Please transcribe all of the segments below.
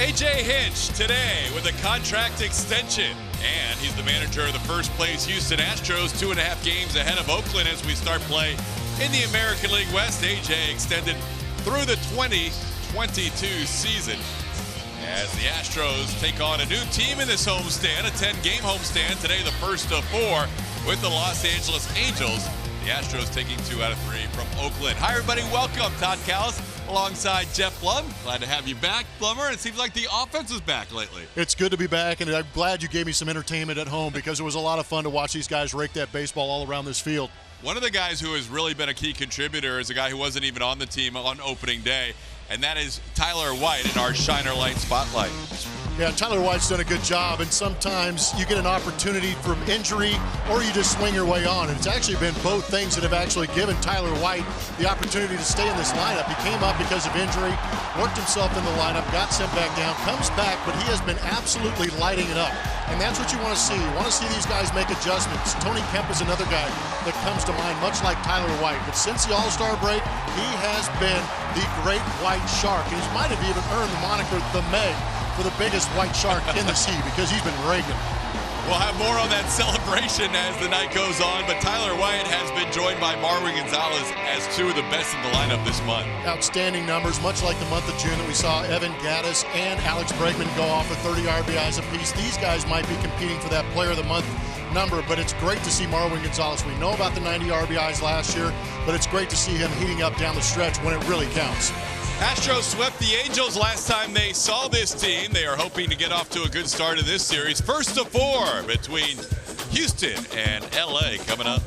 AJ Hinch today with a contract extension. And he's the manager of the first-place Houston Astros, 2.5 games ahead of Oakland as we start play in the American League West. AJ extended through the 2022 season as the Astros take on a new team in this homestand, a 10-game homestand. Today, the first of 4 with the Los Angeles Angels. The Astros taking 2 out of 3 from Oakland. Hi, everybody. Welcome. Todd Callis alongside Jeff Blum. Glad to have you back, Blummer. It seems like the offense is back lately. It's good to be back, and I'm glad you gave me some entertainment at home because it was a lot of fun to watch these guys rake that baseball all around this field. One of the guys who has really been a key contributor is a guy who wasn't even on the team on opening day, and that is Tyler White in our Shiner Light Spotlight. Yeah, Tyler White's done a good job, and sometimes you get an opportunity from injury or you just swing your way on. And it's actually been both things that have actually given Tyler White the opportunity to stay in this lineup. He came up because of injury, worked himself in the lineup, got sent back down, comes back, but he has been absolutely lighting it up. And that's what you want to see. You want to see these guys make adjustments. Tony Kemp is another guy that comes to mind, much like Tyler White. But since the All-Star break, he has been the great white shark. And he might have even earned the moniker The Meg for the biggest white shark in the sea because he's been raking. We'll have more on that celebration as the night goes on, but Tyler White has been joined by Marwin Gonzalez as 2 of the best in the lineup this month. Outstanding numbers, much like the month of June that we saw Evan Gattis and Alex Bregman go off with 30 RBIs apiece. These guys might be competing for that Player of the Month number, but it's great to see Marwin Gonzalez. We know about the 90 RBIs last year, but it's great to see him heating up down the stretch when it really counts. Astros swept the Angels last time they saw this team. They are hoping to get off to a good start in this series. First of 4 between Houston and LA coming up.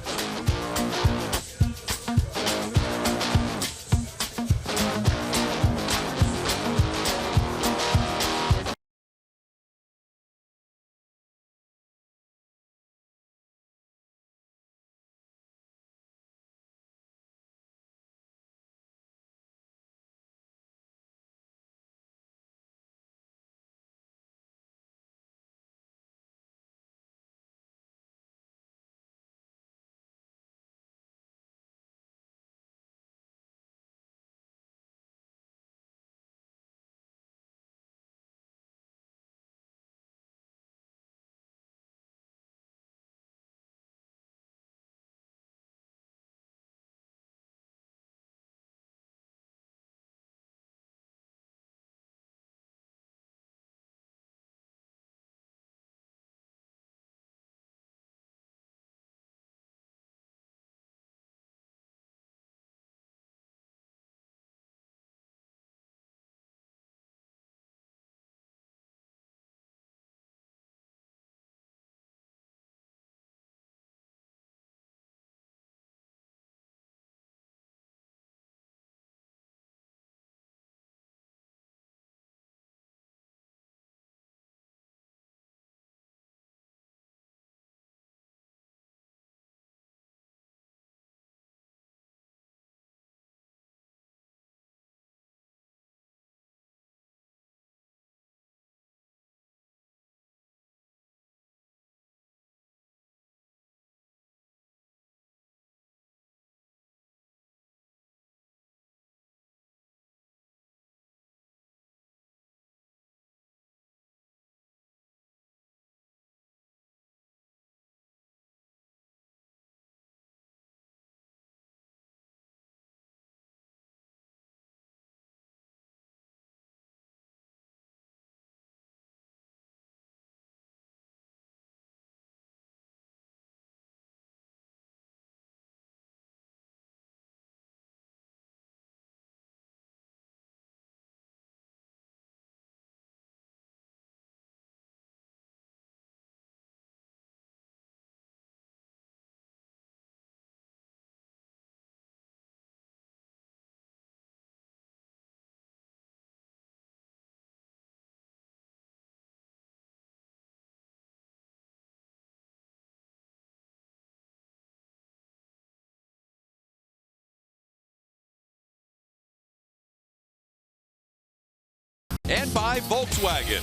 And by Volkswagen.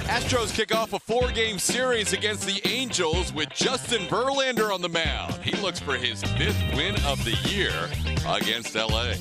Astros kick off a 4-game series against the Angels with Justin Verlander on the mound. He looks for his 5th win of the year against LA.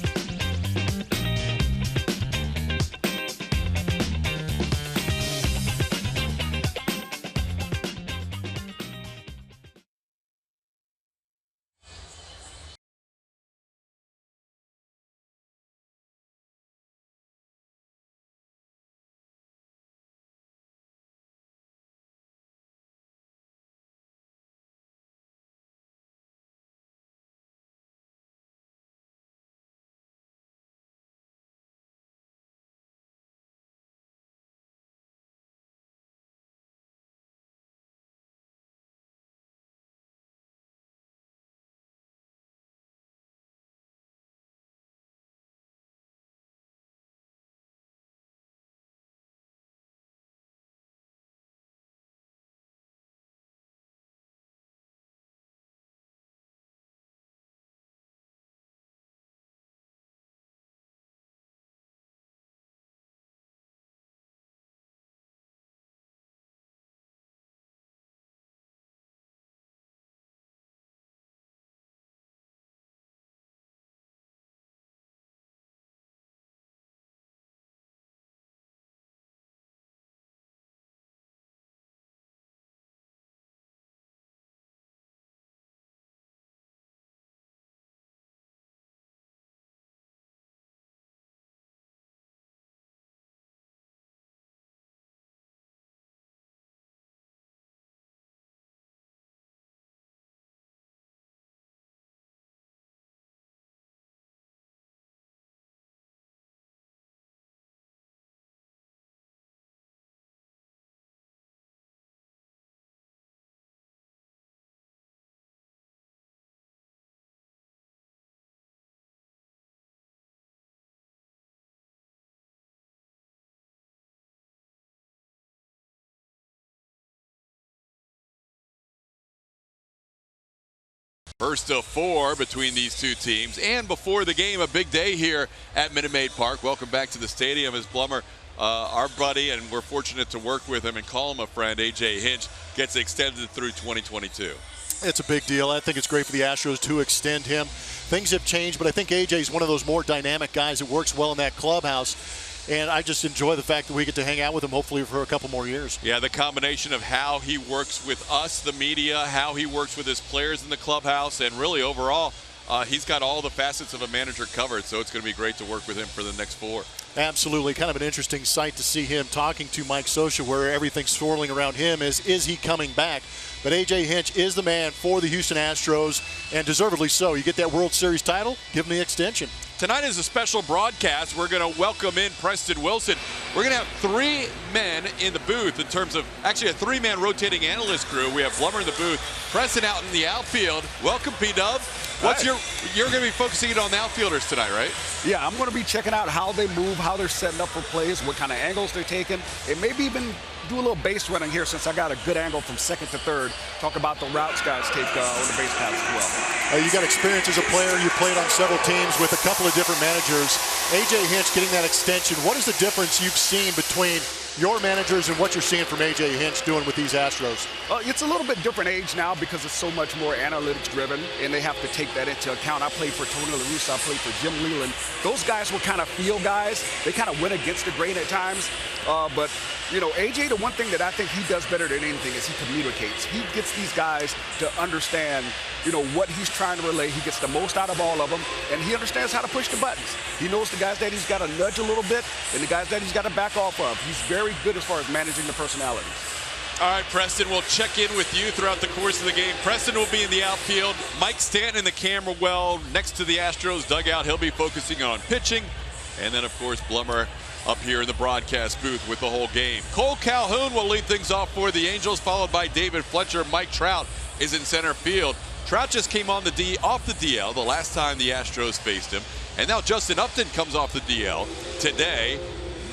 First of 4 between these two teams. And before the game, a big day here at Minute Maid Park. Welcome back to the stadium as Blummer, our buddy, and we're fortunate to work with him and call him a friend, AJ Hinch, gets extended through 2022. It's a big deal. I think it's great for the Astros to extend him. Things have changed, but I think AJ is one of those more dynamic guys that works well in that clubhouse. And I just enjoy the fact that we get to hang out with him, hopefully for a couple more years. Yeah, the combination of how he works with us, the media, how he works with his players in the clubhouse, and really overall, he's got all the facets of a manager covered, so it's going to be great to work with him for the next 4. Absolutely. Kind of an interesting sight to see him talking to Mike Scioscia, where everything's swirling around him is he coming back? But A.J. Hinch is the man for the Houston Astros, and deservedly so. You get that World Series title, give him the extension. Tonight is a special broadcast. We're going to welcome in Preston Wilson. We're going to have 3 men in the booth in terms of, actually a 3-man rotating analyst crew. We have Blummer in the booth, Preston out in the outfield. Welcome, P-Dub. You're going to be focusing on the outfielders tonight, right? Yeah, I'm going to be checking out how they move, how they're setting up for plays, what kind of angles they're taking, and maybe even do a little base running here since I got a good angle from second to third. Talk about the routes guys take on the base paths as well. You got experience as a player. You played on several teams with a couple of different managers. A.J. Hinch getting that extension. What is the difference you've seen between your managers and what you're seeing from A.J. Hinch doing with these Astros? It's a little bit different age now because it's so much more analytics driven, and they have to take that into account. I played for Tony La Russa, I played for Jim Leland. Those guys were kind of feel guys. They kind of went against the grain at times. But, you know, A.J., the one thing that I think he does better than anything is he communicates. He gets these guys to understand, you know, what he's trying to relay. He gets the most out of all of them, and he understands how to push the buttons. He knows the guys that he's got to nudge a little bit and the guys that he's got to back off of. He's very good as far as managing the personalities. All right, Preston, we'll check in with you throughout the course of the game. Preston will be in the outfield. Mike Stanton in the camera well next to the Astros dugout. He'll be focusing on pitching. And then, of course, Blummer up here in the broadcast booth with the whole game. Cole Calhoun will lead things off for the Angels, followed by David Fletcher. Mike Trout is in center field. Trout just came on off the DL the last time the Astros faced him. And now Justin Upton comes off the DL today.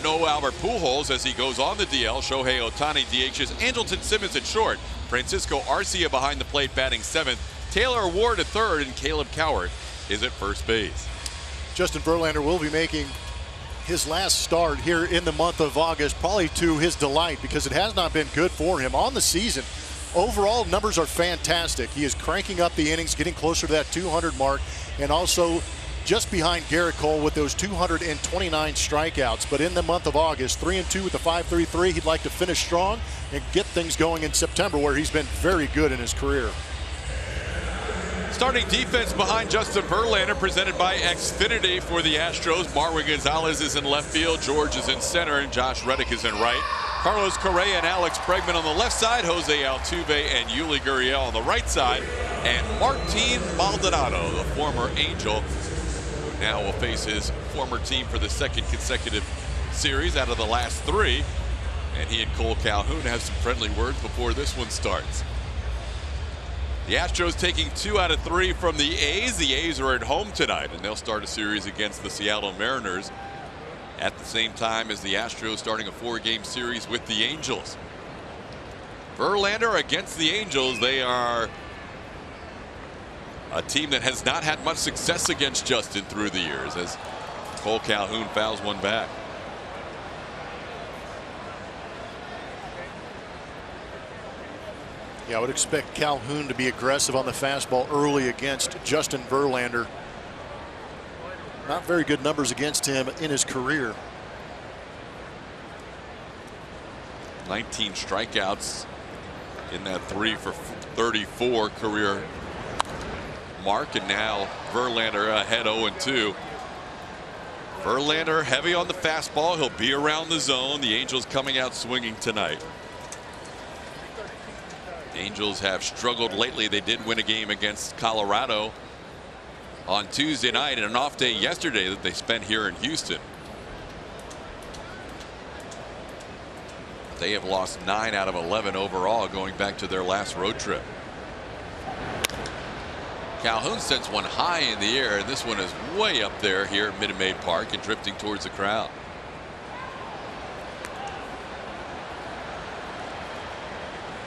No Albert Pujols as he goes on the DL. Shohei Ohtani DHs. Andrelton Simmons at short. Francisco Arcia behind the plate batting 7th. Taylor Ward at 3rd, and Caleb Cowart is at first base. Justin Verlander will be making his last start here in the month of August, probably to his delight, because it has not been good for him on the season. Overall, numbers are fantastic. He is cranking up the innings, getting closer to that 200 mark, and also just behind Garrett Cole with those 229 strikeouts. But in the month of August, 3-2 with the 5.33. He'd like to finish strong and get things going in September, where he's been very good in his career. Starting defense behind Justin Verlander, presented by Xfinity for the Astros. Marwin Gonzalez is in left field, George is in center, and Josh Reddick is in right. Carlos Correa and Alex Bregman on the left side, Jose Altuve and Yuli Gurriel on the right side, and Martin Maldonado, the former Angel, who now will face his former team for the 2nd consecutive series out of the last 3. And he and Cole Calhoun have some friendly words before this one starts. The Astros taking 2 out of 3 from the A's. The A's are at home tonight, and they'll start a series against the Seattle Mariners at the same time as the Astros starting a 4-game series with the Angels. Verlander against the Angels. They are a team that has not had much success against Justin through the years, as Cole Calhoun fouls one back. Yeah, I would expect Calhoun to be aggressive on the fastball early against Justin Verlander. Not very good numbers against him in his career. 19 strikeouts in that 3 for 34 career mark, and now Verlander ahead 0-2. Verlander heavy on the fastball. He'll be around the zone. The Angels coming out swinging tonight. Angels have struggled lately. They did win a game against Colorado on Tuesday night and an off day yesterday that they spent here in Houston. They have lost 9 out of 11 overall going back to their last road trip. Calhoun sends one high in the air, and this one is way up there here at Minute Maid Park and drifting towards the crowd.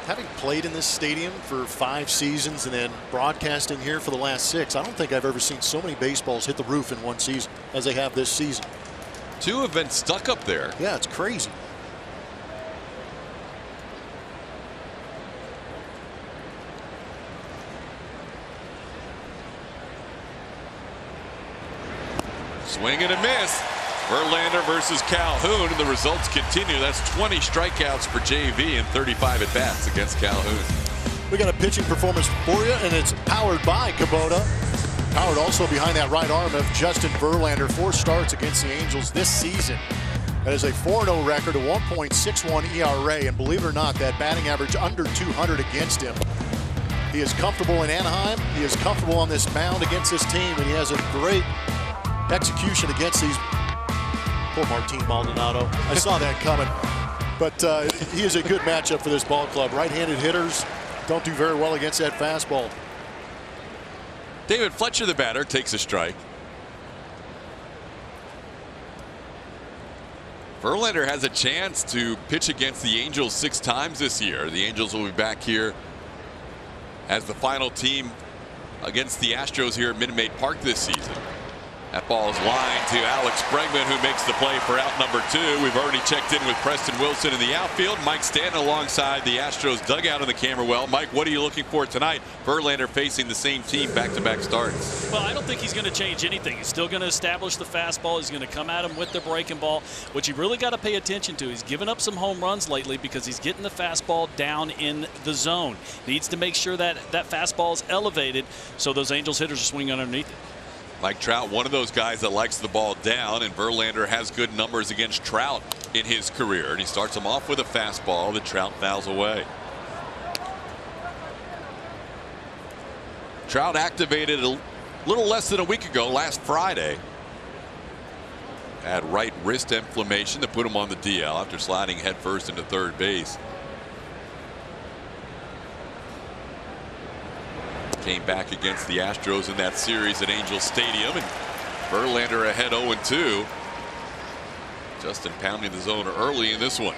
Having played in this stadium for 5 seasons and then broadcasting here for the last 6, I don't think I've ever seen so many baseballs hit the roof in one season as they have this season. 2 have been stuck up there. Yeah, it's crazy. Swing and a miss. Verlander versus Calhoun, and the results continue. That's 20 strikeouts for JV and 35 at bats against Calhoun. We got a pitching performance for you, and it's powered by Kubota. Powered also behind that right arm of Justin Verlander. 4 starts against the Angels this season. That is a 4-0 record, a 1.61 ERA, and believe it or not, that batting average under 200 against him. He is comfortable in Anaheim. He is comfortable on this mound against this team, and he has a great execution against these. Poor Martin Maldonado. I saw that coming. But he is a good matchup for this ball club. Right-handed hitters don't do very well against that fastball. David Fletcher, the batter, takes a strike. Verlander has a chance to pitch against the Angels 6 times this year. The Angels will be back here as the final team against the Astros here at Minute Maid Park this season. That ball is lined to Alex Bregman, who makes the play for out number 2. We've already checked in with Preston Wilson in the outfield. Mike Stanton alongside the Astros dugout in the camera well. Mike, what are you looking for tonight? Verlander facing the same team back-to-back starts. Well, I don't think he's going to change anything. He's still going to establish the fastball. He's going to come at him with the breaking ball. What you really got to pay attention to, he's given up some home runs lately because he's getting the fastball down in the zone. Needs to make sure that that fastball is elevated so those Angels hitters are swinging underneath it. Mike Trout, one of those guys that likes the ball down, and Verlander has good numbers against Trout in his career. And he starts him off with a fastball that Trout fouls away. Trout activated a little less than a week ago, last Friday. Had right wrist inflammation that put him on the DL after sliding headfirst into third base. Came back against the Astros in that series at Angel Stadium, and Verlander ahead 0-2. Justin pounding the zone early in this one.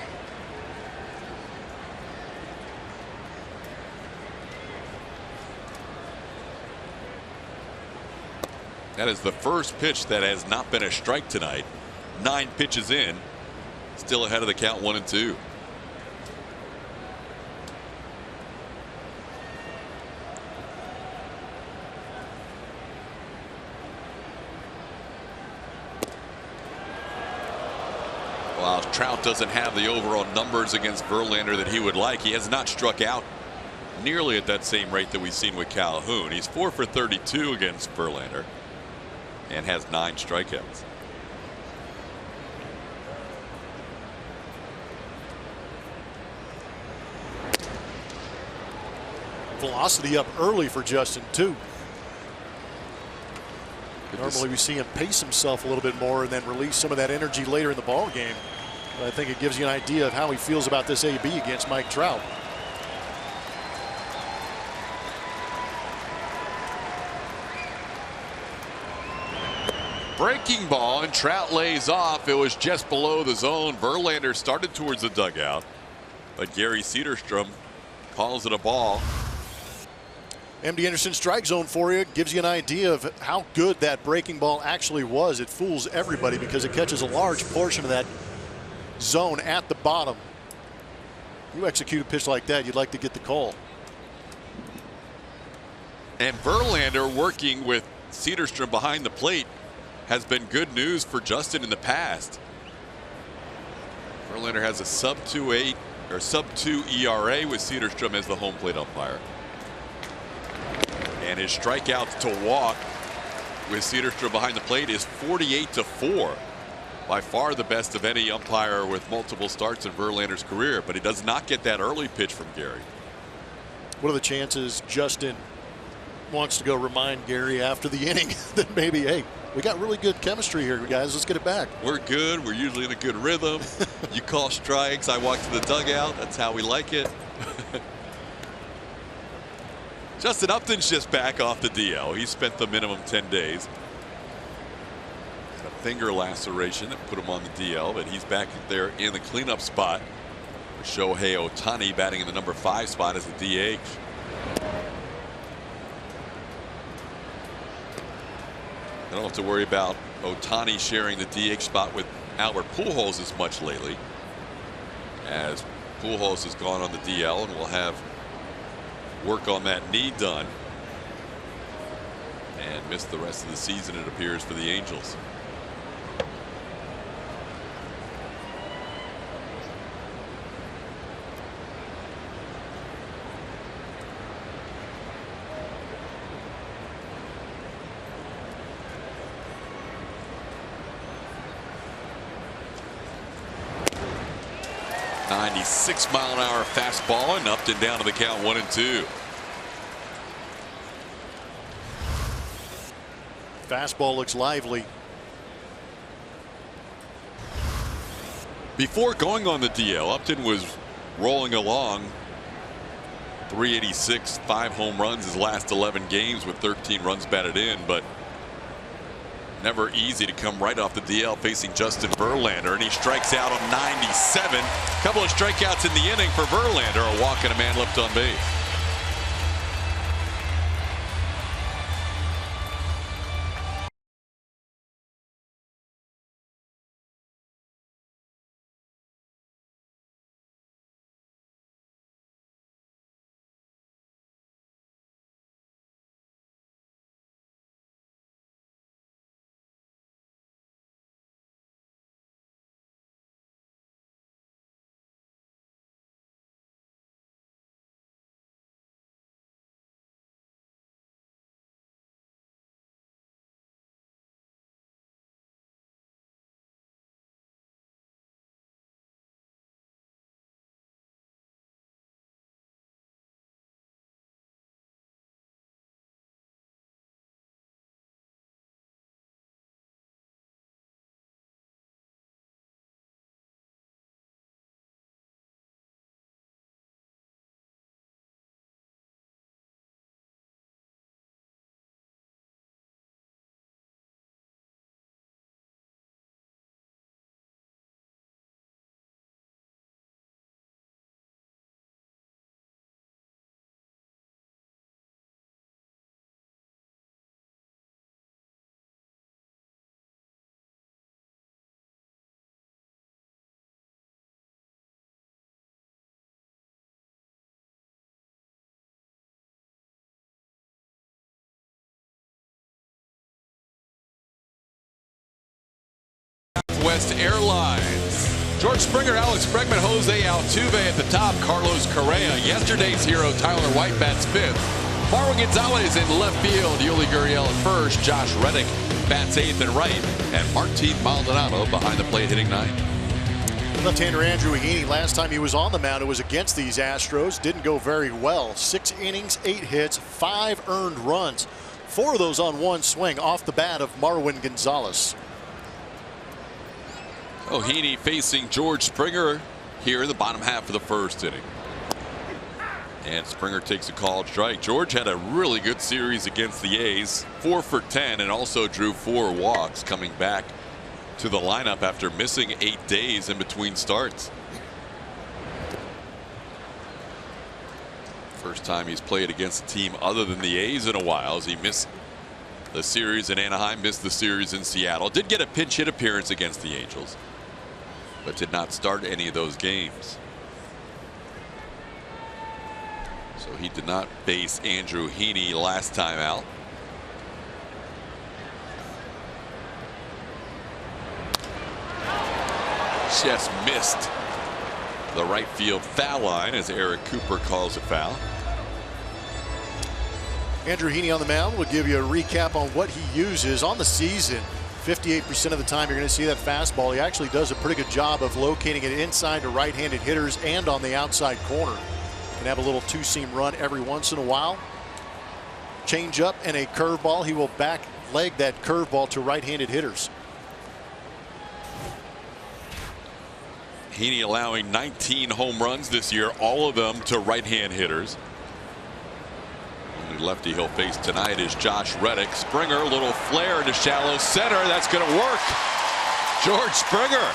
That is the first pitch that has not been a strike tonight. 9 pitches in, still ahead of the count 1-2. While Trout doesn't have the overall numbers against Verlander that he would like, he has not struck out nearly at that same rate that we've seen with Calhoun. He's 4 for 32 against Verlander and has 9 strikeouts. Velocity up early for Justin, too. Normally we see him pace himself a little bit more and then release some of that energy later in the ball game. But I think it gives you an idea of how he feels about this AB against Mike Trout. Breaking ball, and Trout lays off. It was just below the zone. Verlander started towards the dugout, but Gary Cederstrom calls it a ball. MD Anderson strike zone for you. Gives you an idea of how good that breaking ball actually was. It fools everybody because it catches a large portion of that zone at the bottom. You execute a pitch like that, you'd like to get the call. And Verlander working with Cederstrom behind the plate has been good news for Justin in the past. Verlander has a sub-2.8 or sub-2 ERA with Cederstrom as the home plate umpire. And his strikeouts to walk with Cederstrom behind the plate is 48-4. By far the best of any umpire with multiple starts in Verlander's career, but he does not get that early pitch from Gary. What are the chances Justin wants to go remind Gary after the inning that maybe, hey, we got really good chemistry here, guys. Let's get it back. We're good. We're usually in a good rhythm. You call strikes. I walk to the dugout. That's how we like it. Justin Upton's just back off the DL. He spent the minimum 10 days. A finger laceration that put him on the DL, but he's back there in the cleanup spot. Shohei Ohtani batting in the number 5 spot as the DH. I don't have to worry about Ohtani sharing the DH spot with Albert Pujols as much lately, as Pujols has gone on the DL and will have work on that knee done and missed the rest of the season, it appears, for the Angels. .96-mile-an-hour fastball, and up and down to the count, 1-2. Fastball looks lively. Before going on the DL, Upton was rolling along. 386, 5 home runs his last 11 games with 13 runs batted in, but never easy to come right off the DL facing Justin Verlander, and he strikes out on 97. A couple of strikeouts in the inning for Verlander, a walk and a man left on base. West Airlines. George Springer, Alex Bregman, Jose Altuve at the top. Carlos Correa, yesterday's hero Tyler White bats 5th. Marwin Gonzalez in left field. Yuli Gurriel at first. Josh Reddick bats 8th and right. And Martin Maldonado behind the plate hitting 9th. Left-hander Andrew Heaney, last time he was on the mound, it was against these Astros. Didn't go very well. 6 innings, 8 hits, 5 earned runs. 4 of those on one swing off the bat of Marwin Gonzalez. Oh, Heaney facing George Springer here in the bottom half of the first inning. And Springer takes a called strike. George had a really good series against the A's, 4 for 10, and also drew 4 walks coming back to the lineup after missing 8 days in between starts. First time he's played against a team other than the A's in a while, as he missed the series in Anaheim, missed the series in Seattle. Did get a pinch hit appearance against the Angels, but did not start any of those games. So he did not face Andrew Heaney last time out. Just missed the right field foul line as Eric Cooper calls a foul. Andrew Heaney on the mound will give you a recap on what he uses on the season. 58% of the time you're going to see that fastball. He actually does a pretty good job of locating it inside to right-handed hitters and on the outside corner. Can have a little two-seam run every once in a while. Change up and a curveball. He will back leg that curveball to right-handed hitters. Heaney allowing 19 home runs this year, all of them to right-hand hitters. Only lefty he'll face tonight is Josh Reddick. Springer, a little flare into shallow center. That's going to work. George Springer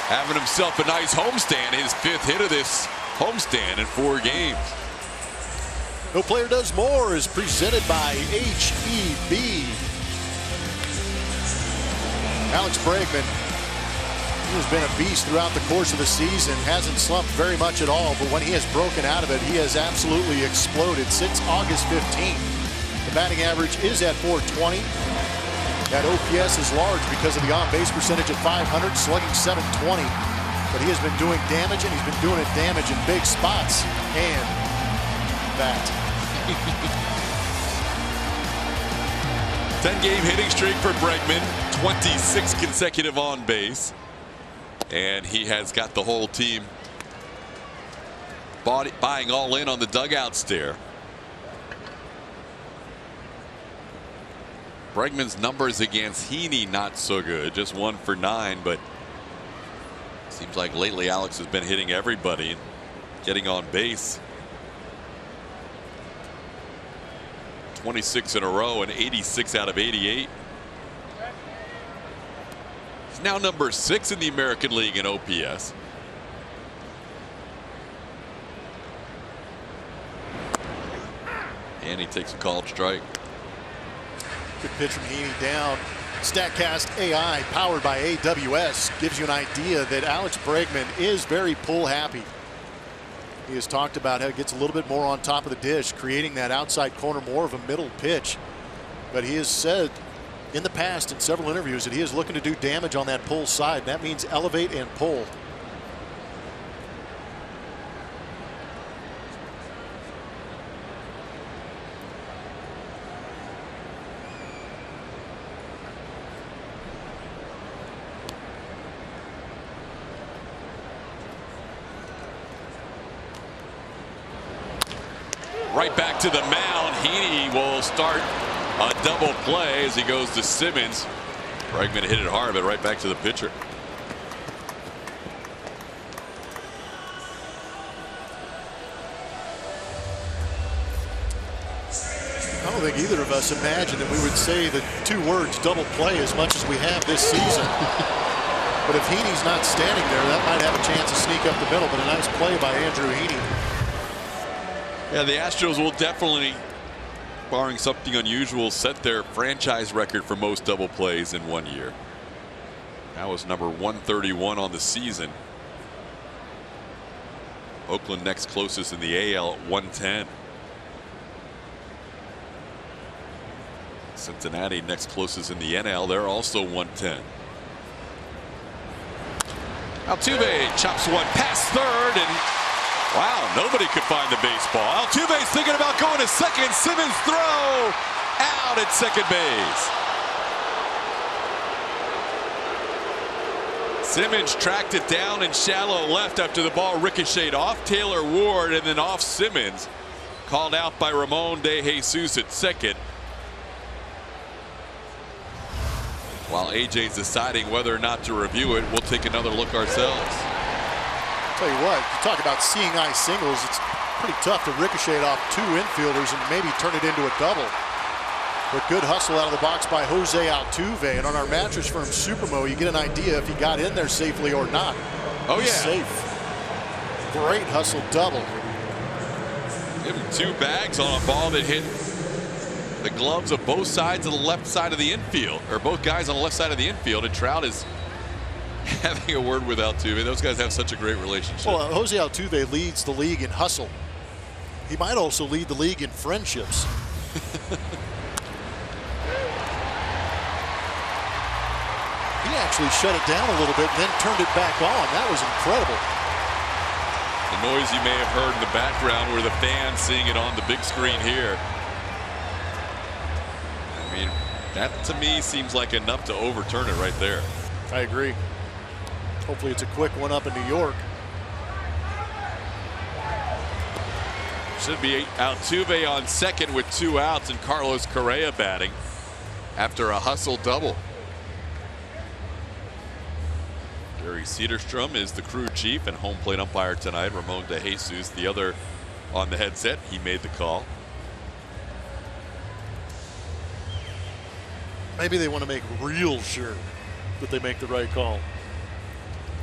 having himself a nice homestand, his 5th hit of this homestand in 4 games. No Player Does More is presented by HEB. Alex Bregman, he has been a beast throughout the course of the season, hasn't slumped very much at all, but when he has broken out of it, he has absolutely exploded since August 15th. The batting average is at 420. That OPS is large because of the on-base percentage at 500, slugging 720. But he has been doing damage, and he's been doing it damage in big spots. And that. 10-game hitting streak for Bregman, 26 consecutive on base. And he has got the whole team buying all in on the dugout stare. Bregman's numbers against Heaney not so good, just 1 for 9, but seems like lately Alex has been hitting everybody and getting on base. 26 in a row and 86 out of 88. He's now number 6 in the American League in OPS. And he takes a called strike. Good pitch from Heaney down. StatCast AI, powered by AWS, gives you an idea that Alex Bregman is very pull happy. He has talked about how he gets a little bit more on top of the dish, creating that outside corner, more of a middle pitch. But he has said in the past in several interviews that he is looking to do damage on that pull side. That means elevate and pull. Right back to the mound. Heaney will start a double play as he goes to Simmons. Bregman hit it hard, but right back to the pitcher. I don't think either of us imagined that we would say the 2 words double play as much as we have this season. But if Heaney's not standing there, that might have a chance to sneak up the middle, but a nice play by Andrew Heaney. Yeah, the Astros will definitely, barring something unusual, set their franchise record for most double plays in 1 year. That was number 131 on the season. Oakland next closest in the AL at 110. Cincinnati next closest in the NL. They're also 110. Altuve chops one past third, and wow, nobody could find the baseball. Altuve's thinking about going to second. Simmons throw out at second base. Simmons tracked it down in shallow left after the ball ricocheted off Taylor Ward and then off Simmons. Called out by Ramon de Jesus at second. While AJ's deciding whether or not to review it, we'll take another look ourselves. Tell you what, you talk about seeing eye singles, it's pretty tough to ricochet off 2 infielders and maybe turn it into a double. But good hustle out of the box by Jose Altuve. And on our Mattress Firm Supermo, you get an idea if he got in there safely or not. Oh, He's yeah. safe. Great hustle double. Give him 2 bags on a ball that hit the gloves of both sides of the left side of the infield, or both guys on the left side of the infield, and Trout is having a word with Altuve. Those guys have such a great relationship. Well, Jose Altuve leads the league in hustle. He might also lead the league in friendships. He actually shut it down a little bit and then turned it back on. That was incredible. The noise you may have heard in the background were the fans seeing it on the big screen here. I mean, that to me seems like enough to overturn it right there. I agree. Hopefully it's a quick one up in New York. Should be Altuve on second with 2 outs and Carlos Correa batting after a hustle double. Gary Cederstrom is the crew chief and home plate umpire tonight. Ramon de Jesus, the other on the headset. He made the call. Maybe they want to make real sure that they make the right call.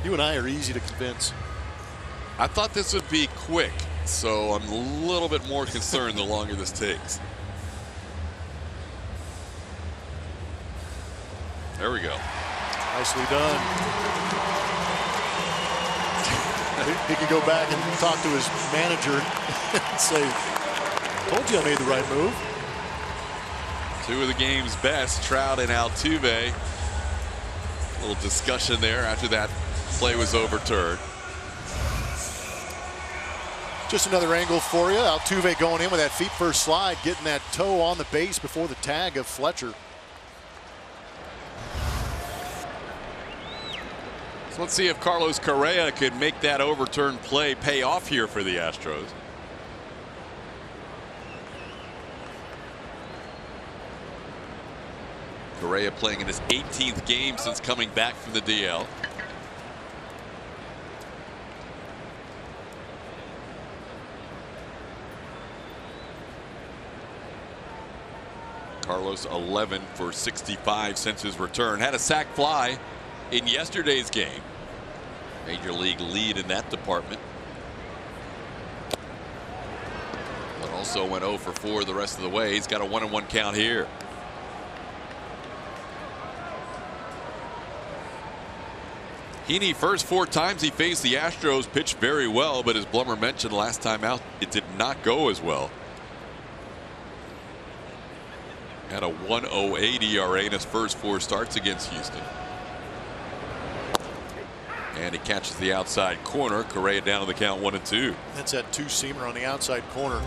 2-0 2 You and I are easy to convince. I thought this would be quick, so I'm a little bit more concerned the longer this takes. There we go. Nicely done. He can go back and talk to his manager and say, told you I made the right move. Two of the game's best, Trout and Altuve. A little discussion there after that play was overturned. Just another angle for you. Altuve going in with that feet first slide, getting that toe on the base before the tag of Fletcher. So let's see if Carlos Correa could make that overturned play pay off here for the Astros. Correa playing in his 18th game since coming back from the DL. Carlos 11 for 65 since his return. Had a sac fly in yesterday's game. Major league lead in that department. But also went 0 for 4 the rest of the way. He's got a 1-1 count here. Heaney, first 4 times he faced the Astros, pitched very well, but as Blummer mentioned last time out, it did not go as well. Had a 1.08 ERA in his first 4 starts against Houston. And he catches the outside corner. Correa down to the count 1-2. That's that two-seamer on the outside corner.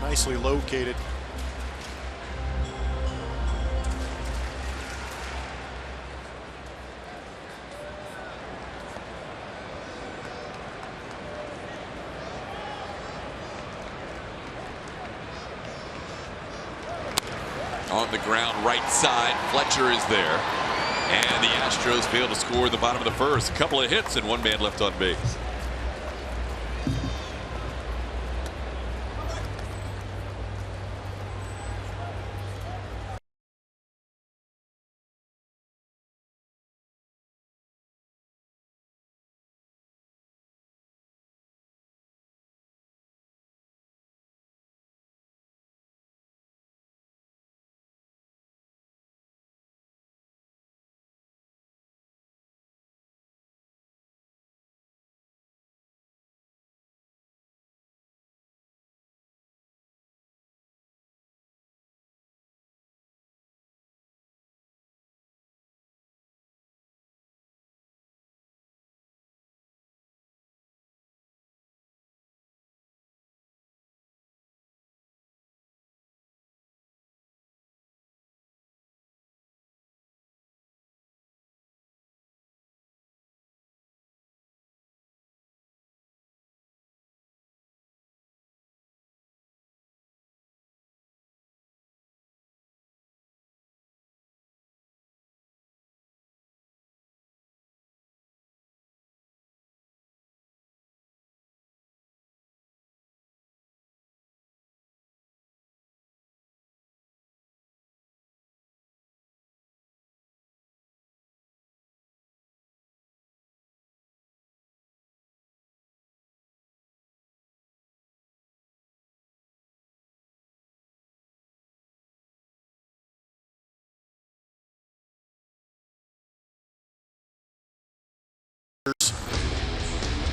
Nicely located. On the ground, right side, Fletcher is there. And the Astros fail to score in the bottom of the first. A couple of hits and 1 man left on base.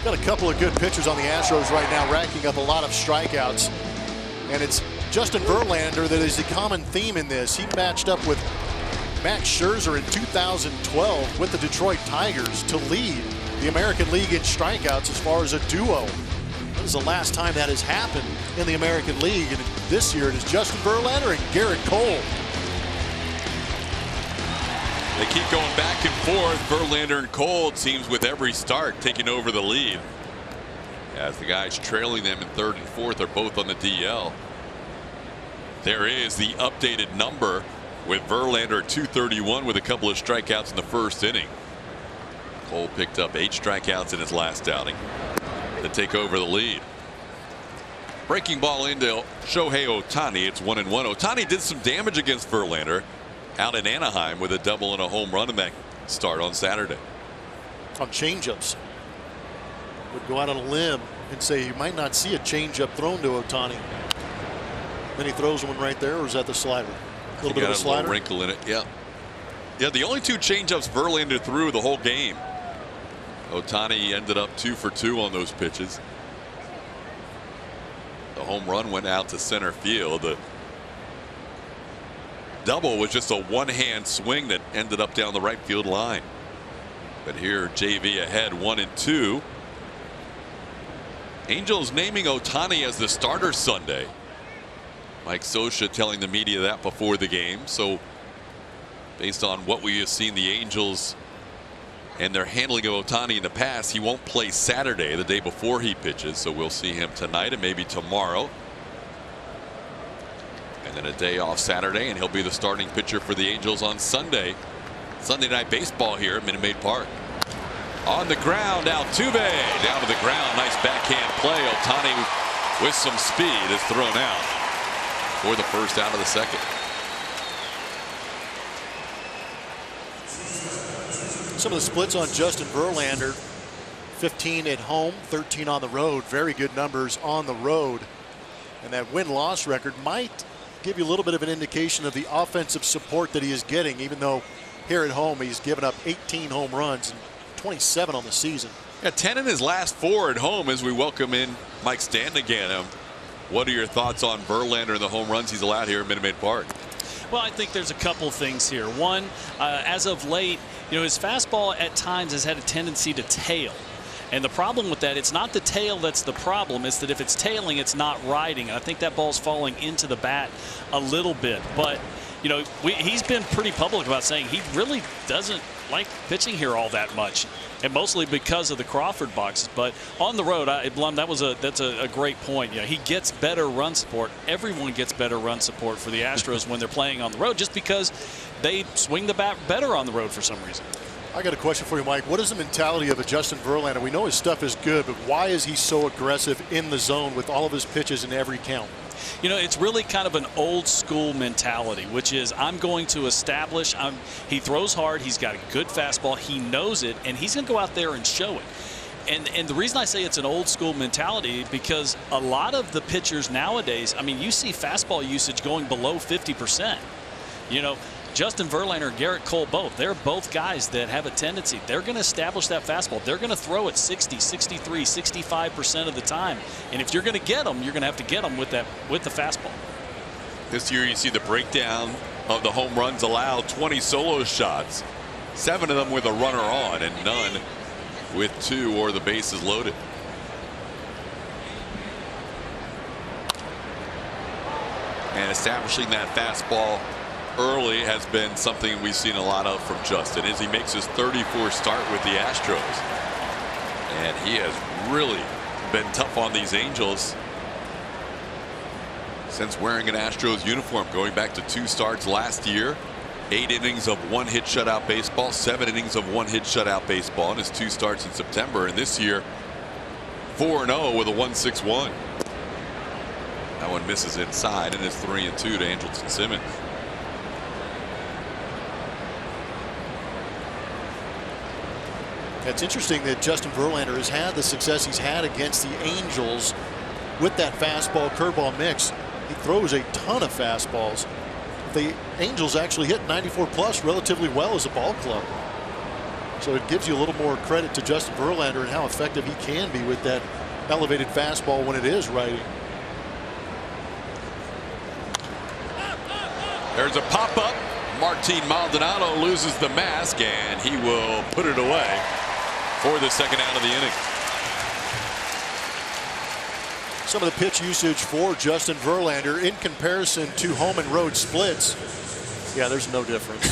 Got a couple of good pitchers on the Astros right now, racking up a lot of strikeouts. And it's Justin Verlander that is the common theme in this. He matched up with Max Scherzer in 2012 with the Detroit Tigers to lead the American League in strikeouts as far as a duo. That is the last time that has happened in the American League. And this year it is Justin Verlander and Garrett Cole. They keep going back and forth. Verlander and Cole, it seems, with every start taking over the lead. As the guys trailing them in 3rd and 4th are both on the DL. There is the updated number with Verlander 231 with a couple of strikeouts in the first inning. Cole picked up 8 strikeouts in his last outing to take over the lead. Breaking ball into Shohei Ohtani. It's 1-1. Ohtani did some damage against Verlander out in Anaheim with a double and a home run in that start on Saturday. on changeups. Would go out on a limb and say you might not see a changeup thrown to Ohtani. Then he throws one right there, or is that the slider? A little bit of a slider. Little wrinkle in it, yeah. Yeah, the only 2 changeups Verlander threw the whole game. Ohtani ended up 2 for 2 on those pitches. The home run went out to center field. The double was just a one-hand swing that ended up down the right field line. But here JV ahead 1-2. Angels naming Ohtani as the starter Sunday. Mike Scioscia telling the media that before the game. So based on what we have seen the Angels and their handling of Ohtani in the past, he won't play Saturday, the day before he pitches. So we'll see him tonight and maybe tomorrow. And then a day off Saturday, and he'll be the starting pitcher for the Angels on Sunday. Sunday Night Baseball here at Minute Maid Park. On the ground, Altuve down to the ground. Nice backhand play. Ohtani with some speed is thrown out for the first out of the second. Some of the splits on Justin Verlander: 15 at home, 13 on the road. Very good numbers on the road. And that win-loss record might give you a little bit of an indication of the offensive support that he is getting, even though here at home he's given up 18 home runs and 27 on the season. Yeah, 10 in his last 4 at home as we welcome in Mike Stanton again. What are your thoughts on Verlander and the home runs he's allowed here at Minute Maid Park? Well, I think there's a couple things here. One, as of late, his fastball at times has had a tendency to tail. And the problem with that, it's not the tail that's the problem. It's that if it's tailing, it's not riding. And I think that ball's falling into the bat a little bit. But, he's been pretty public about saying he really doesn't like pitching here all that much. And mostly because of the Crawford boxes. But on the road, Blum, that's a great point. He gets better run support. Everyone gets better run support for the Astros when they're playing on the road, just because they swing the bat better on the road for some reason. I got a question for you, Mike. What is the mentality of a Justin Verlander? We know his stuff is good, but why is he so aggressive in the zone with all of his pitches in every count? It's really kind of an old school mentality, which is I'm going to establish. He throws hard. He's got a good fastball. He knows it, and he's going to go out there and show it. And the reason I say it's an old school mentality, because a lot of the pitchers nowadays, you see fastball usage going below 50%. Justin Verlander and Garrett Cole both. They're both guys that have a tendency. They're going to establish that fastball. They're going to throw it 60, 63, 65% of the time. And if you're going to get them, you're going to have to get them with the fastball. This year you see the breakdown of the home runs allowed: 20 solo shots, 7 of them with a runner on, and none with 2 or the bases loaded. And establishing that fastball early has been something we've seen a lot of from Justin, as he makes his 34th start with the Astros. And he has really been tough on these Angels since wearing an Astros uniform, going back to 2 starts last year. 8 innings of 1-hit shutout baseball, 7 innings of 1-hit shutout baseball in his 2 starts in September. And this year, 4-0 with a 1.61. That one misses inside, and it's 3-2 to Andrelton Simmons. It's interesting that Justin Verlander has had the success he's had against the Angels with that fastball curveball mix. He throws a ton of fastballs. The Angels actually hit 94 plus relatively well as a ball club. So it gives you a little more credit to Justin Verlander and how effective he can be with that elevated fastball when it is riding. There's a pop-up. Martin Maldonado loses the mask, and he will put it away for the second out of the inning. Some of the pitch usage for Justin Verlander in comparison to home and road splits. Yeah, there's no difference.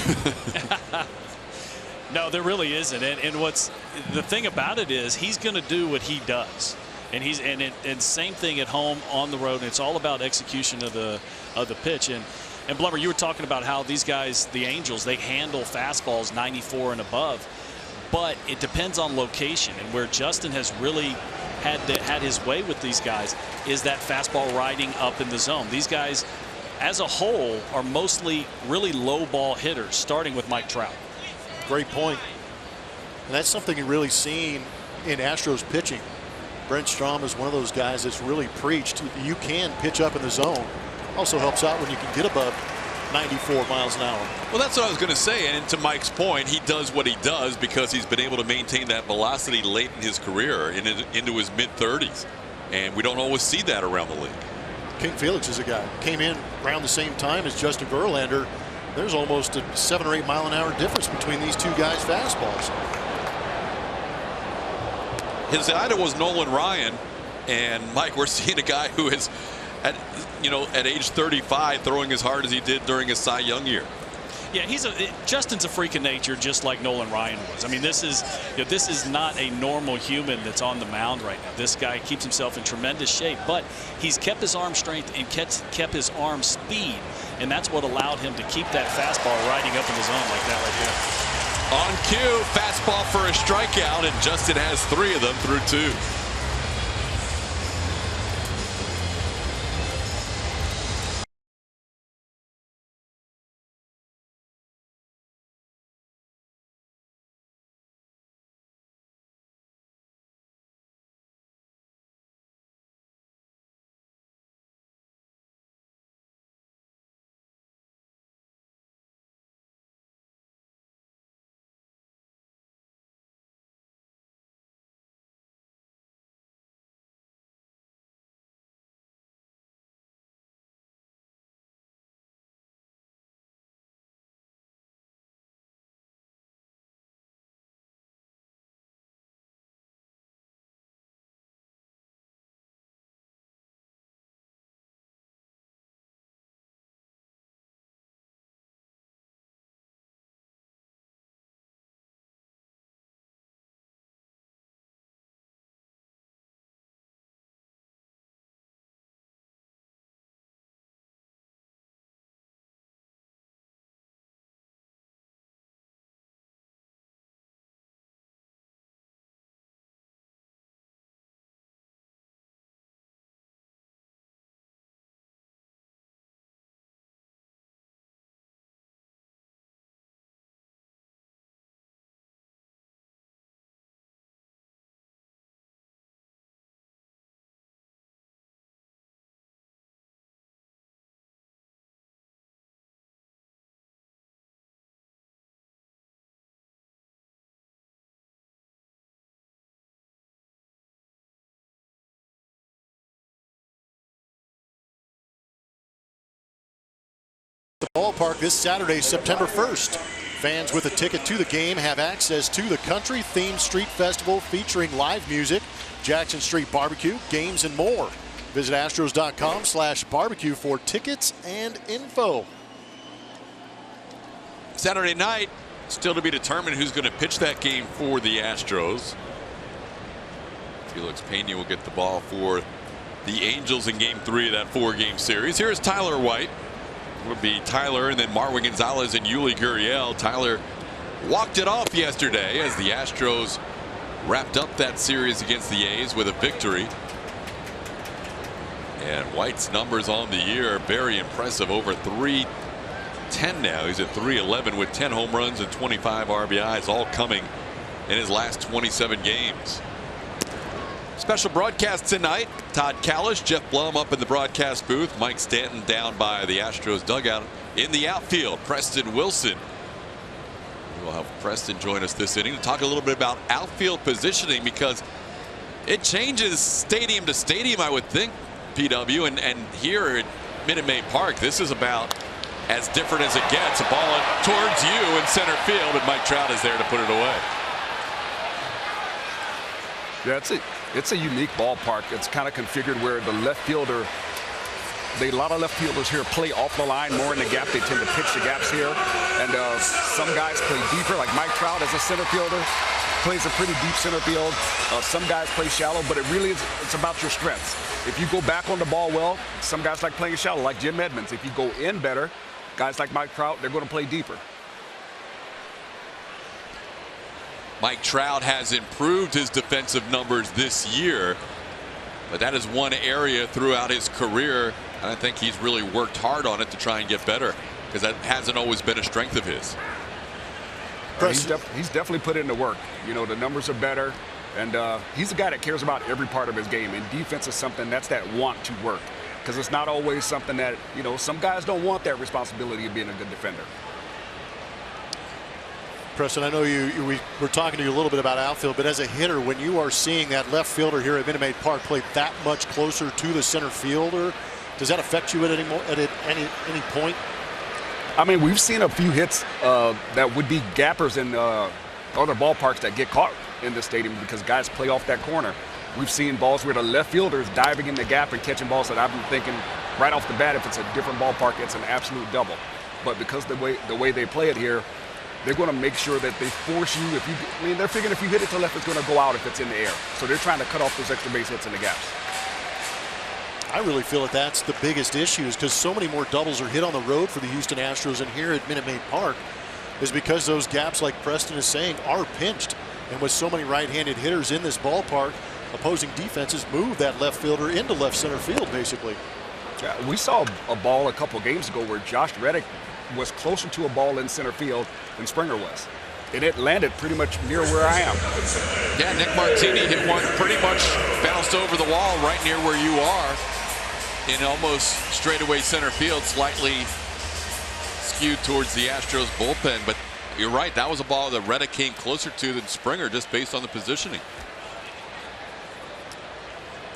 No, there really isn't. And what's the thing about it is he's going to do what he does. And same thing at home, on the road. And it's all about execution of the pitch. And Blummer, you were talking about how these guys, the Angels, they handle fastballs 94 and above. But it depends on location, and where Justin has really had his way with these guys is that fastball riding up in the zone. These guys, as a whole, are mostly really low ball hitters, starting with Mike Trout. Great point. And that's something you're really seeing in Astros pitching. Brent Strom is one of those guys that's really preached. You can pitch up in the zone. Also helps out when you can get above 94 miles an hour. Well, that's what I was going to say. And to Mike's point, he does what he does because he's been able to maintain that velocity late in his career into his mid-30s. And we don't always see that around the league. King Felix is a guy came in around the same time as Justin Verlander. There's almost a 7 or 8 mile an hour difference between these two guys' fastballs. His idol was Nolan Ryan, and Mike, we're seeing a guy who is at age 35 throwing as hard as he did during his Cy Young year. Yeah, Justin's a freak of nature, just like Nolan Ryan was. I mean, this is not a normal human that's on the mound right now. This guy keeps himself in tremendous shape, but he's kept his arm strength and kept his arm speed, and that's what allowed him to keep that fastball riding up in the zone like that right there. On cue, fastball for a strikeout, and Justin has 3 of them through 2. The ballpark this Saturday, September 1st. Fans with a ticket to the game have access to the country-themed street festival featuring live music, Jackson Street barbecue, games, and more. Visit astros.com/barbecue for tickets and info. Saturday night, still to be determined who's going to pitch that game for the Astros. Felix Pena will get the ball for the Angels in Game 3 of that 4-game series. Here's Tyler White. It would be Tyler and then Marwin Gonzalez and Yuli Gurriel. Tyler walked it off yesterday as the Astros wrapped up that series against the A's with a victory. And White's numbers on the year are very impressive. Over 310 now. He's at 311 with 10 home runs and 25 RBIs, all coming in his last 27 games. Special broadcast tonight. Todd Kalish, Jeff Blum up in the broadcast booth. Mike Stanton down by the Astros dugout. In the outfield, Preston Wilson. We'll have Preston join us this inning to talk a little bit about outfield positioning, because it changes stadium to stadium, I would think, PW. And here at Minute Maid Park, this is about as different as it gets. A ball towards you in center field, and Mike Trout is there to put it away. Yeah, it's a unique ballpark. It's kind of configured where the left fielder, a lot of left fielders here play off the line more in the gap. They tend to pitch the gaps here. And some guys play deeper, like Mike Trout as a center fielder, plays a pretty deep center field. Some guys play shallow, but it really is, it's about your strengths. If you go back on the ball well, some guys like playing shallow, like Jim Edmonds. If you go in better, guys like Mike Trout, they're going to play deeper. Mike Trout has improved his defensive numbers this year, but that is one area throughout his career, and I think he's really worked hard on it to try and get better, because that hasn't always been a strength of his. He's definitely put in the work. You know, the numbers are better, and he's a guy that cares about every part of his game. And defense is something that's that want to work, because it's not always something that, you know, some guys don't want that responsibility of being a good defender. Preston, I know we were talking to you a little bit about outfield, but as a hitter, when you are seeing that left fielder here at Minute Maid Park play that much closer to the center fielder, does that affect you at any point? I mean, we've seen a few hits that would be gappers in other ballparks that get caught in the stadium because guys play off that corner. We've seen balls where the left fielder's diving in the gap and catching balls that I've been thinking right off the bat, if it's a different ballpark, it's an absolute double. But because the way they play it here, they're going to make sure that they force you. They're figuring if you hit it to left, it's going to go out if it's in the air. So they're trying to cut off those extra base hits in the gaps. I really feel that that's the biggest issue, is because so many more doubles are hit on the road for the Houston Astros, and here at Minute Maid Park is because those gaps, like Preston is saying, are pinched. And with so many right-handed hitters in this ballpark, opposing defenses move that left fielder into left center field, basically. Yeah, we saw a ball a couple games ago where Josh Reddick was closer to a ball in center field than Springer was. And it landed pretty much near where I am. Yeah, Nick Martini hit one pretty much bounced over the wall right near where you are in almost straightaway center field, slightly skewed towards the Astros bullpen. But you're right, that was a ball that Reddick came closer to than Springer just based on the positioning.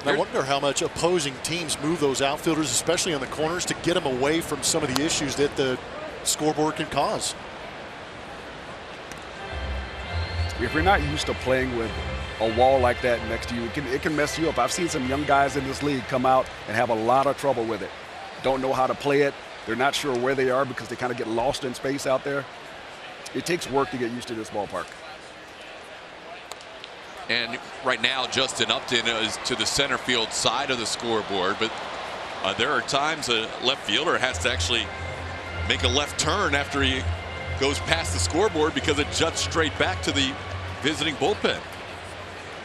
I wonder how much opposing teams move those outfielders, especially on the corners, to get them away from some of the issues that the scoreboard can cause. If you're not used to playing with a wall like that next to you, it can mess you up. I've seen some young guys in this league come out and have a lot of trouble with it. Don't know how to play it. They're not sure where they are because they kind of get lost in space out there. It takes work to get used to this ballpark. And right now, Justin Upton is to the center field side of the scoreboard, but there are times a left fielder has to actually make a left turn after he goes past the scoreboard because it juts straight back to the visiting bullpen.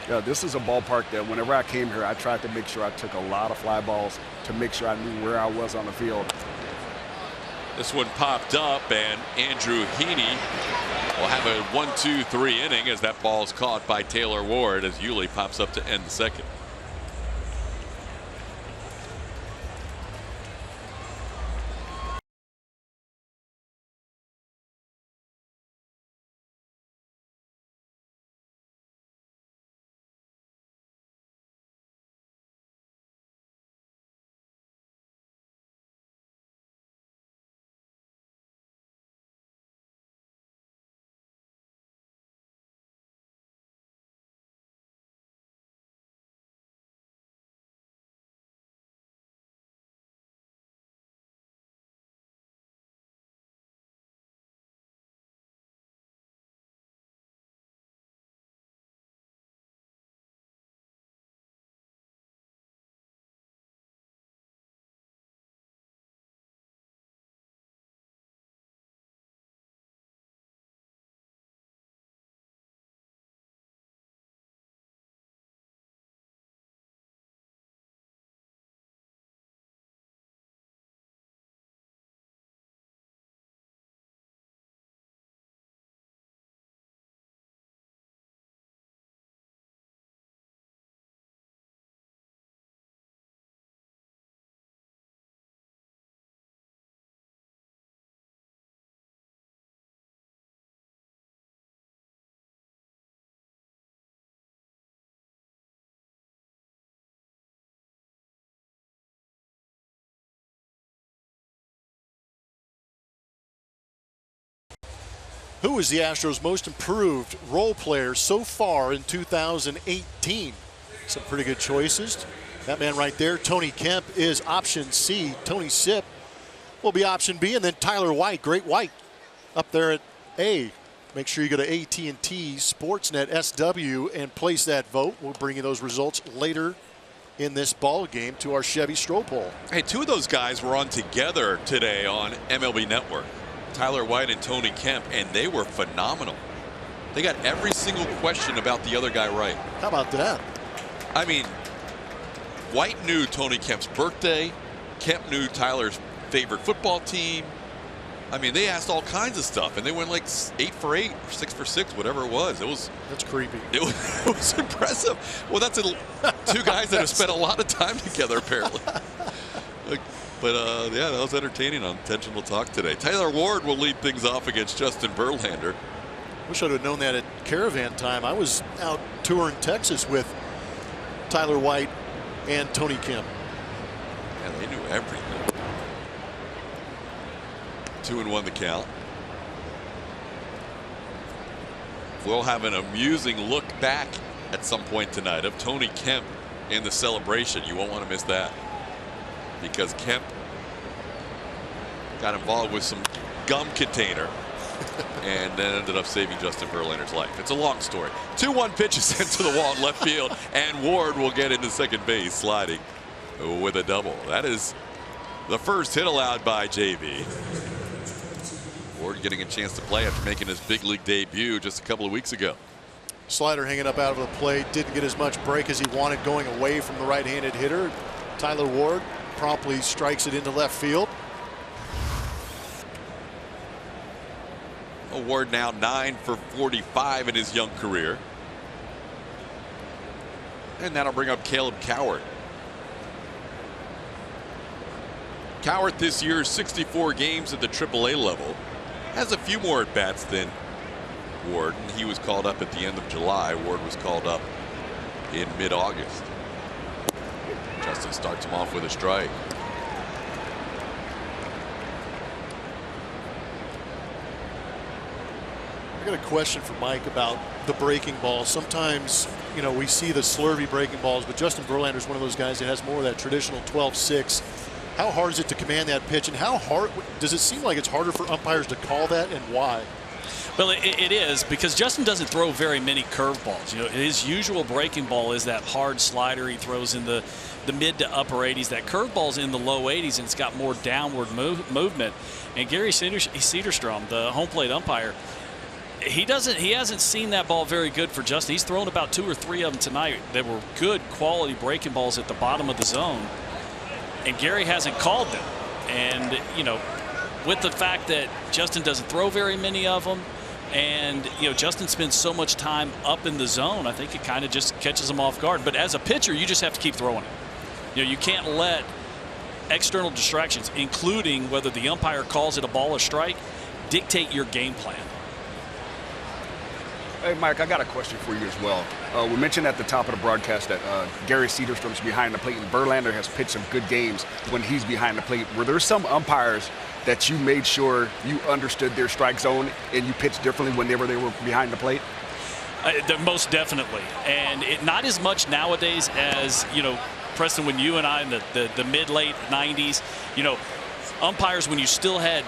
Yeah, this is a ballpark that whenever I came here, I tried to make sure I took a lot of fly balls to make sure I knew where I was on the field. This one popped up, and Andrew Heaney will have a 1-2-3 inning as that ball is caught by Taylor Ward as Yuli pops up to end the second. Who is the Astros' most improved role player so far in 2018? Some pretty good choices. That man right there, Tony Kemp, is option C. Tony Sipp will be option B, and then Tyler White, Great White, up there at A. Make sure you go to AT&T Sportsnet SW and place that vote. We'll bring you those results later in this ball game to our Chevy Stroh poll. Hey, two of those guys were on together today on MLB Network. Tyler White and Tony Kemp, and they were phenomenal. They got every single question about the other guy right. How about that? I mean, White knew Tony Kemp's birthday. Kemp knew Tyler's favorite football team. I mean, they asked all kinds of stuff, and they went like 8 for 8 or 6 for 6, whatever it was. That's creepy. It was impressive. Well, that's two guys that have spent a lot of time together, apparently. But yeah, that was entertaining on Intentional Talk today. Taylor Ward will lead things off against Justin Verlander. Wish I'd have known that at Caravan time. I was out touring Texas with Tyler White and Tony Kemp. Yeah, they knew everything. 2-1 the count. We'll have an amusing look back at some point tonight of Tony Kemp in the celebration. You won't want to miss that, because Kemp got involved with some gum container and then ended up saving Justin Verlander's life. It's a long story. 2-1 pitch is sent to the wall in left field, and Ward will get into second base, sliding with a double. That is the first hit allowed by JV. Ward getting a chance to play after making his big league debut just a couple of weeks ago. Slider hanging up out of the plate, didn't get as much break as he wanted going away from the right-handed hitter. Tyler Ward promptly strikes it into left field. Ward now 9 for 45 in his young career. And that'll bring up Caleb Cowart. Cowart this year, 64 games at the AAA level. Has a few more at-bats than Ward. He was called up at the end of July. Ward was called up in mid-August. Justin starts him off with a strike. I got a question for Mike about the breaking ball. Sometimes, you know, we see the slurvy breaking balls, but Justin Verlander is one of those guys that has more of that traditional 12-6. How hard is it to command that pitch, and how hard does it seem like it's harder for umpires to call that, and why? Well, it is, because Justin doesn't throw very many curveballs. You know, his usual breaking ball is that hard slider he throws in the mid to upper 80s. That curveball's in the low 80s, and it's got more downward movement. And Gary Cederstrom, the home plate umpire, he hasn't seen that ball very good for Justin. He's thrown about 2 or 3 of them tonight that were good quality breaking balls at the bottom of the zone, and Gary hasn't called them. And, you know, with the fact that Justin doesn't throw very many of them, and, you know, Justin spends so much time up in the zone, I think it kind of just catches him off guard. But as a pitcher, you just have to keep throwing it. You know, you can't let external distractions, including whether the umpire calls it a ball or strike, dictate your game plan. Hey, Mike, I got a question for you as well. We mentioned at the top of the broadcast that Gary Cederstrom's behind the plate, and Verlander has pitched some good games when he's behind the plate. Were there some umpires that you made sure you understood their strike zone and you pitched differently whenever they were behind the plate? Most definitely. And not as much nowadays as, you know, Preston, when you and I in the mid-late 90s, you know, umpires, when you still had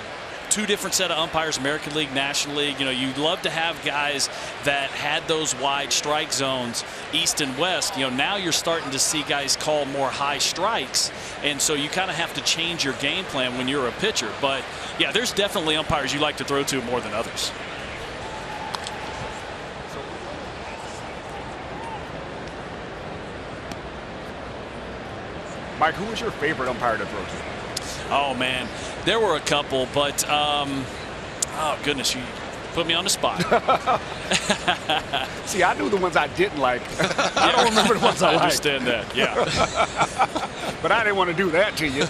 2 different set of umpires, American League, National League, you know, you'd love to have guys that had those wide strike zones, east and west. You know, now you're starting to see guys call more high strikes, and so you kind of have to change your game plan when you're a pitcher. But yeah, there's definitely umpires you like to throw to more than others. Mike, who was your favorite umpire to throw to? Oh, man, there were a couple, but, oh, goodness, you put me on the spot. See, I knew the ones I didn't like. I don't remember the ones I liked. I understand that, yeah. But I didn't want to do that to you.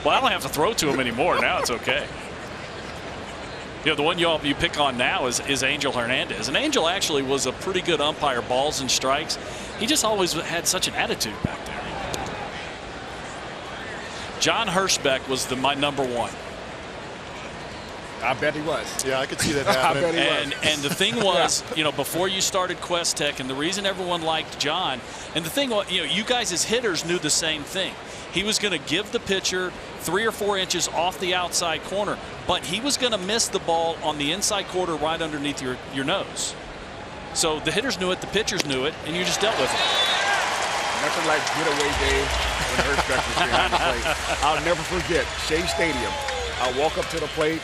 Well, I don't have to throw to him anymore. Now it's okay. You know, the one you pick on now is Angel Hernandez. And Angel actually was a pretty good umpire, balls and strikes. He just always had such an attitude back there. John Hirschbeck was my number 1. I bet he was. Yeah, I could see that happening. I bet he was. And the thing was, you know, before you started Quest Tech, and the reason everyone liked John, and the thing, you know, you guys as hitters knew the same thing. He was going to give the pitcher 3 or 4 inches off the outside corner, but he was going to miss the ball on the inside quarter right underneath your nose. So the hitters knew it, the pitchers knew it, and you just dealt with it. Nothing like getaway day when Hirschbeck was behind the plate. I'll never forget Shea Stadium. I walk up to the plate,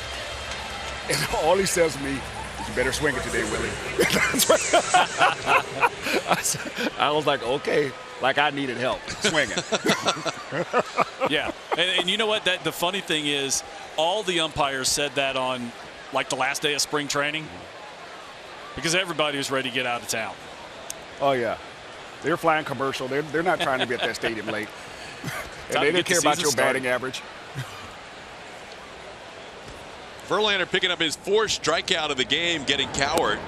and all he says to me is, "You better swing it today, Willie." I was like, okay, like I needed help swinging. Yeah, and you know what? The funny thing is, all the umpires said that on like the last day of spring training because everybody was ready to get out of town. Oh yeah, they're flying commercial. They're not trying to be at that stadium late. And they didn't care about your batting average. Verlander picking up his 4th strikeout of the game, getting Cowart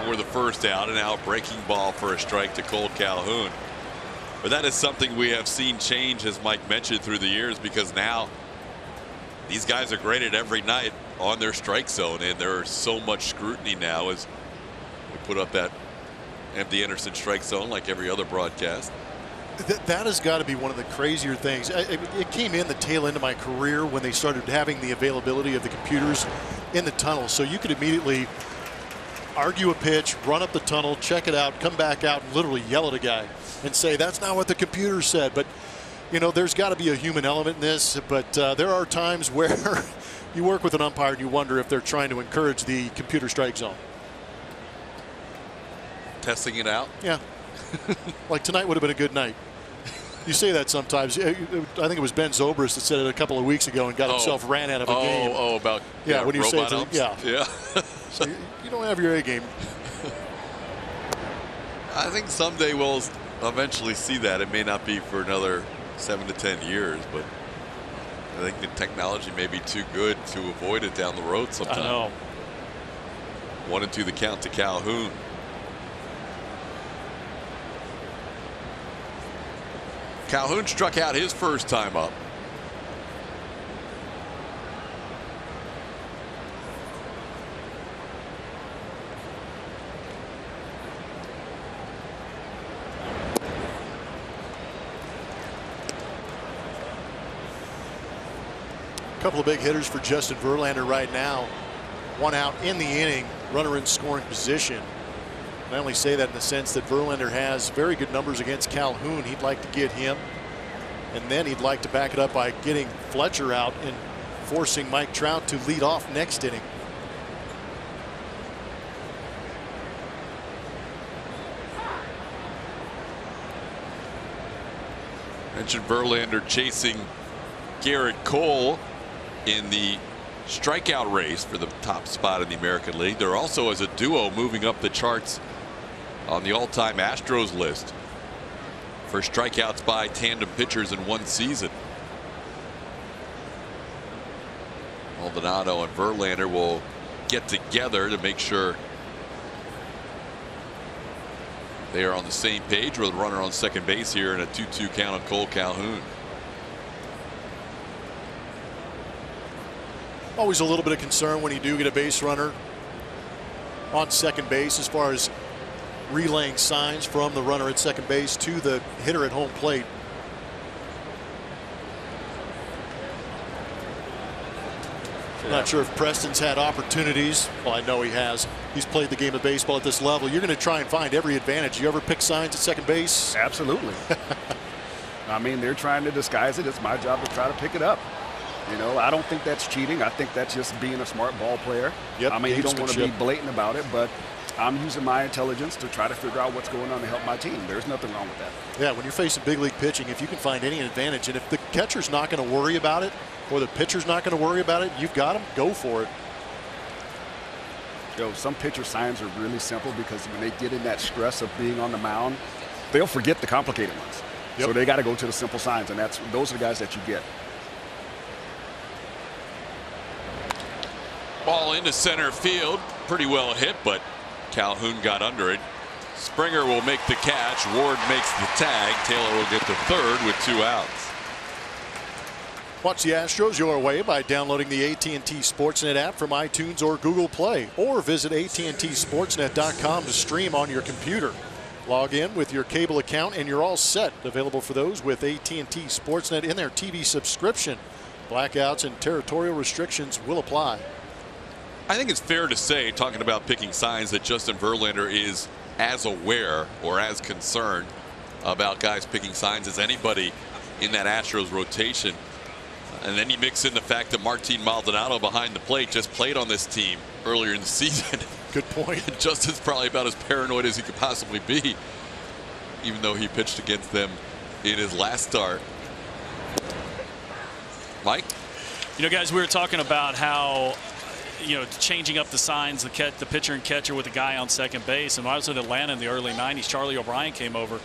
for the first out, and now breaking ball for a strike to Cole Calhoun. But that is something we have seen change, as Mike mentioned, through the years, because now these guys are graded every night on their strike zone, and there is so much scrutiny now as we put up that empty Anderson strike zone like every other broadcast. That has got to be one of the crazier things. It came in the tail end of my career when they started having the availability of the computers in the tunnel. So you could immediately argue a pitch, run up the tunnel, check it out, come back out, and literally yell at a guy and say, that's not what the computer said. But, you know, there's got to be a human element in this. But there are times where you work with an umpire and you wonder if they're trying to encourage the computer strike zone. Testing it out? Yeah. Like tonight would have been a good night. You say that sometimes. I think it was Ben Zobrist that said it a couple of weeks ago and got himself ran out of a game. Oh, about when you say umps? yeah. So you don't have your A game. I think someday we'll eventually see that. It may not be for another 7 to 10 years, but I think the technology may be too good to avoid it down the road sometime. I know. 1-2 the count to Calhoun. Calhoun struck out his first time up. A couple of big hitters for Justin Verlander right now. 1 out in the inning, runner in scoring position. I only say that in the sense that Verlander has very good numbers against Calhoun. He'd like to get him, and then he'd like to back it up by getting Fletcher out and forcing Mike Trout to lead off next inning. Mentioned Verlander chasing Garrett Cole in the strikeout race for the top spot in the American League. They're also, as a duo, moving up the charts on the all-time Astros list for strikeouts by tandem pitchers in one season. Maldonado and Verlander will get together to make sure they are on the same page with a runner on second base here and a 2-2 count on Cole Calhoun. Always a little bit of concern when you do get a base runner on second base as far as relaying signs from the runner at second base to the hitter at home plate. Not sure if Preston's had opportunities. Well, I know he has. He's played the game of baseball at this level. You're going to try and find every advantage. You ever pick signs at second base? Absolutely. I mean, they're trying to disguise it. It's my job to try to pick it up. You know, I don't think that's cheating. I think that's just being a smart ball player. Yep, I mean, you don't want to be blatant about it, but I'm using my intelligence to try to figure out what's going on to help my team. There's nothing wrong with that. Yeah, when you're facing big league pitching, if you can find any advantage, and if the catcher's not going to worry about it or the pitcher's not going to worry about it, you've got them, go for it. Yo, some pitcher signs are really simple because when they get in that stress of being on the mound, they'll forget the complicated ones. Yep. So they got to go to the simple signs, and those are the guys that you get. Ball into center field, pretty well hit, but Calhoun got under it. Springer will make the catch. Ward makes the tag. Taylor will get to third with 2 outs. Watch the Astros your way by downloading the AT&T Sportsnet app from iTunes or Google Play, or visit AT&TSportsnet.com to stream on your computer. Log in with your cable account and you're all set. Available for those with AT&T Sportsnet in their TV subscription. Blackouts and territorial restrictions will apply. I think it's fair to say, talking about picking signs, that Justin Verlander is as aware or as concerned about guys picking signs as anybody in that Astros rotation. And then you mix in the fact that Martin Maldonado behind the plate just played on this team earlier in the season. Good point. Justin's probably about as paranoid as he could possibly be, even though he pitched against them in his last start. Mike? You know, guys, we were talking about how, changing up the signs, the pitcher and catcher with the guy on second base. And when I was in Atlanta in the early 90s, Charlie O'Brien came over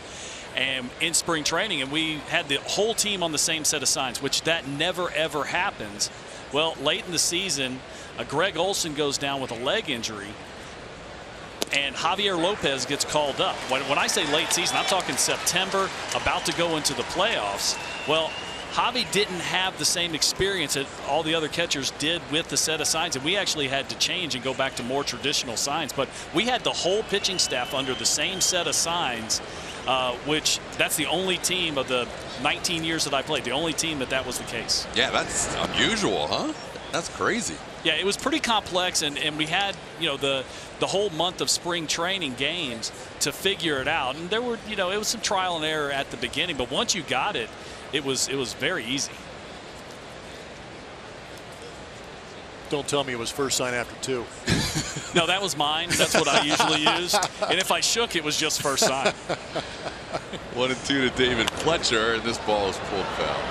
and in spring training, and we had the whole team on the same set of signs, which that never, ever happens. Well, late in the season, Greg Olson goes down with a leg injury, and Javier Lopez gets called up. When I say late season, I'm talking September, about to go into the playoffs. Well, Javi didn't have the same experience that all the other catchers did with the set of signs, and we actually had to change and go back to more traditional signs. But we had the whole pitching staff under the same set of signs, which that's the only team of the 19 years that I played, the only team that was the case. Yeah, that's unusual, huh? That's crazy. Yeah, it was pretty complex, and we had, the whole month of spring training games to figure it out. And there were, it was some trial and error at the beginning, but once you got it, it was very easy. Don't tell me it was first sign after 2. No, that was mine. That's what I usually used. And if I shook, it was just first sign. 1-2 to David Fletcher, and this ball is pulled foul.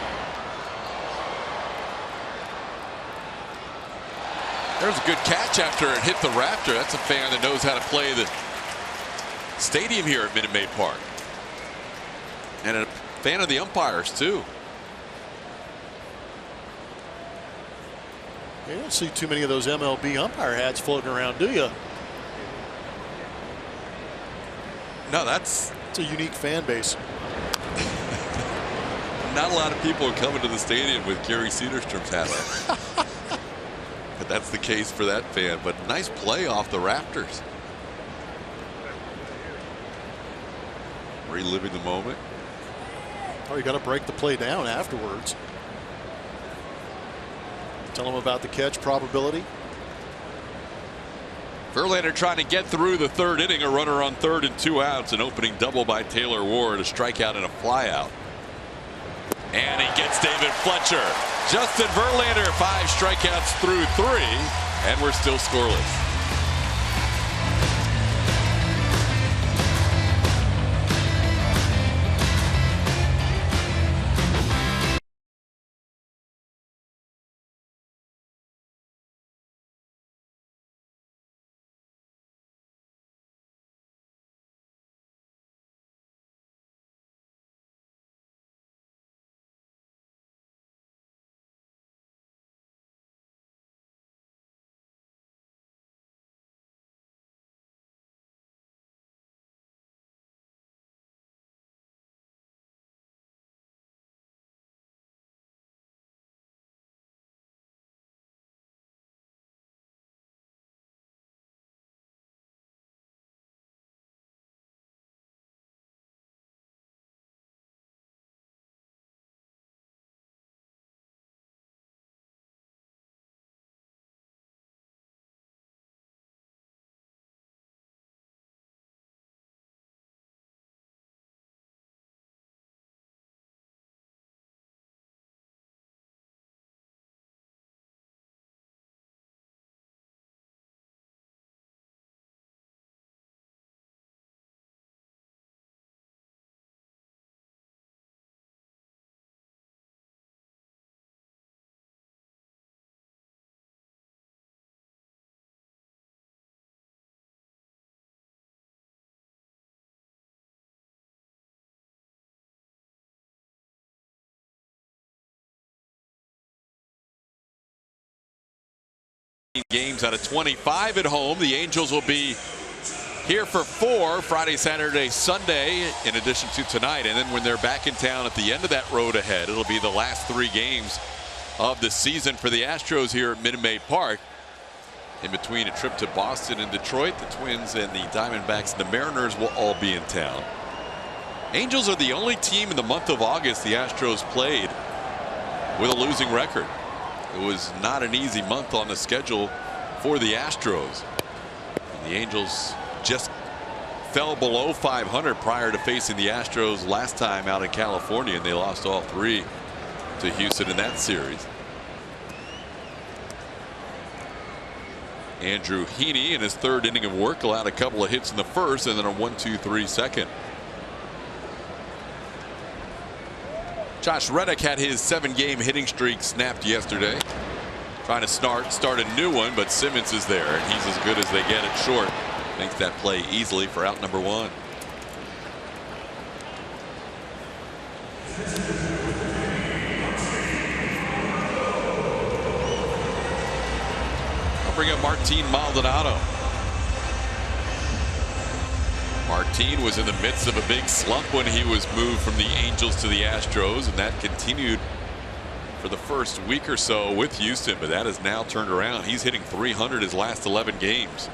There's a good catch after it hit the rafter. That's a fan that knows how to play the stadium here at Minute Maid Park. And a fan of the umpires, too. You don't see too many of those MLB umpire hats floating around, do you? No, it's a unique fan base. Not a lot of people are coming to the stadium with Gary Cederstrom's hat on. But that's the case for that fan. But nice play off the rafters. Reliving the moment. Oh, you got to break the play down afterwards. Tell them about the catch probability. Verlander trying to get through the third inning. A runner on third and 2 outs. An opening double by Taylor Ward. A strikeout and a flyout. And he gets David Fletcher. Justin Verlander, 5 strikeouts through 3. And we're still scoreless. Games out of 25 at home. The Angels will be here for 4 Friday, Saturday, Sunday, in addition to tonight. And then when they're back in town at the end of that road ahead, it'll be the last 3 games of the season for the Astros here at Minute Maid Park. In between a trip to Boston and Detroit, the Twins and the Diamondbacks and the Mariners will all be in town. Angels are the only team in the month of August the Astros played with a losing record. It was not an easy month on the schedule for the Astros. And the Angels just fell below 500 prior to facing the Astros last time out in California, and they lost all 3 to Houston in that series. Andrew Heaney in his 3rd inning of work allowed a couple of hits in the first and then a 1-2-3 second. Josh Reddick had his 7-game hitting streak snapped yesterday. Trying to start a new one, but Simmons is there, and he's as good as they get at short. Makes that play easily for out number 1. I'll bring up Martin Maldonado. Martin was in the midst of a big slump when he was moved from the Angels to the Astros, and that continued for the first week or so with Houston, but that has now turned around. He's hitting .300 his last 11 games.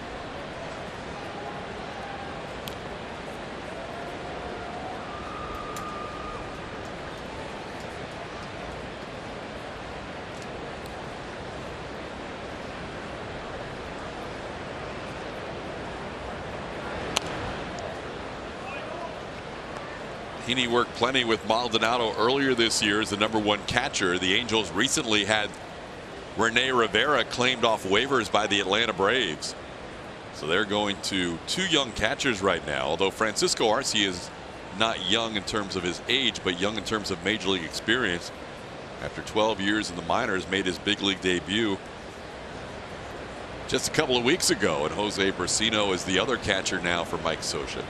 Heaney worked plenty with Maldonado earlier this year as the #1 catcher. The Angels recently had Rene Rivera claimed off waivers by the Atlanta Braves. So they're going to 2 young catchers right now, although Francisco Arce is not young in terms of his age, but young in terms of major league experience. After 12 years in the minors, made his big league debut just a couple of weeks ago, and Jose Brasino is the other catcher now for Mike Scioscia.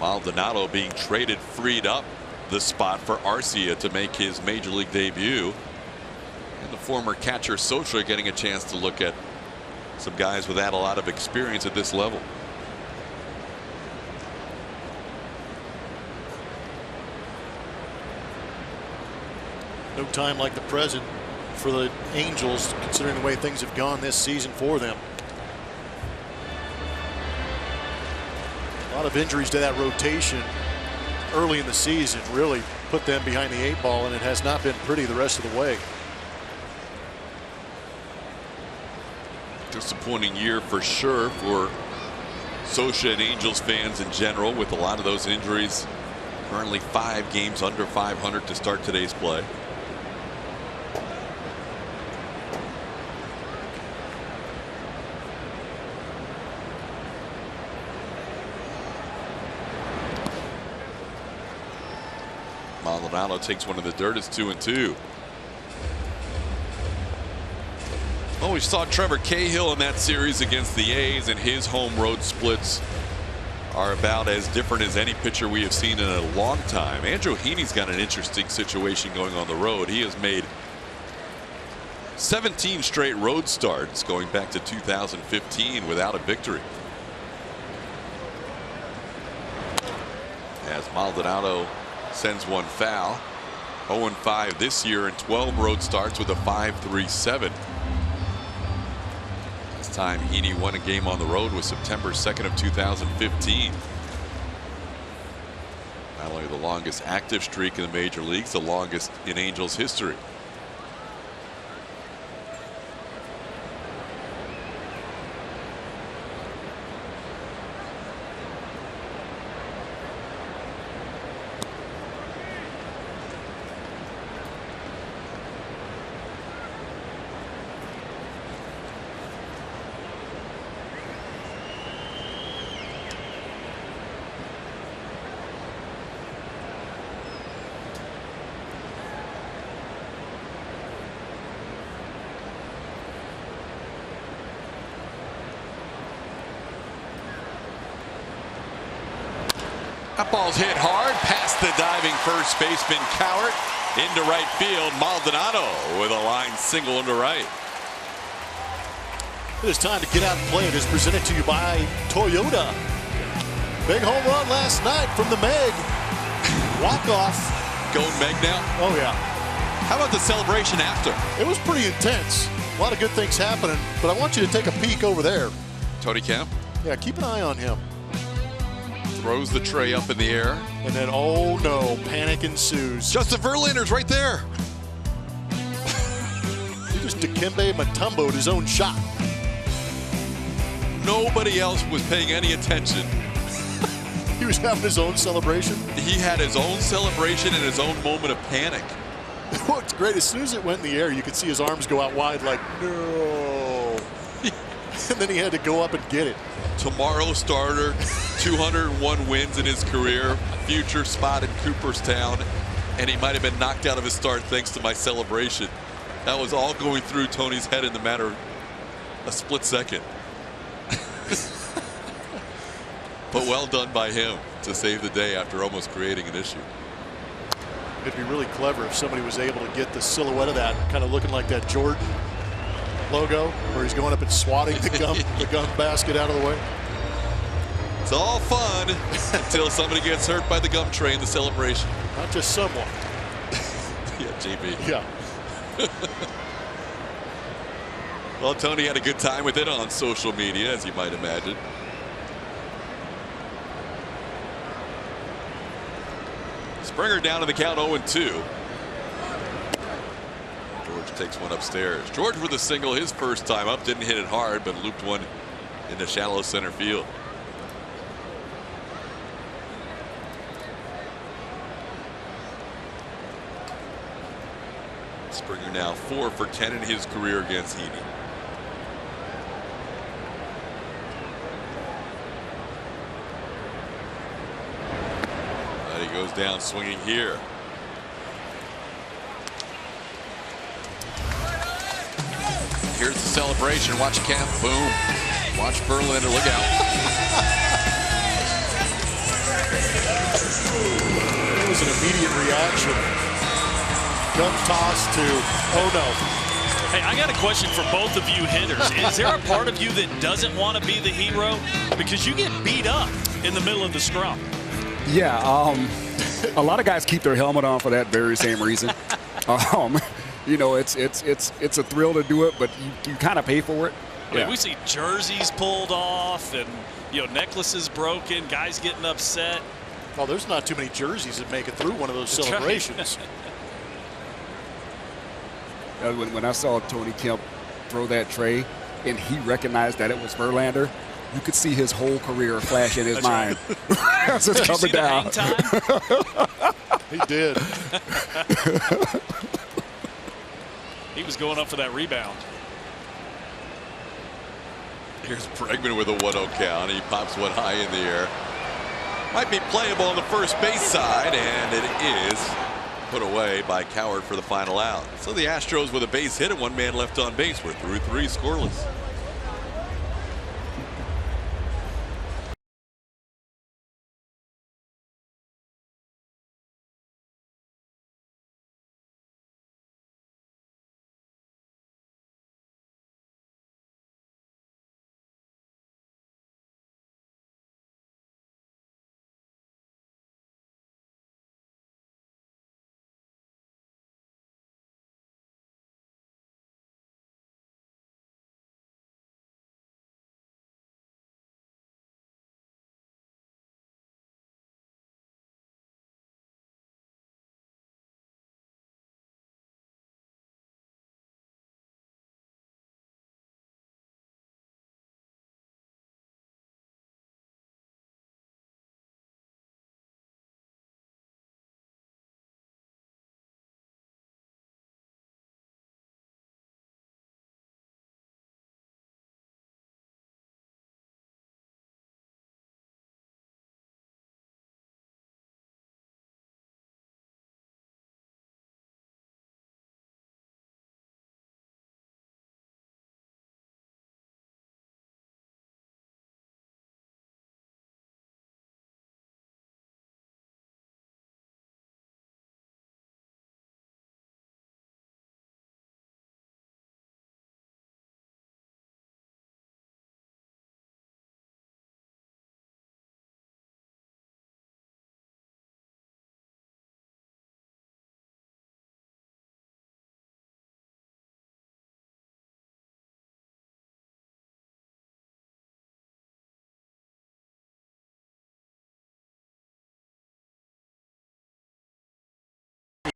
Maldonado being traded freed up the spot for Arcia to make his major league debut, and the former catcher Scioscia getting a chance to look at some guys without a lot of experience at this level. No time like the present for the Angels, considering the way things have gone this season for them. A lot of injuries to that rotation early in the season really put them behind the 8 ball, and it has not been pretty the rest of the way. Disappointing year for sure for Scioscia and Angels fans in general, with a lot of those injuries. Currently 5 games under .500 to start today's play. Maldonado takes one in the dirt. It's 2-2. Oh, we saw Trevor Cahill in that series against the A's, and his home road splits are about as different as any pitcher we have seen in a long time. Andrew Heaney's got an interesting situation going on the road. He has made 17 straight road starts going back to 2015 without a victory. As Maldonado sends one foul. 0-5 this year in 12 road starts with a 5.37. Last time Heaney won a game on the road was September 2nd of 2015. Not only the longest active streak in the major leagues, the longest in Angels history. That ball's hit hard past the diving first baseman Cowart into right field. Maldonado with a line single into right. It is time to get out and play. It is presented to you by Toyota. Big home run last night from the Meg. Walk-off. Going Meg now? Oh, yeah. How about the celebration after? It was pretty intense. A lot of good things happening, but I want you to take a peek over there. Tony Kemp? Yeah, keep an eye on him. Throws the tray up in the air. And then, oh no, panic ensues. Justin Verlander's right there. He just Dikembe Mutombo'd his own shot. Nobody else was paying any attention. He was having his own celebration. He had his own celebration and his own moment of panic. What's great, as soon as it went in the air, you could see his arms go out wide like, no. And then he had to go up and get it. Tomorrow starter. 201 wins in his career, future spot in Cooperstown, and he might have been knocked out of his start thanks to my celebration. That was all going through Tony's head in the matter of a split second. But well done by him to save the day after almost creating an issue. It'd be really clever if somebody was able to get the silhouette of that, kind of looking like that Jordan logo, where he's going up and swatting the gum basket out of the way. It's all fun until somebody gets hurt by the gum train, the celebration. Not just someone. Yeah, JB. Yeah. Well, Tony had a good time with it on social media, as you might imagine. Springer down to the count 0-2. George takes one upstairs. George with a single his first time up. Didn't hit it hard, but looped one into shallow center field. Springer now 4 for 10 in his career against Heaney. He goes down swinging here. Here's the celebration. Watch Kemp. Boom. Watch Verlander. Look out. It was an immediate reaction. Gum toss to, oh no. Hey, I got a question for both of you hitters. Is there a part of you that doesn't want to be the hero? Because you get beat up in the middle of the scrum. Yeah, a lot of guys keep their helmet on for that very same reason. You know, it's a thrill to do it, but you kind of pay for it. I mean, we see jerseys pulled off and, you know, necklaces broken, guys getting upset. Oh, there's not too many jerseys that make it through one of those celebrations. Right. When I saw Tony Kemp throw that tray and he recognized that it was Verlander, you could see his whole career flash in his mind. As it's coming down. He did. He was going up for that rebound. Here's Bregman with a 1-0 count. He pops one high in the air. Might be playable on the first base side, and it is put away by Coward for the final out. So the Astros with a base hit and one man left on base. We're through 3 scoreless.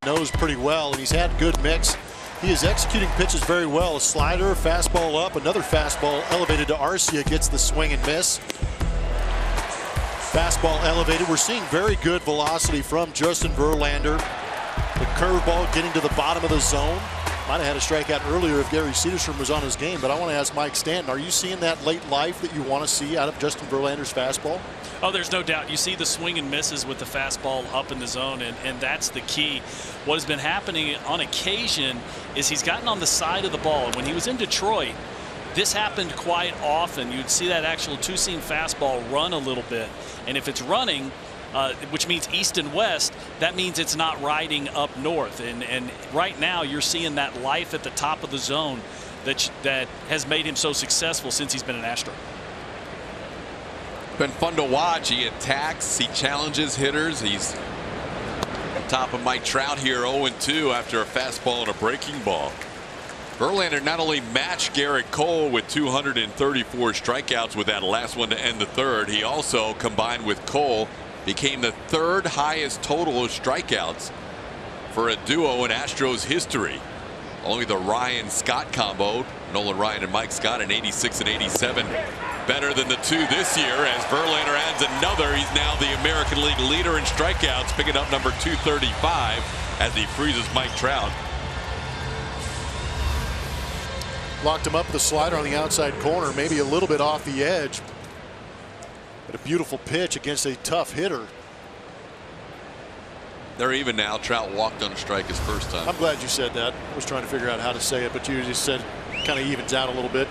Knows pretty well, and he's had good mix. He is executing pitches very well. A slider, fastball up, another fastball elevated to Arcia, gets the swing and miss. Fastball elevated. We're seeing very good velocity from Justin Verlander. The curveball getting to the bottom of the zone. Might have had a strikeout earlier if Gary Cederstrom was on his game, but I want to ask Mike Stanton, are you seeing that late life that you want to see out of Justin Verlander's fastball? Oh, there's no doubt. You see the swing and misses with the fastball up in the zone, and that's the key. What has been happening on occasion is he's gotten on the side of the ball. And when he was in Detroit, this happened quite often. You'd see that actual two-seam fastball run a little bit. And if it's running, which means east and west, that means it's not riding up north. And right now you're seeing that life at the top of the zone that has made him so successful since he's been an Astro. Been fun to watch. He attacks, he challenges hitters. He's on top of Mike Trout here, 0-2 after a fastball and a breaking ball. Verlander not only matched Garrett Cole with 234 strikeouts with that last one to end the third, he also, combined with Cole, became the third highest total of strikeouts for a duo in Astros history. Only the Ryan-Scott combo, Nolan Ryan and Mike Scott in 86 and 87, better than the two this year, as Verlander adds another. He's now the American League leader in strikeouts, picking up number 235 as he freezes Mike Trout. Locked him up with a slider on the outside corner, maybe a little bit off the edge. But a beautiful pitch against a tough hitter. They're even now. Trout walked on a strike his first time. I'm glad you said that. I was trying to figure out how to say it, but you just said kind of evens out a little bit.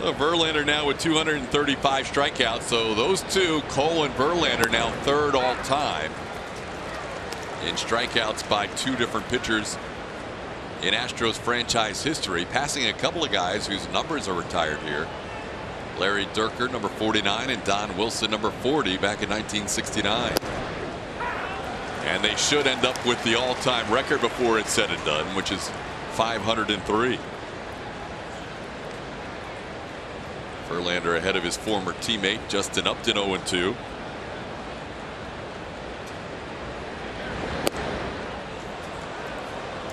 Well, Verlander now with 235 strikeouts. So those two, Cole and Verlander, now third all time in strikeouts by two different pitchers in Astros franchise history, passing a couple of guys whose numbers are retired here. Larry Dierker, number 49, and Don Wilson, number 40, back in 1969. And they should end up with the all-time record before it's said and done, which is 503. Verlander ahead of his former teammate Justin Upton, 0-2.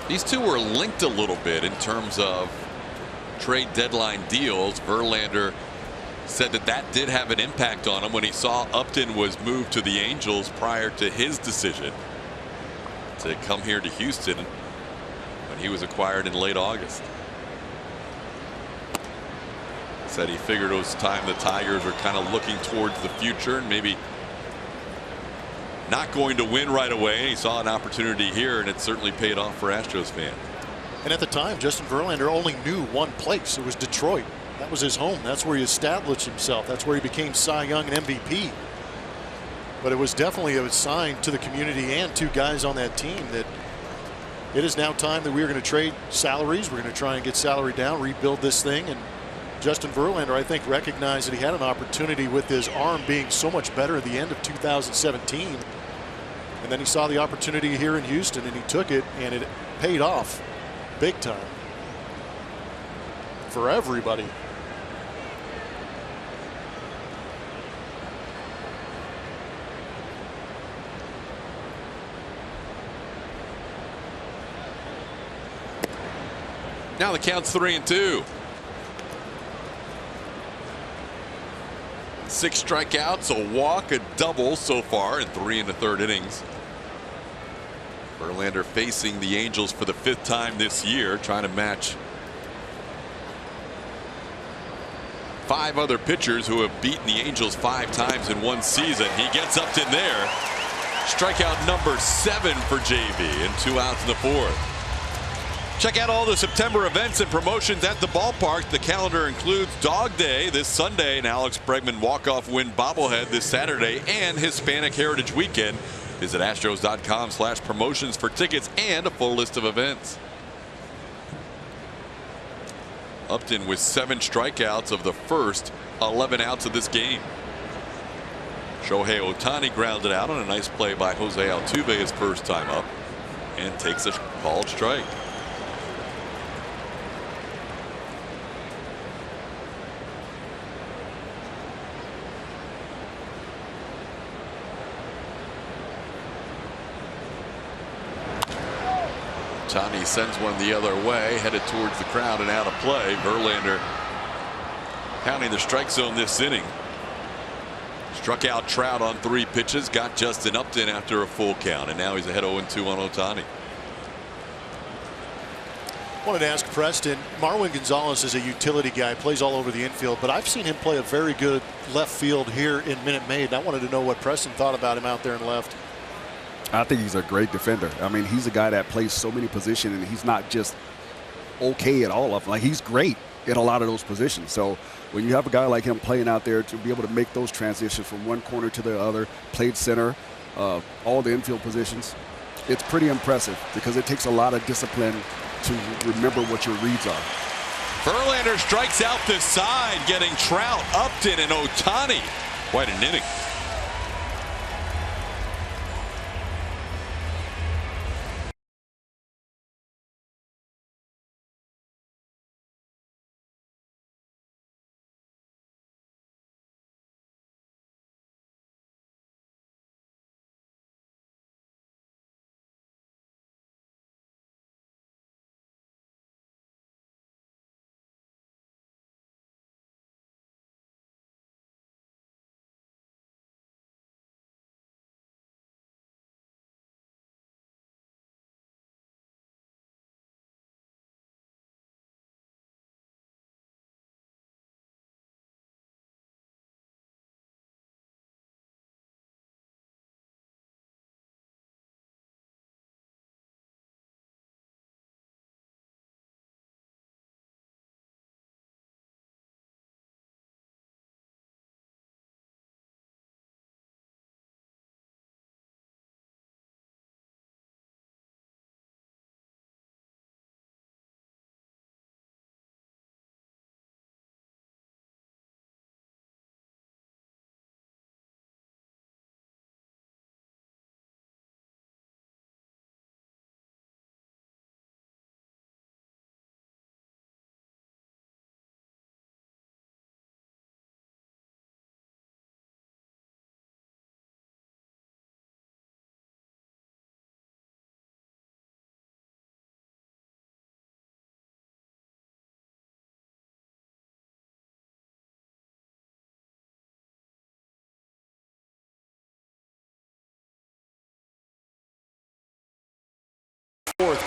These two were linked a little bit in terms of trade deadline deals. Verlander said that did have an impact on him when he saw Upton was moved to the Angels prior to his decision to come here to Houston when he was acquired in late August. Said he figured it was time the Tigers were kind of looking towards the future and maybe not going to win right away. He saw an opportunity here, and it certainly paid off for Astros fans. And at the time, Justin Verlander only knew one place. It was Detroit. That was his home. That's where he established himself. That's where he became Cy Young and MVP. But it was definitely a sign to the community and to guys on that team that it is now time that we're going to trade salaries. We're going to try and get salary down, rebuild this thing. And Justin Verlander, I think, recognized that he had an opportunity with his arm being so much better at the end of 2017. And then he saw the opportunity here in Houston, and he took it, and it paid off big time for everybody. Now the count's 3-2. 6 strikeouts, a walk, a double so far in 3 1/3 innings. Verlander facing the Angels for the 5th time this year, trying to match 5 other pitchers who have beaten the Angels 5 times in one season. He gets Upton there. Strikeout number 7 for JV, and 2 outs in the 4th. Check out all the September events and promotions at the ballpark. The calendar includes Dog Day this Sunday, and Alex Bregman walk-off win bobblehead this Saturday, and Hispanic Heritage Weekend. Visit astros.com/promotions for tickets and a full list of events. Upton with 7 strikeouts of the first 11 outs of this game. Shohei Ohtani grounded out on a nice play by Jose Altuve his first time up, and takes a called strike. Ohtani sends one the other way, headed towards the crowd and out of play. Verlander pounding the strike zone this inning. Struck out Trout on 3 pitches, got Justin Upton after a full count, and now he's ahead 0-2 on Ohtani. Wanted to ask Preston, Marwin Gonzalez is a utility guy, plays all over the infield, but I've seen him play a very good left field here in Minute Maid. I wanted to know what Preston thought about him out there in left. I think he's a great defender. I mean, he's a guy that plays so many positions, and he's not just okay at all of them. Like, he's great in a lot of those positions. So when you have a guy like him playing out there to be able to make those transitions from one corner to the other, played center, all the infield positions, it's pretty impressive because it takes a lot of discipline to remember what your reads are. Verlander strikes out the side, getting Trout, Upton, and Ohtani. Quite an inning.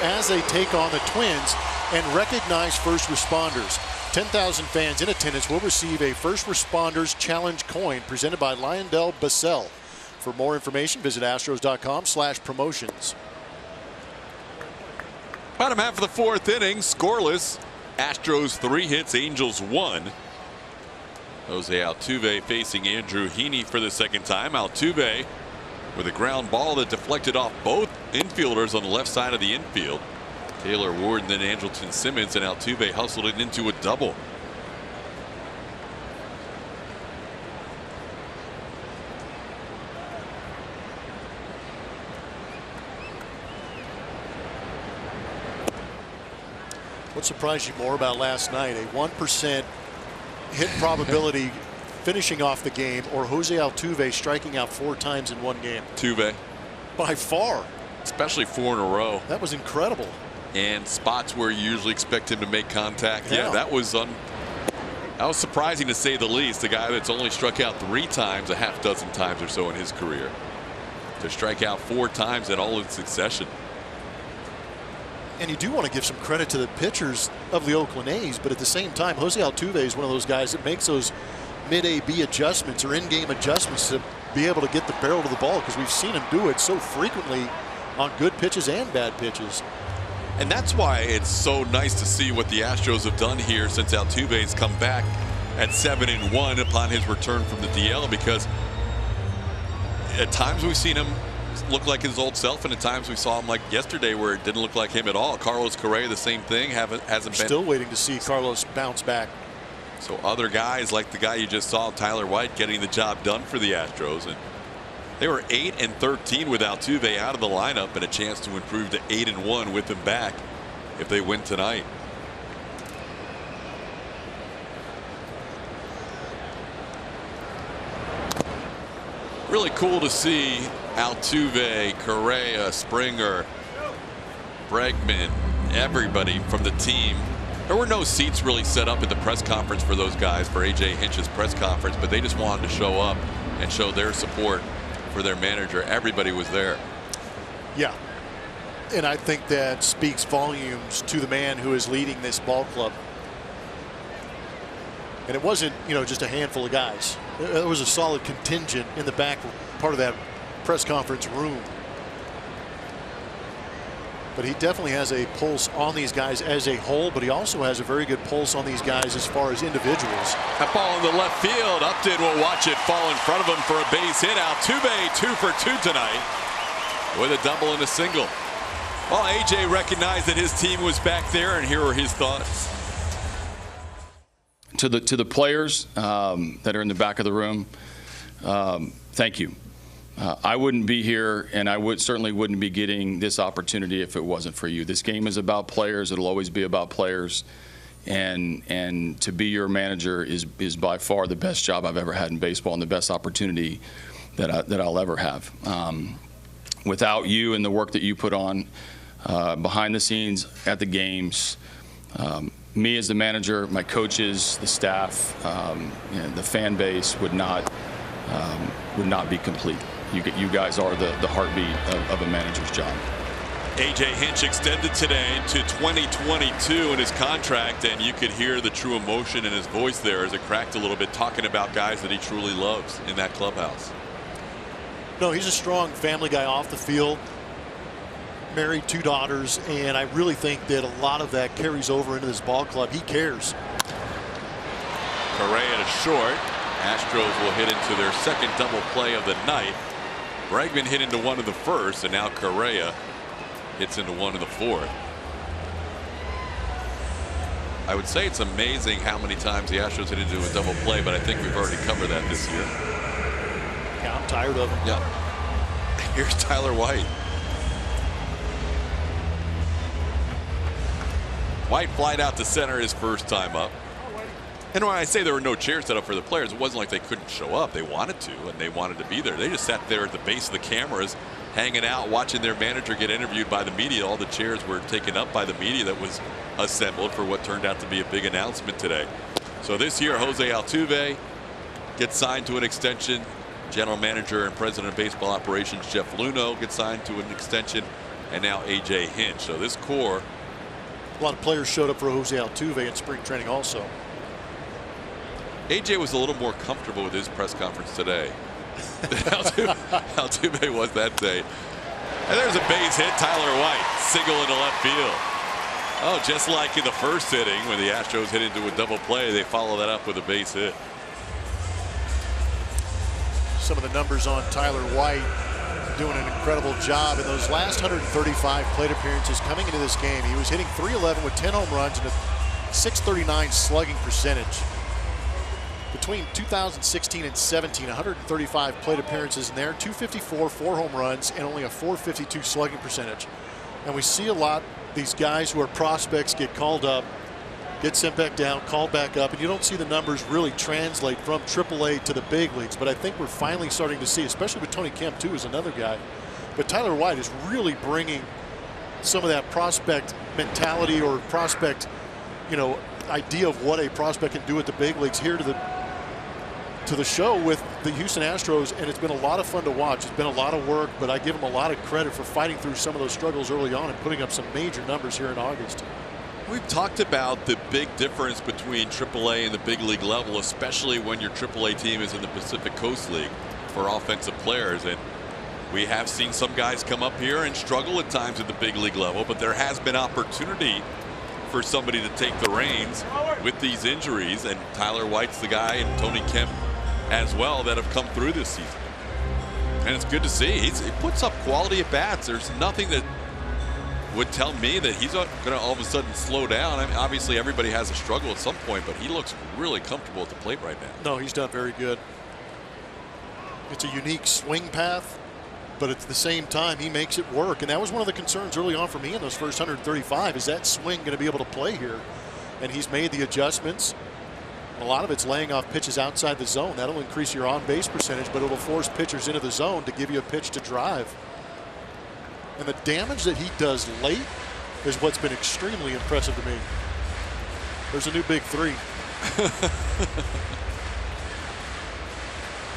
As they take on the Twins and recognize first responders. 10,000 fans in attendance will receive a First Responders Challenge coin presented by Lionel Bassell. For more information, visit astros.com/promotions. Bottom half of the fourth inning, scoreless. Astros 3 hits, Angels 1. Jose Altuve facing Andrew Heaney for the second time. Altuve with a ground ball that deflected off both infielders on the left side of the infield. Taylor Ward and then Andrelton Simmons, and Altuve hustled it into a double. What surprised you more about last night? A 1% hit probability finishing off the game, or Jose Altuve striking out 4 times in one game? Altuve. By far. Especially 4 in a row. That was incredible. And spots where you usually expect him to make contact. Yeah, that was surprising to say the least. The guy that's only struck out 3 times, a half dozen times or so in his career, to strike out 4 times and all in succession. And you do want to give some credit to the pitchers of the Oakland A's, but at the same time, Jose Altuve is one of those guys that makes those mid-AB adjustments or in-game adjustments to be able to get the barrel to the ball, because we've seen him do it so frequently on good pitches and bad pitches. And that's why it's so nice to see what the Astros have done here since Altuve's come back at 7-1 upon his return from the DL, because at times we've seen him look like his old self, and at times we saw him like yesterday where it didn't look like him at all. Carlos Correa, the same thing, hasn't been. Still waiting to see Carlos bounce back. So other guys like the guy you just saw, Tyler White, getting the job done for the Astros. And they were 8-13 with Altuve out of the lineup, and a chance to improve to 8-1 with him back if they win tonight. Really cool to see Altuve, Correa, Springer, Bregman, everybody from the team. There were no seats really set up at the press conference for those guys, for A.J. Hinch's press conference, but they just wanted to show up and show their support for their manager. Everybody was there. Yeah. And I think that speaks volumes to the man who is leading this ball club. And it wasn't, just a handful of guys. It was a solid contingent in the back part of that press conference room. But he definitely has a pulse on these guys as a whole, but he also has a very good pulse on these guys as far as individuals. That ball in the left field. Upton will watch it fall in front of him for a base hit. Altuve 2 for 2 tonight with a double and a single. Well, AJ recognized that his team was back there, and here are his thoughts. To the players that are in the back of the room, thank you. I wouldn't be here, and I certainly wouldn't be getting this opportunity if it wasn't for you. This game is about players. It'll always be about players. And to be your manager is by far the best job I've ever had in baseball and the best opportunity that I'll ever have. Without you and the work that you put on behind the scenes at the games, me as the manager, my coaches, the staff, the fan base would not be complete. You guys are the heartbeat of a manager's job. AJ Hinch extended today to 2022 in his contract, and you could hear the true emotion in his voice there as it cracked a little bit, talking about guys that he truly loves in that clubhouse. No, he's a strong family guy off the field. Married, 2 daughters, and I really think that a lot of that carries over into this ball club. He cares. Correa to short. Astros will hit into their second double play of the night. Bregman hit into one of the first, and now Correa hits into one of the fourth. I would say it's amazing how many times the Astros hit into a double play, but I think we've already covered that this year. Yeah, I'm tired of him. Yeah. Here's Tyler White. White flied out to center his first time up. And when I say there were no chairs set up for the players, it wasn't like they couldn't show up. They wanted to, and they wanted to be there. They just sat there at the base of the cameras, hanging out, watching their manager get interviewed by the media. All the chairs were taken up by the media that was assembled for what turned out to be a big announcement today. So this year, Jose Altuve gets signed to an extension. General manager and president of baseball operations Jeff Luhnow gets signed to an extension, and now AJ Hinch. So this core. A lot of players showed up for Jose Altuve in spring training also. AJ was a little more comfortable with his press conference today than Altuve was that day. And there's a base hit. Tyler White, single into left field. Oh, just like in the first inning when the Astros hit into a double play, they follow that up with a base hit. Some of the numbers on Tyler White, doing an incredible job in those last 135 plate appearances coming into this game. He was hitting .311 with 10 home runs and a .639 slugging percentage. Between 2016 and 17, 135 plate appearances in there, .254, 4 home runs, and only a .452 slugging percentage. And we see a lot these guys who are prospects get called up, get sent back down, called back up, and you don't see the numbers really translate from AAA to the big leagues. But I think we're finally starting to see, especially with Tony Kemp too, is another guy. But Tyler White is really bringing some of that prospect mentality or prospect, idea of what a prospect can do at the big leagues here to the show with the Houston Astros, and it's been a lot of fun to watch. It's been a lot of work, but I give him a lot of credit for fighting through some of those struggles early on and putting up some major numbers here in August. We've talked about the big difference between AAA and the big league level, especially when your AAA team is in the Pacific Coast League for offensive players. And we have seen some guys come up here and struggle at times at the big league level, but there has been opportunity for somebody to take the reins with these injuries. And Tyler White's the guy, and Tony Kemp as well, that have come through this season. And it's good to see. He puts up quality at bats. There's nothing that would tell me that he's going to all of a sudden slow down. I mean, obviously everybody has a struggle at some point, but he looks really comfortable at the plate right now. No, he's done very good. It's a unique swing path, but at the same time he makes it work. And that was one of the concerns early on for me in those first 135. Is that swing going to be able to play here? And he's made the adjustments. A lot of it's laying off pitches outside the zone. That'll increase your on-base percentage, but it'll force pitchers into the zone to give you a pitch to drive. And the damage that he does late is what's been extremely impressive to me. There's a new big three.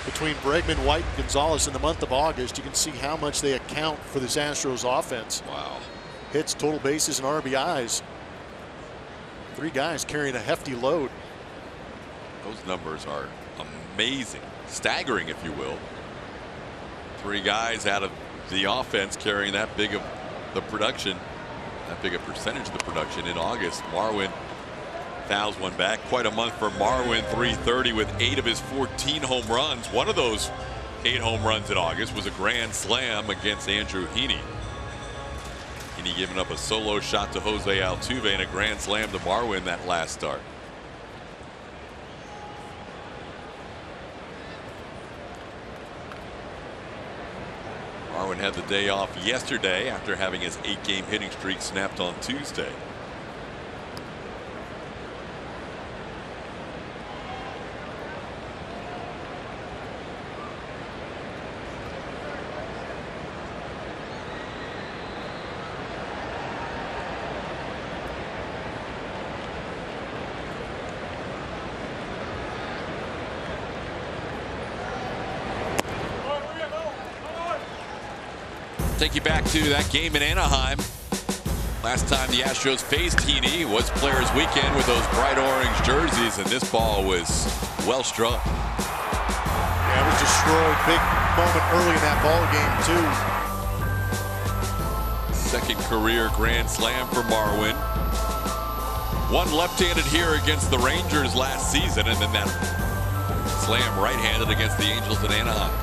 Between Bregman, White, and Gonzalez in the month of August, you can see how much they account for this Astros offense. Wow. hits, total bases, and RBIs. 3 guys carrying a hefty load. Those numbers are amazing, staggering, if you will. 3 guys out of the offense carrying that big of the production, that big a percentage of the production in August. Marwin fouls one back. Quite a month for Marwin. 330 with 8 of his 14 home runs. One of those 8 home runs in August was a grand slam against Andrew Heaney. Heaney giving up a solo shot to Jose Altuve and a grand slam to Marwin that last start. Marwin had the day off yesterday after having his 8-game hitting streak snapped on Tuesday. Take you back to that game in Anaheim. Last time the Astros faced Heaney was Players Weekend with those bright orange jerseys, and this ball was well struck. Yeah, it was destroyed. Big moment early in that ball game, too. Second career grand slam for Marwin. One left-handed here against the Rangers last season, and then that slam right-handed against the Angels in Anaheim.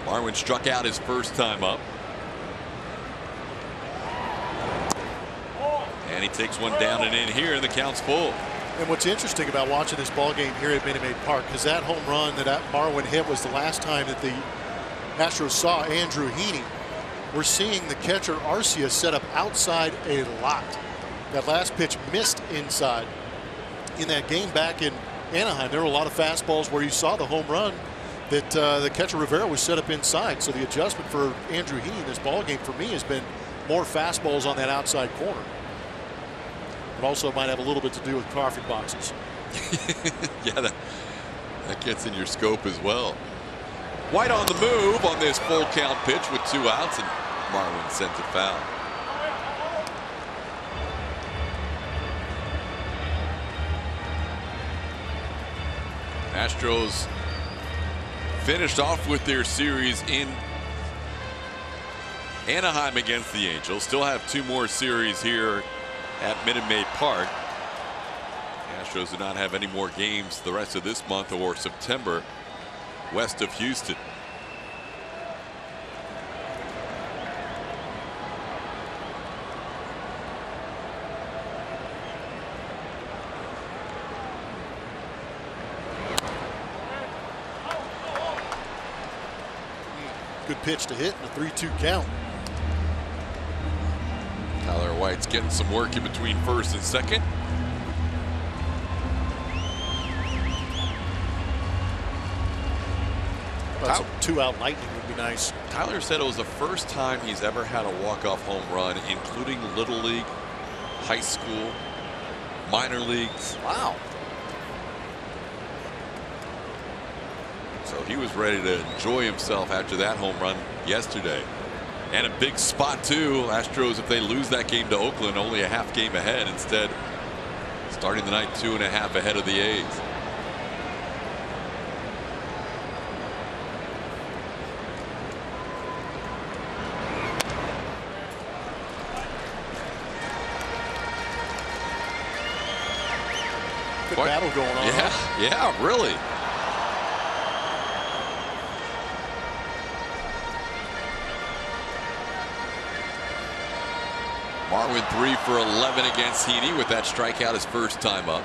Marwin struck out his first time up. And he takes one down and in here, and the count's full. And what's interesting about watching this ball game here at Minute Maid Park, because that home run that Marwin hit was the last time that the Astros saw Andrew Heaney. We're seeing the catcher Arcia set up outside a lot. That last pitch missed inside. In that game back in Anaheim, there were a lot of fastballs where you saw the home run that the catcher Rivera was set up inside. So the adjustment for Andrew Heaney in this ball game for me has been more fastballs on that outside corner. It also might have a little bit to do with coffee boxes. Yeah, that gets in your scope as well. White on the move on this full count pitch with 2 outs, and Marwin sent it foul. Astros finished off with their series in Anaheim against the Angels. Still have 2 more series here at Minute Maid Park. The Astros do not have any more games the rest of this month or September west of Houston. Good pitch to hit in a 3-2 count. Tyler White's getting some work in between first and second. Some 2-out lightning would be nice. Tyler said it was the first time he's ever had a walk-off home run, including Little League, high school, minor leagues. Wow. So he was ready to enjoy himself after that home run yesterday. And a big spot too. Astros, if they lose that game to Oakland, only a half game ahead. Instead, starting the night 2.5 ahead of the A's. Good battle going on. Yeah, really. Marwin 3 for 11 against Heaney with that strikeout his first time up.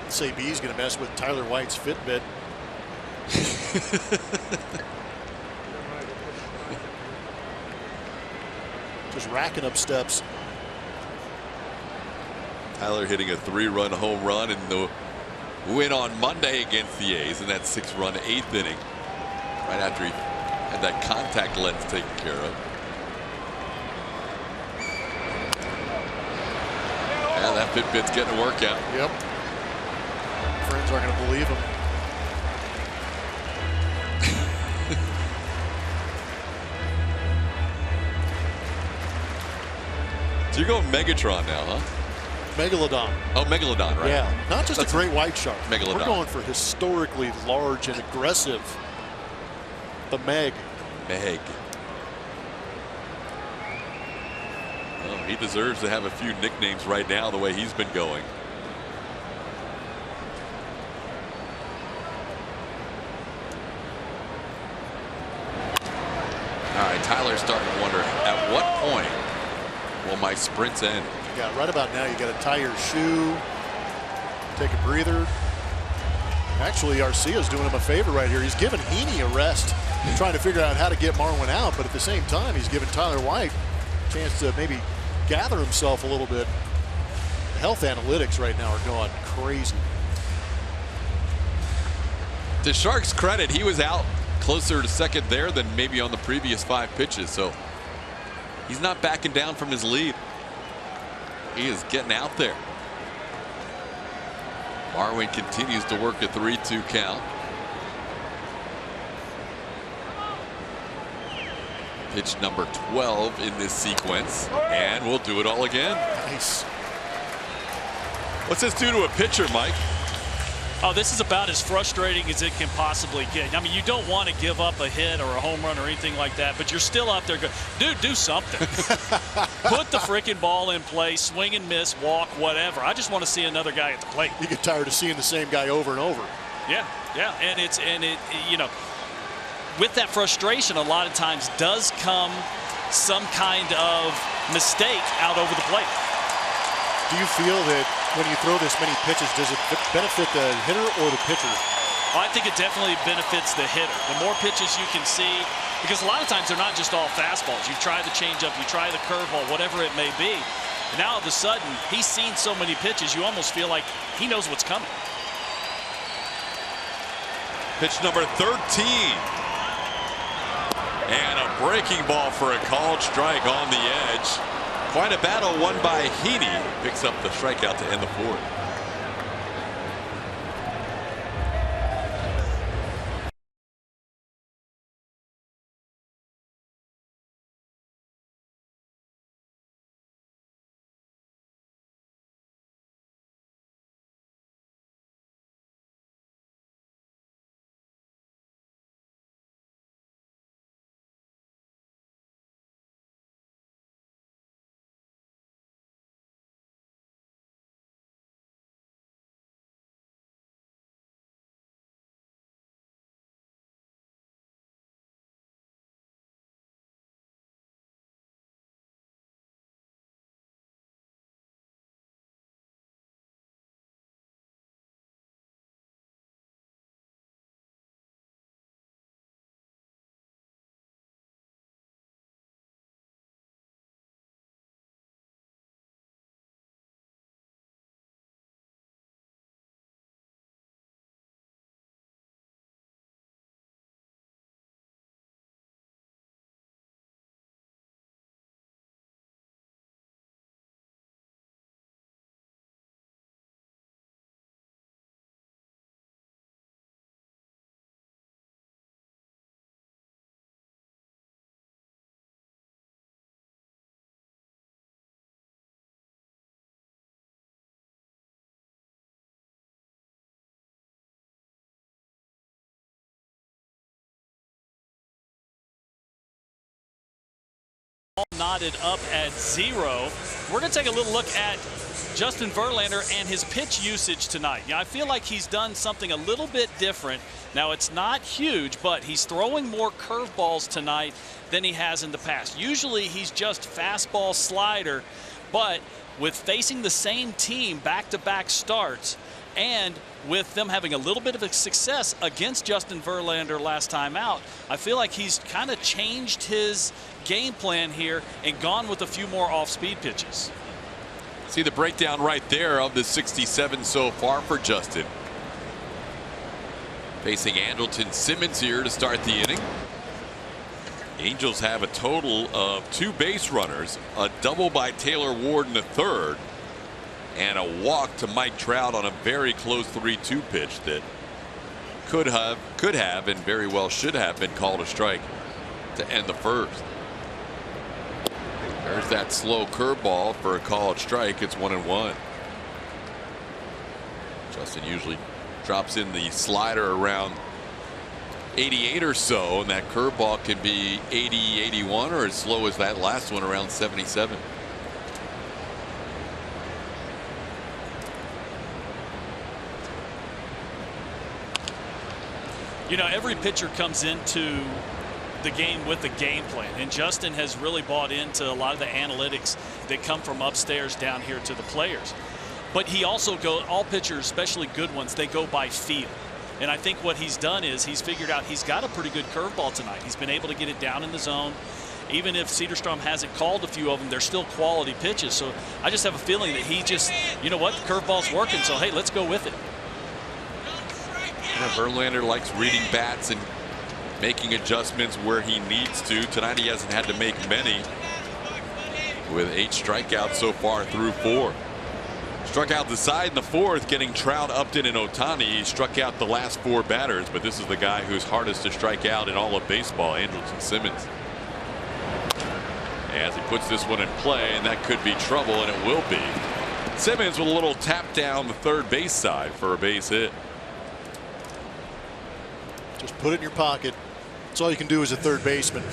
SAB's going to mess with Tyler White's Fitbit. Just racking up steps. Tyler hitting a 3-run home run in the win on Monday against the A's in that 6-run 8th inning, right after he had that contact lens taken care of. Yeah, that Fitbit's getting a workout. Yep. Friends aren't going to believe him. So you're going Megatron now, huh? Megalodon. Oh, Megalodon, right? Yeah, not just That's a great white shark. Megalodon. We're going for historically large and aggressive. The Meg. Meg. Well, he deserves to have a few nicknames right now the way he's been going. All right, Tyler's starting to wonder, at what point will my sprints end? Yeah, right about now you got to tie your shoe, take a breather. Actually, Arcia's doing him a favor right here. He's giving Heaney a rest, trying to figure out how to get Marwin out, but at the same time, he's giving Tyler White a chance to maybe gather himself a little bit. The health analytics right now are going crazy. To Shark's credit, he was out closer to second there than maybe on the previous 5 pitches, so he's not backing down from his lead. He is getting out there. Marwin continues to work a 3-2 count. Pitch number 12 in this sequence, and we'll do it all again. Nice. What's this do to a pitcher, Mike? Oh, this is about as frustrating as it can possibly get. I mean, you don't want to give up a hit or a home run or anything like that, but you're still out there going, dude, do something. Put the freaking ball in play, swing and miss, walk, whatever. I just want to see another guy at the plate. You get tired of seeing the same guy over and over. Yeah, and you know, with that frustration, a lot of times does come some kind of mistake out over the plate. Do you feel that when you throw this many pitches, does it benefit the hitter or the pitcher? Oh, I think it definitely benefits the hitter. The more pitches you can see, because a lot of times they're not just all fastballs. You try the changeup, you try the curveball, whatever it may be. And now all of a sudden, he's seen so many pitches, you almost feel like he knows what's coming. Pitch number 13. And a breaking ball for a called strike on the edge. Quite a battle won by Heaney. Picks up the strikeout to end the 4th. Knotted up at 0. We're going to take a little look at Justin Verlander and his pitch usage tonight. Yeah, I feel like he's done something a little bit different. Now, it's not huge, but he's throwing more curveballs tonight than he has in the past. Usually, he's just fastball slider, but with facing the same team back-to-back starts, and with them having a little bit of a success against Justin Verlander last time out, I feel like he's kind of changed his game plan here and gone with a few more off-speed pitches. See the breakdown right there of the 67 so far for Justin. Facing Andrelton Simmons here to start the inning. Angels have a total of 2 base runners, a double by Taylor Ward in the 3rd, And a walk to Mike Trout on a very close 3-2 pitch that could have and very well should have been called a strike to end the first. There's that slow curveball for a called strike. It's 1-1. Justin usually drops in the slider around 88 or so, and that curveball can be 80, 81, or as slow as that last one around 77. You know, every pitcher comes into the game with a game plan, and Justin has really bought into a lot of the analytics that come from upstairs down here to the players. But he also all pitchers, especially good ones, they go by feel. And I think what he's done is he's figured out he's got a pretty good curveball tonight. He's been able to get it down in the zone. Even if Cedarstrom hasn't called a few of them, they're still quality pitches. So I just have a feeling that he just, you know what, the curveball's working, so hey, let's go with it. Yeah, Verlander likes reading bats and making adjustments where he needs to. Tonight he hasn't had to make many, with 8 strikeouts so far through 4. Struck out the side in the 4th, getting Trout, Upton, and Ohtani. He struck out the last 4 batters, but this is the guy who's hardest to strike out in all of baseball, Andrelton Simmons. As he puts this one in play, and that could be trouble, and it will be. Simmons with a little tap down the third base side for a base hit. Just put it in your pocket. That's all you can do as a third baseman.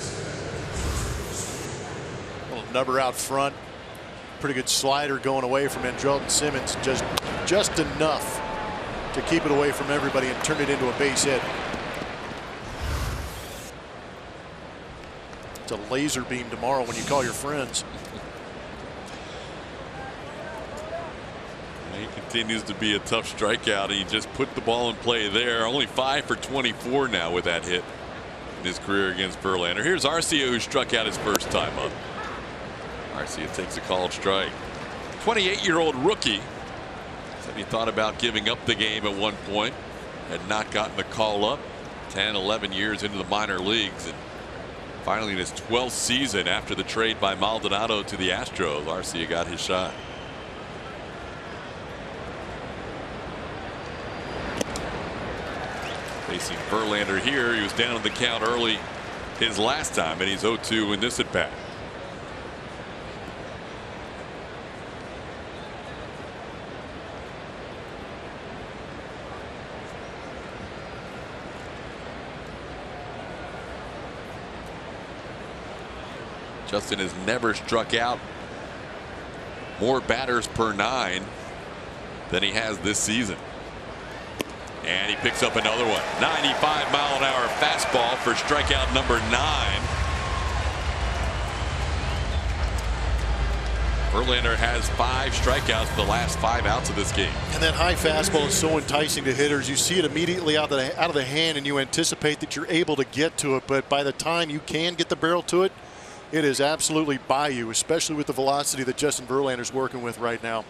A little number out front. Pretty good slider going away from Andrelton Simmons. Just enough to keep it away from everybody and turn it into a base hit. It's a laser beam tomorrow when you call your friends. He continues to be a tough strikeout. He just put the ball in play there. Only 5 for 24 now with that hit in his career against Verlander. Here's Arcia, who struck out his first time up. Arcia takes a called strike. 28-year-old rookie said he thought about giving up the game at one point. Had not gotten the call up. 10, 11 years into the minor leagues. And finally in his 12th season after the trade by Maldonado to the Astros, Arcia got his shot. Facing Verlander here. He was down in the count early his last time, and he's 0-2 in this at bat. Justin has never struck out more batters per 9 than he has this season. And he picks up another one. 95-mile-an-hour fastball for strikeout number 9. Verlander has 5 strikeouts the last 5 outs of this game. And that high fastball is so enticing to hitters. You see it immediately out of the hand, and you anticipate that you're able to get to it. But by the time you can get the barrel to it, it is absolutely by you, especially with the velocity that Justin Verlander's working with right now.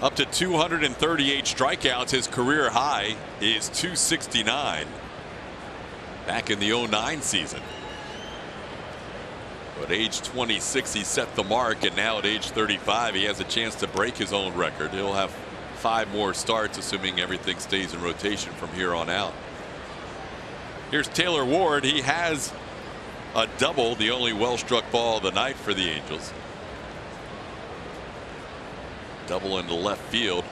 Up to 238 strikeouts. His career high is 269 back in the 09 season. But at age 26 he set the mark, and now at age 35 he has a chance to break his own record. He'll have 5 more starts assuming everything stays in rotation from here on out. Here's Taylor Ward. He has a double, the only well-struck ball of the night for the Angels. Double into left field.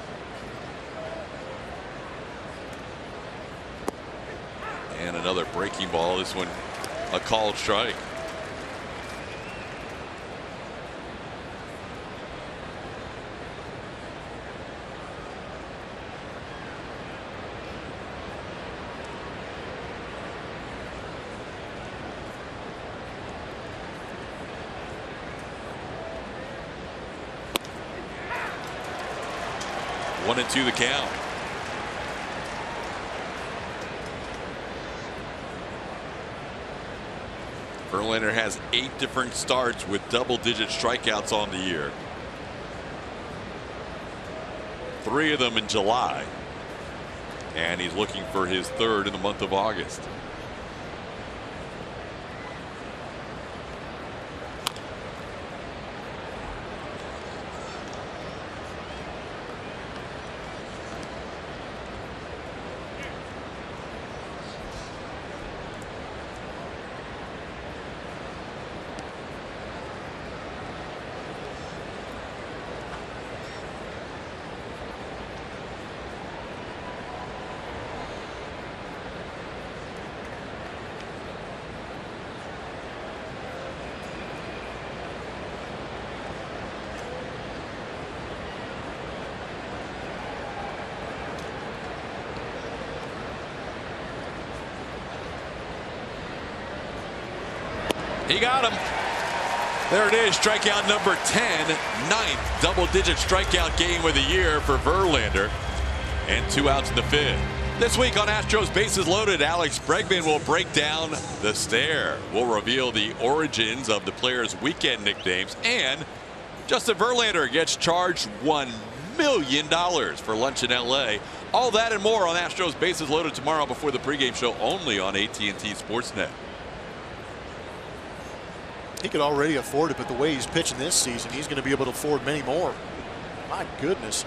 And another breaking ball. This one a called strike. One and 2 the count. Verlander has 8 different starts with double-digit strikeouts on the year. 3 of them in July. And he's looking for his 3rd in the month of August. He got him. There it is, strikeout number 10, ninth double-digit strikeout game of the year for Verlander, and 2 outs in the 5th. This week on Astros Bases Loaded, Alex Bregman will break down the stare. We'll reveal the origins of the players' weekend nicknames, and Justin Verlander gets charged $1 million for lunch in L.A. All that and more on Astros Bases Loaded tomorrow before the pregame show, only on AT&T Sportsnet. He could already afford it, but the way he's pitching this season, he's going to be able to afford many more. My goodness.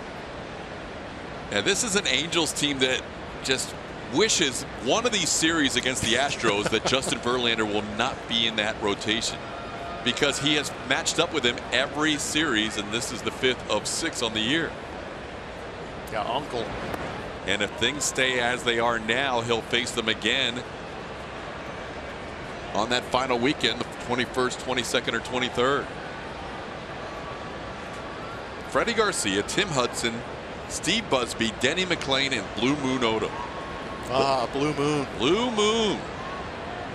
Yeah, this is an Angels team that just wishes one of these series against the Astros that Justin Verlander will not be in that rotation, because he has matched up with him every series, and this is the 5th of 6 on the year. Yeah, uncle. And if things stay as they are now, he'll face them again on that final weekend, the 21st, 22nd, or 23rd. Freddie Garcia, Tim Hudson, Steve Busby, Denny McLain, and Blue Moon Odom. Ah, Blue Moon. Blue Moon.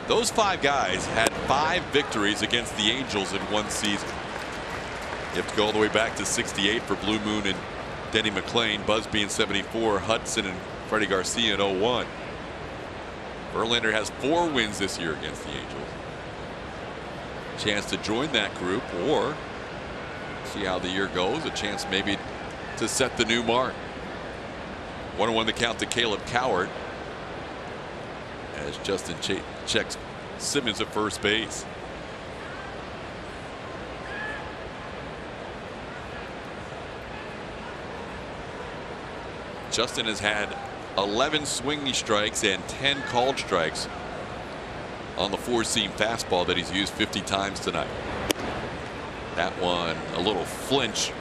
Those 5 guys had 5 victories against the Angels in one season. You have to go all the way back to '68 for Blue Moon and Denny McLain, Busby in '74, Hudson and Freddie Garcia in '01. Verlander has 4 wins this year against the Angels. Chance to join that group or see how the year goes. A chance maybe to set the new mark. 1-1 the count to Caleb Cowart as Justin checks Simmons at first base. Justin has had 11 swinging strikes and 10 called strikes on the 4-seam fastball that he's used 50 times tonight. That one a little flinch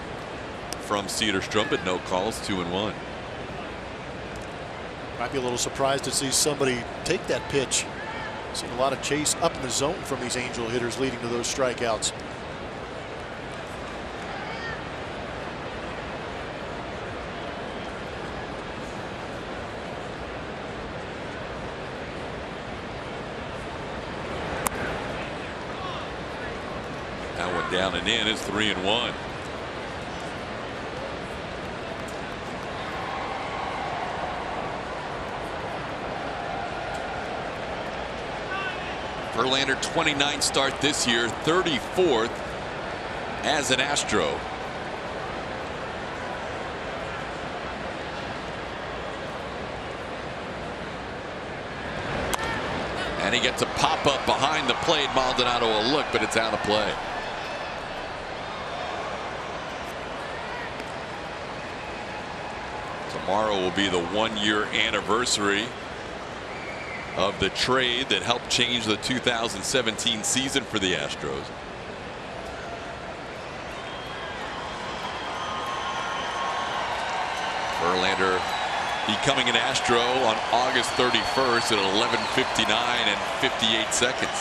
from Cedarstrom, but no calls. 2-1. Might be a little surprised to see somebody take that pitch. Seen a lot of chase up in the zone from these Angel hitters, leading to those strikeouts. That one down and in is 3-1. Verlander 29th start this year, 34th as an Astro. And he gets a pop up behind the plate. Maldonado a look, but it's out of play. Tomorrow will be the 1-year anniversary of the trade that helped change the 2017 season for the Astros. Verlander becoming an Astro on August 31st at 11:59 and 58 seconds.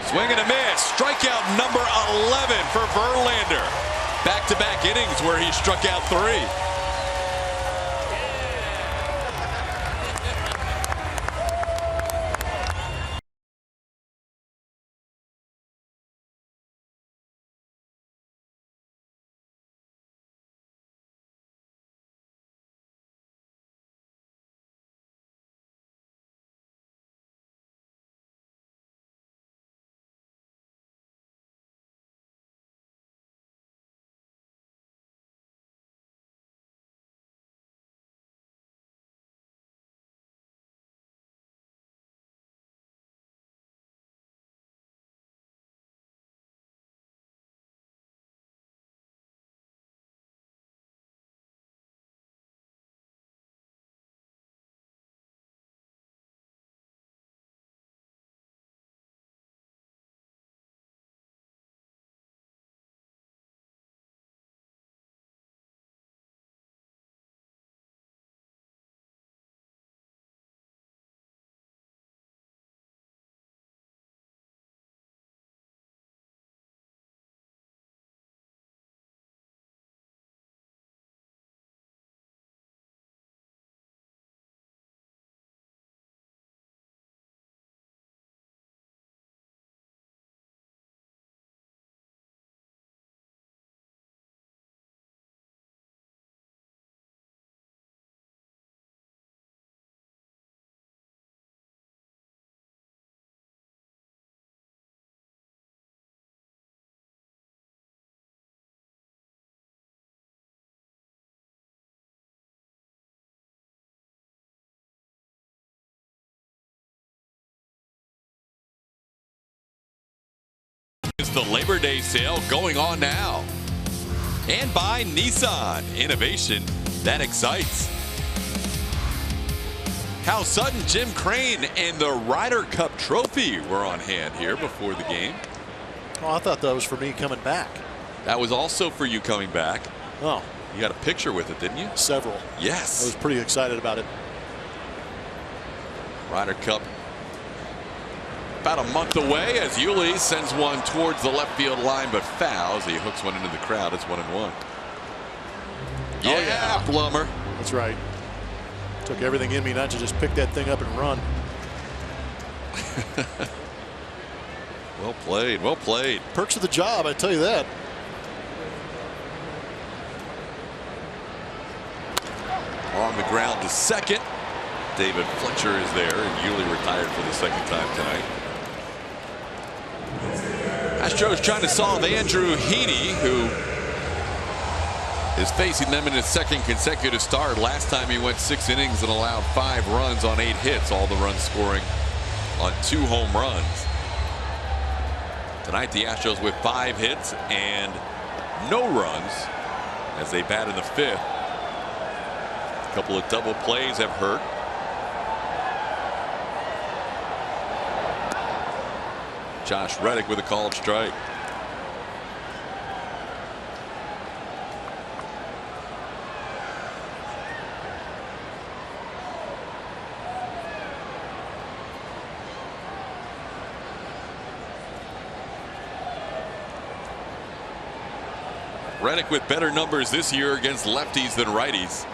Swing and a miss. Strikeout number 11 for Verlander. Back-to-back innings where he struck out 3. It's the Labor Day sale going on now. And by Nissan, innovation that excites. Hal Sutton, Jim Crane, and the Ryder Cup trophy were on hand here before the game. Oh, I thought that was for me coming back. That was also for you coming back. Oh. You got a picture with it, didn't you? Several. Yes. I was pretty excited about it. Ryder Cup about a month away as Yuli sends one towards the left field line, but fouls. He hooks one into the crowd. It's 1-1. Yeah, Plummer. That's right. Took everything in me not to just pick that thing up and run. Well played. Well played. Perks of the job, I tell you that. On the ground to second. David Fletcher is there, and Yuli retired for the second time tonight. Astros trying to solve Andrew Heaney, who is facing them in his second consecutive start. Last time he went 6 innings and allowed 5 runs on 8 hits, all the runs scoring on 2 home runs. Tonight the Astros with 5 hits and no runs as they bat in the 5th. A couple of double plays have hurt. Josh Reddick with a called strike. Reddick with better numbers this year against lefties than righties.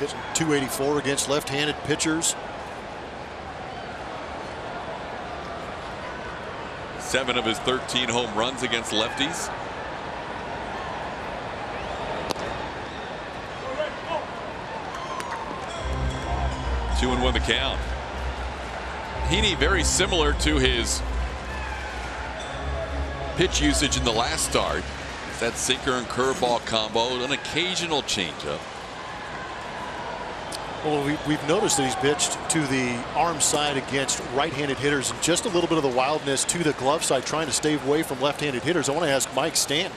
Hitting .284 against left-handed pitchers. 7 of his 13 home runs against lefties. Two and 1 the count. Heaney very similar to his pitch usage in the last start. It's that sinker and curveball combo, an occasional changeup. Well, we've noticed that he's pitched to the arm side against right-handed hitters and just a little bit of the wildness to the glove side, trying to stay away from left-handed hitters. I want to ask Mike Stanton,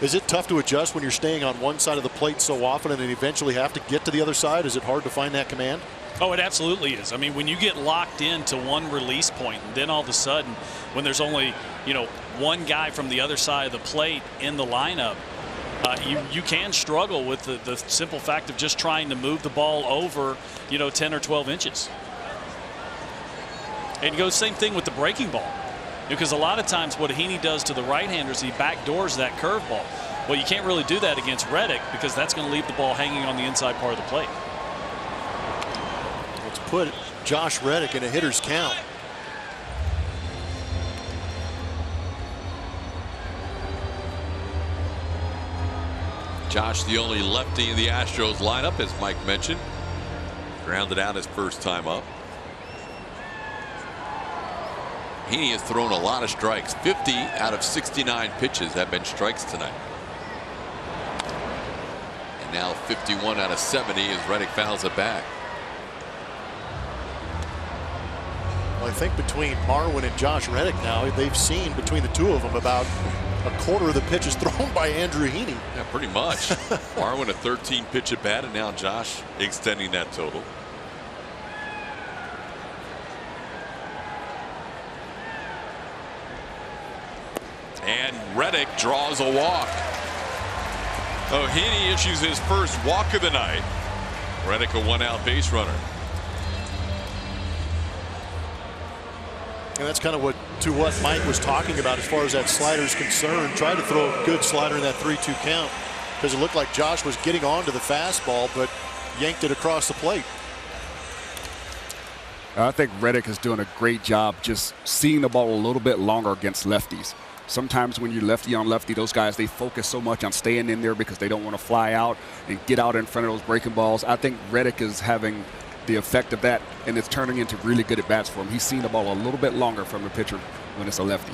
is it tough to adjust when you're staying on one side of the plate so often and then eventually have to get to the other side? Is it hard to find that command? Oh, it absolutely is. I mean, when you get locked into one release point, and then all of a sudden, when there's only, one guy from the other side of the plate in the lineup, you can struggle with the simple fact of just trying to move the ball over, 10 or 12 inches. And it goes same thing with the breaking ball, because a lot of times what Heaney does to the right-handers, he backdoors that curveball. Well, you can't really do that against Reddick because that's going to leave the ball hanging on the inside part of the plate. Let's put Josh Reddick in a hitter's count. Josh, the only lefty in the Astros lineup, as Mike mentioned. Grounded out his first time up. Heaney has thrown a lot of strikes. 50 out of 69 pitches have been strikes tonight. And now 51 out of 70 as Reddick fouls it back. Well, I think between Marwin and Josh Reddick now, they've seen between the two of them about a quarter of the pitches thrown by Andrew Heaney. Yeah, pretty much. Marwin a 13 pitch at bat, and now Josh extending that total. And Reddick draws a walk. Oh, Heaney issues his first walk of the night. Reddick a 1-out base runner. And that's kind of what Mike was talking about as far as that slider is concerned. Tried to throw a good slider in that 3-2 count because it looked like Josh was getting on to the fastball, but yanked it across the plate. I think Reddick is doing a great job just seeing the ball a little bit longer against lefties. Sometimes when you're lefty on lefty, those guys, they focus so much on staying in there because they don't want to fly out and get out in front of those breaking balls. I think Reddick is having the effect of that, and it's turning into really good at bats for him. He's seen the ball a little bit longer from the pitcher when it's a lefty.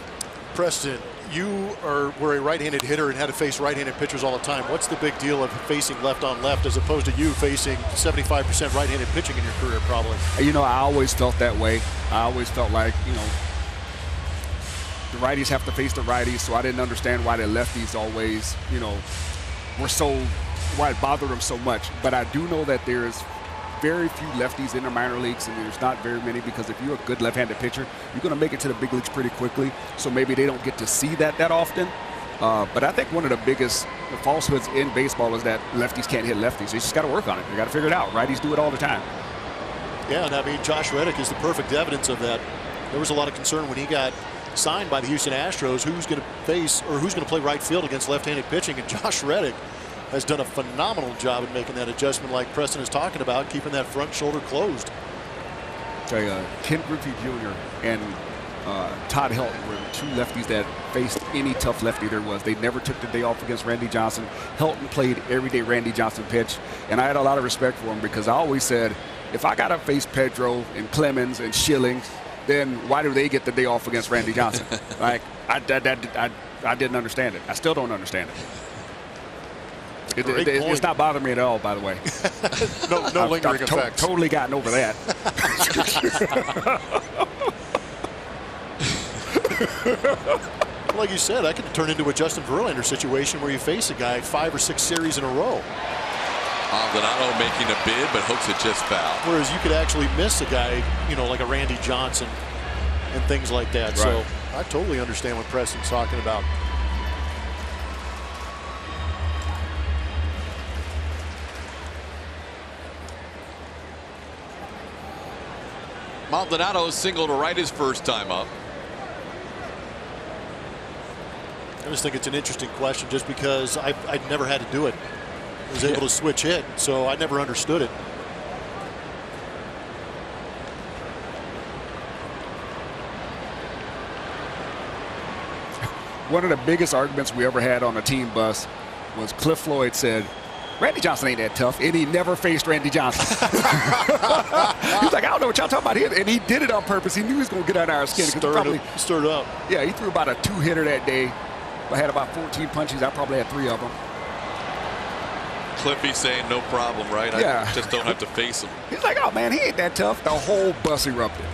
Preston, you were a right-handed hitter and had to face right-handed pitchers all the time. What's the big deal of facing left on left as opposed to you facing 75% right-handed pitching in your career, probably? You know, I always felt that way. I always felt like, you know, the righties have to face the righties, so I didn't understand why the lefties always, you know, why it bothered them so much. But I do know that there's very few lefties in the minor leagues, and there's not very many, because if you're a good left-handed pitcher, you're going to make it to the big leagues pretty quickly. So maybe they don't get to see that often. But I think one of the biggest falsehoods in baseball is that lefties can't hit lefties. They just got to work on it. They got to figure it out. Righties do it all the time. Yeah, and I mean, Josh Reddick is the perfect evidence of that. There was a lot of concern when he got signed by the Houston Astros who's going to face or who's going to play right field against left-handed pitching, and Josh Reddick has done a phenomenal job in making that adjustment, like Preston is talking about, keeping that front shoulder closed. Ken Griffey Jr. and Todd Helton were the two lefties that faced any tough lefty there was. They never took the day off against Randy Johnson. Helton played every day Randy Johnson pitch, and I had a lot of respect for him, because I always said, if I got to face Pedro and Clemens and Schilling, then why do they get the day off against Randy Johnson? Like, I didn't understand it. I still don't understand it. It's not bothering me at all, by the way. no lingering effects. Totally gotten over that. Like you said, that could turn into a Justin Verlander situation where you face a guy 5 or 6 series in a row. Maldonado making a bid, but hooks it just foul. Whereas you could actually miss a guy, you know, like a Randy Johnson and things like that. Right. So I totally understand what Preston's talking about. Maldonado single to right his first time up. I just think it's an interesting question, just because I've never had to do it. I was able to switch hit, so I never understood it. One of the biggest arguments we ever had on a team bus was Cliff Floyd said, Randy Johnson ain't that tough, and he never faced Randy Johnson. He's like, I don't know what y'all talking about here. And he did it on purpose. He knew he was going to get under our skin. Stirred up. Yeah, he threw about a 2-hitter that day. I had about 14 punches. I probably had 3 of them. Cliffy saying no problem, right? Yeah. I just don't have to face him. He's like, oh, man, he ain't that tough. The whole bus erupted.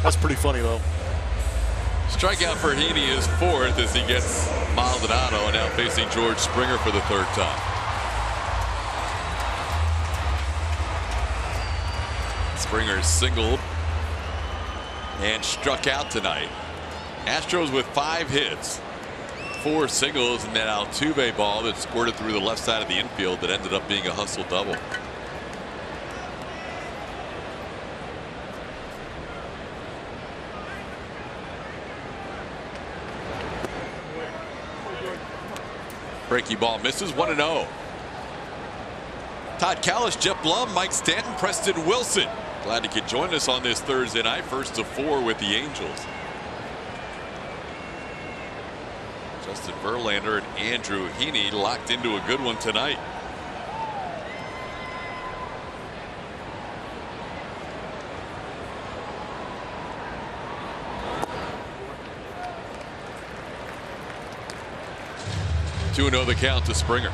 That's pretty funny, though. Strikeout for Heaney is 4th as he gets Maldonado, and now facing George Springer for the 3rd time. Springer singled and struck out tonight. Astros with 5 hits, 4 singles, and that Altuve ball that squirted through the left side of the infield that ended up being a hustle double. Breaky ball misses, 1-0. Todd Callis, Jeff Blum, Mike Stanton, Preston Wilson. Glad you could join us on this Thursday night, 1st of 4 with the Angels. Justin Verlander and Andrew Heaney locked into a good one tonight. Two 2-0 the count to Springer.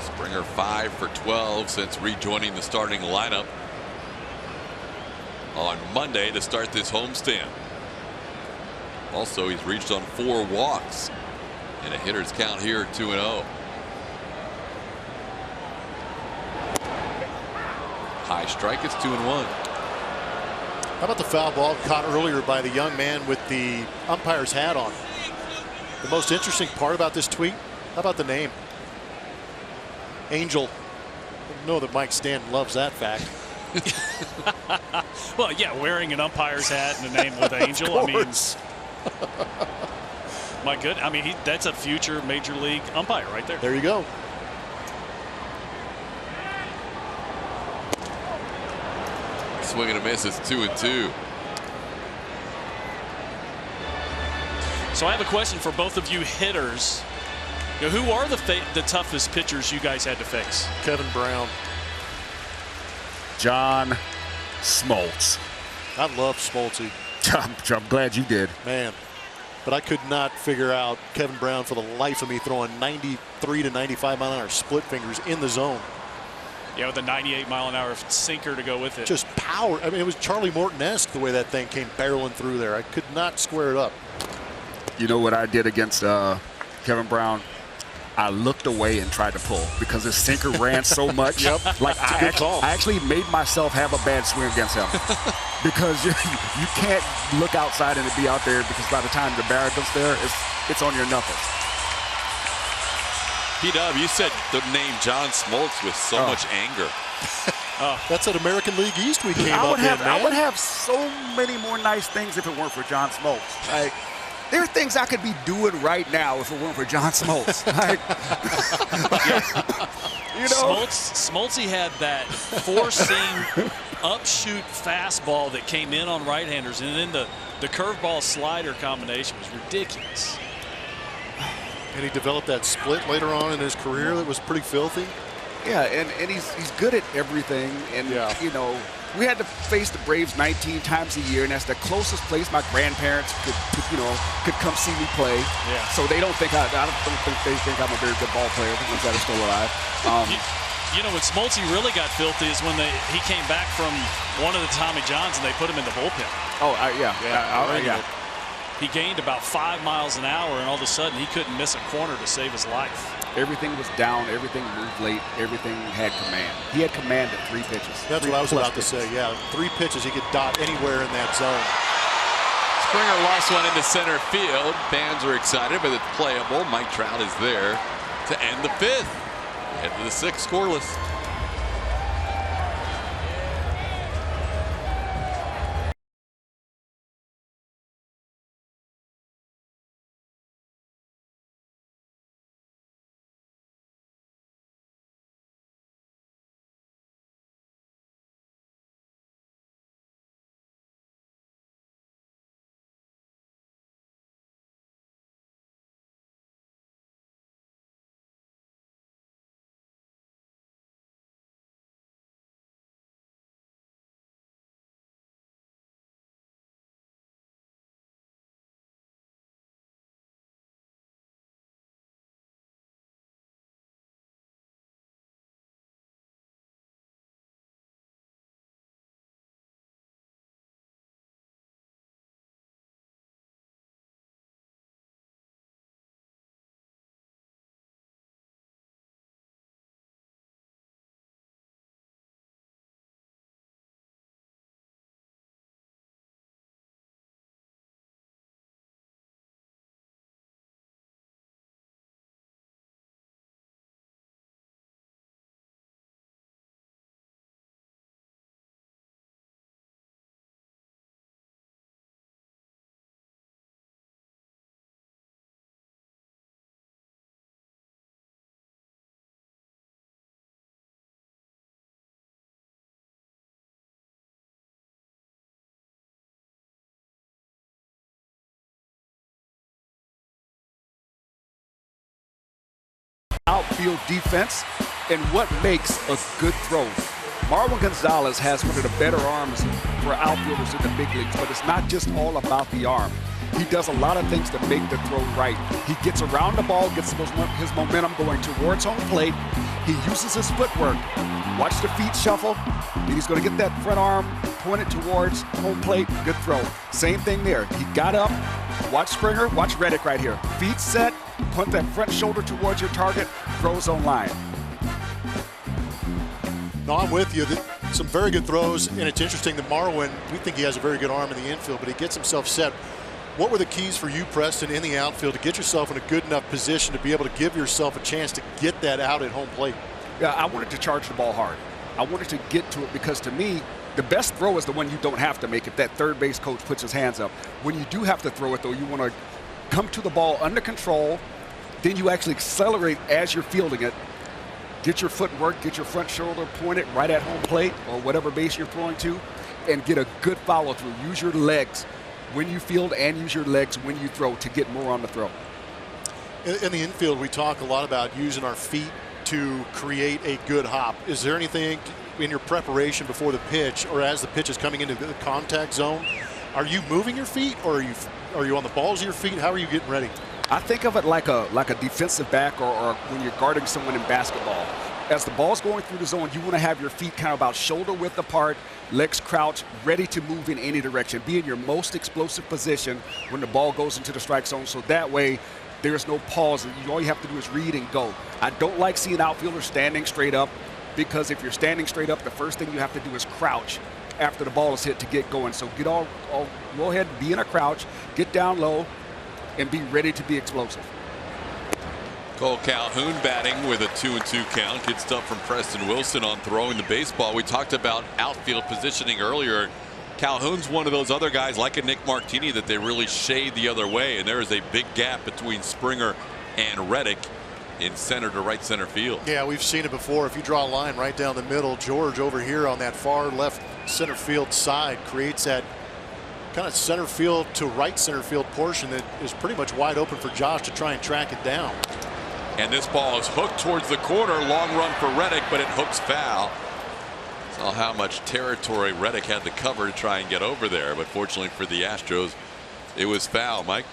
Springer 5 for 12 since rejoining the starting lineup on Monday to start this homestand. Also, he's reached on 4 walks and a hitter's count here 2-0. High strike, it's 2-1. How about the foul ball caught earlier by the young man with the umpire's hat on? The most interesting part about this tweet, how about the name? Angel. I know that Mike Stanton loves that fact. Well, yeah, wearing an umpire's hat and a name with Angel. I mean, my good. I mean, that's a future major league umpire right there. There you go. Swing and a miss. It's 2-2. So I have a question for both of you hitters. Now, who are the toughest pitchers you guys had to face? Kevin Brown. John Smoltz. I love Smoltzy. I'm glad you did. Man. But I could not figure out Kevin Brown for the life of me throwing 93 to 95 mile an hour split fingers in the zone. Yeah, with a 98 mile an hour sinker to go with it. Just power. I mean, it was Charlie Morton-esque the way that thing came barreling through there. I could not square it up. You know what I did against Kevin Brown? I looked away and tried to pull because his sinker ran so much. Yep. Like I actually made myself have a bad swing against him because you can't look outside and it be out there because by the time the barrel goes there, it's on your knuckles. P-Dub, you said the name John Smoltz with so much anger. That's at American League East we came up in, man. I would have so many more nice things if it weren't for John Smoltz. Like, there are things I could be doing right now if it weren't for John Smoltz. Like, you know, Smoltzy had that four-seam upshoot fastball that came in on right-handers, and then the curveball slider combination was ridiculous. And he developed that split later on in his career that was pretty filthy. yeah, and he's good at everything. And, you know, we had to face the Braves 19 times a year, and that's the closest place my grandparents could come see me play. Yeah. So they don't think I don't think they think I'm a very good ball player. The ones that are still alive. You know, when Smoltzy really got filthy is when he came back from one of the Tommy Johns and they put him in the bullpen. Oh, yeah. He gained about 5 miles an hour, and all of a sudden he couldn't miss a corner to save his life. Everything was down. Everything moved late. Everything had command. He had command at 3 pitches. That's what I was about to say. Yeah, 3 pitches. He could dot anywhere in that zone. Springer lost one into center field. Fans are excited, but it's playable. Mike Trout is there to end the 5th. Head to the 6th, scoreless. Outfield defense and what makes a good throw. Marwin Gonzalez has one of the better arms for outfielders in the big leagues, but it's not just all about the arm. He does a lot of things to make the throw right. He gets around the ball, gets his momentum going towards home plate. He uses his footwork. Watch the feet shuffle. And he's going to get that front arm pointed towards home plate. Good throw. Same thing there. He got up. Watch Springer. Watch Reddick right here. Feet set. Point that front shoulder towards your target. Throws on line. No, I'm with you. Some very good throws, and it's interesting that Marwin, we think he has a very good arm in the infield, but he gets himself set. What were the keys for you, Preston, in the outfield to get yourself in a good enough position to be able to give yourself a chance to get that out at home plate? Yeah, I wanted to charge the ball hard. I wanted to get to it because, to me, the best throw is the one you don't have to make if that third base coach puts his hands up. When you do have to throw it, though, you want to come to the ball under control. Then you actually accelerate as you're fielding it. Get your footwork, get your front shoulder pointed right at home plate or whatever base you're throwing to, and get a good follow through. Use your legs when you field and use your legs when you throw to get more on the throw. In the infield, we talk a lot about using our feet to create a good hop. Is there anything in your preparation before the pitch or as the pitch is coming into the contact zone? Are you moving your feet, or are you on the balls of your feet? How are you getting ready? I think of it like a defensive back or when you're guarding someone in basketball. As the ball's going through the zone, you want to have your feet kind of about shoulder width apart, legs crouched, ready to move in any direction. Be in your most explosive position when the ball goes into the strike zone, so that way there's no pause. All you have to do is read and go. I don't like seeing outfielders standing straight up, because if you're standing straight up, the first thing you have to do is crouch after the ball is hit to get going. So go ahead and be in a crouch, get down low, and be ready to be explosive. Cole Calhoun batting with a 2-2 count. Good stuff from Preston Wilson on throwing the baseball. We talked about outfield positioning earlier. Calhoun's one of those other guys like a Nick Martini that they really shade the other way, and there is a big gap between Springer and Reddick in center to right center field. Yeah, we've seen it before. If you draw a line right down the middle, George over here on that far left center field side creates that kind of center field to right center field portion that is pretty much wide open for Josh to try and track it down. And this ball is hooked towards the corner. Long run for Reddick, but it hooks foul. Saw how much territory Reddick had to cover to try and get over there, but fortunately for the Astros, it was foul. Mike?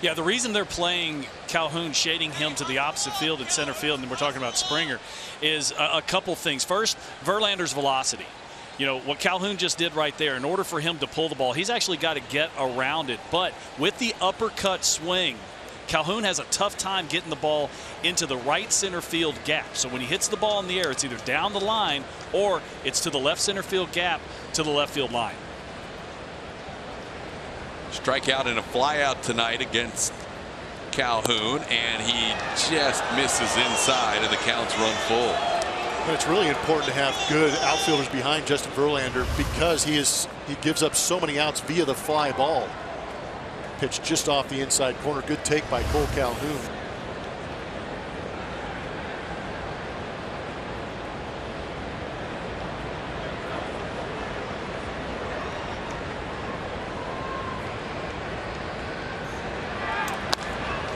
Yeah, the reason they're playing Calhoun, shading him to the opposite field in center field, and we're talking about Springer, is a couple things. First, Verlander's velocity. You know, what Calhoun just did right there, in order for him to pull the ball, he's actually got to get around it. But with the uppercut swing, Calhoun has a tough time getting the ball into the right center field gap. So when he hits the ball in the air, it's either down the line or it's to the left center field gap to the left field line. Strikeout and a flyout tonight against Calhoun, and he just misses inside, and the count's run full. But it's really important to have good outfielders behind Justin Verlander, because he gives up so many outs via the fly ball. Pitch just off the inside corner. Good take by Cole Calhoun.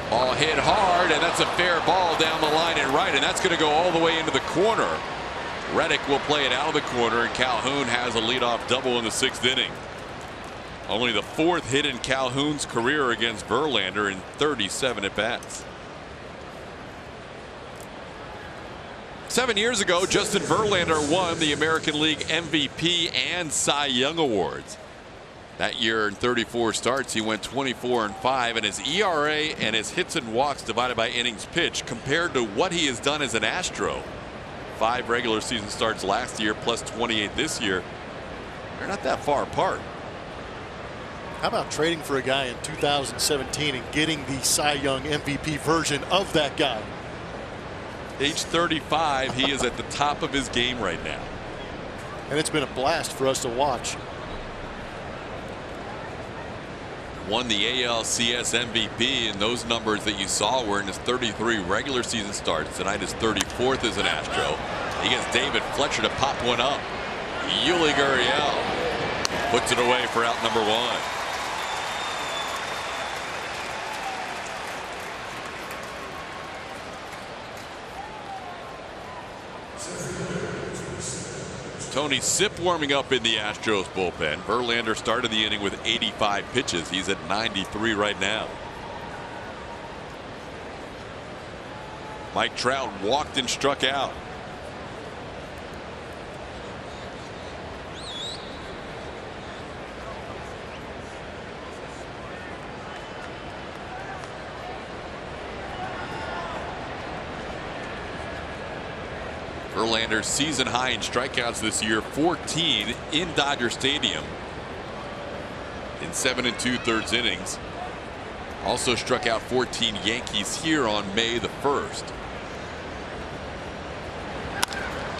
Ball hit hard, and that's a fair ball down the line and right, and that's going to go all the way into the corner. Reddick will play it out of the corner, and Calhoun has a leadoff double in the 6th inning. Only the 4th hit in Calhoun's career against Verlander in 37 at-bats. 7 years ago, Justin Verlander won the American League MVP and Cy Young Awards. That year in 34 starts, he went 24-5, and his ERA and his hits and walks divided by innings pitched, compared to what he has done as an Astro, 5 regular season starts last year plus 28 this year, they're not that far apart. How about trading for a guy in 2017 and getting the Cy Young MVP version of that guy? Age 35, he is at the top of his game right now. And it's been a blast for us to watch. Won the ALCS MVP, and those numbers that you saw were in his 33 regular season starts. Tonight is 34th as an Astro. He gets David Fletcher to pop one up. Yuli Gurriel puts it away for out number 1. Tony Sipp warming up in the Astros bullpen. Verlander started the inning with 85 pitches. He's at 93 right now. Mike Trout walked and struck out. Verlander's season high in strikeouts this year, 14 in Dodger Stadium in 7 2/3 innings. Also struck out 14 Yankees here on May the 1st.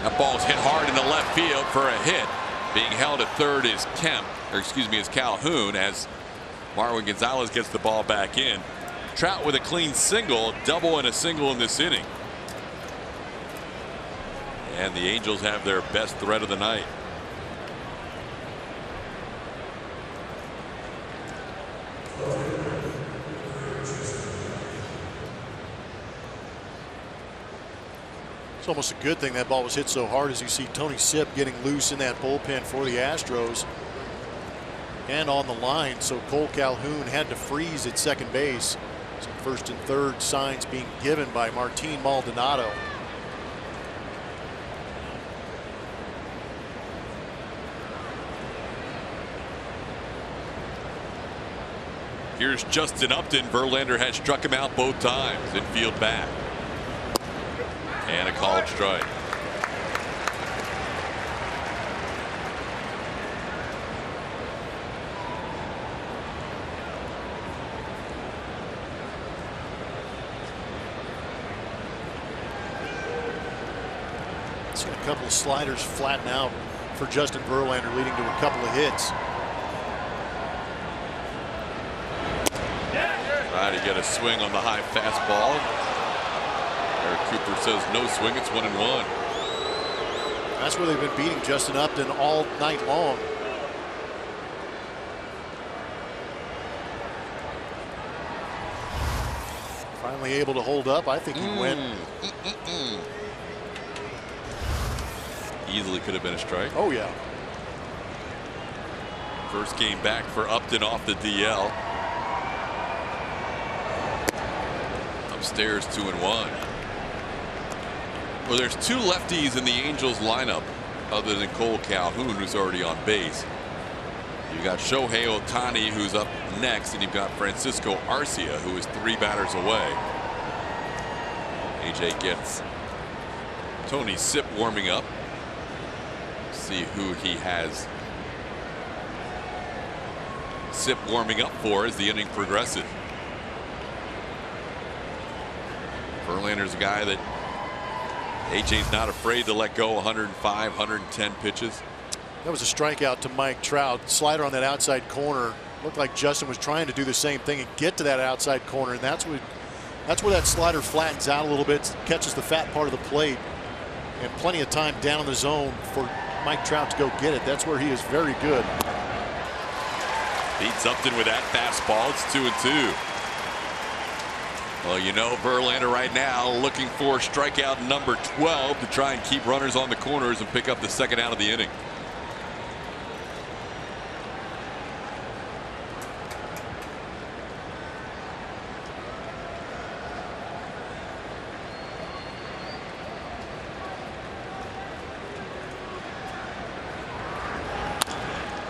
That ball's hit hard into left field for a hit. Being held at third is is Calhoun, as Marwin Gonzalez gets the ball back in. Trout with a clean single, double and a single in this inning. And the Angels have their best threat of the night. It's almost a good thing that ball was hit so hard, as you see Tony Sipp getting loose in that bullpen for the Astros and on the line. So Cole Calhoun had to freeze at second base. Some first and third signs being given by Martin Maldonado. Here's Justin Upton. Verlander has struck him out both times. Infield back. And a called strike. Seen a couple of sliders flatten out for Justin Verlander, leading to a couple of hits. Try to get a swing on the high fastball. Eric Cooper says no swing. It's 1-1. That's where they've been beating Justin Upton all night long. Finally able to hold up. I think he went. Easily could have been a strike. Oh, yeah. First game back for Upton off the DL. Upstairs 2-1. Well, there's two lefties in the Angels lineup other than Cole Calhoun, who's already on base. You got Shohei Ohtani, who's up next, and you've got Francisco Arcia, who is 3 batters away. AJ gets Tony Sipp warming up. See who he has Sipp warming up for as the inning progresses. Verlander's a guy that AJ's not afraid to let go. 105, 110 pitches. That was a strikeout to Mike Trout. Slider on that outside corner. Looked like Justin was trying to do the same thing and get to that outside corner, and that's where that slider flattens out a little bit, catches the fat part of the plate, and plenty of time down in the zone for Mike Trout to go get it. That's where he is very good. Beats Upton with that fastball. It's 2-2. Well, you know, Verlander right now looking for strikeout number 12 to try and keep runners on the corners and pick up the second out of the inning.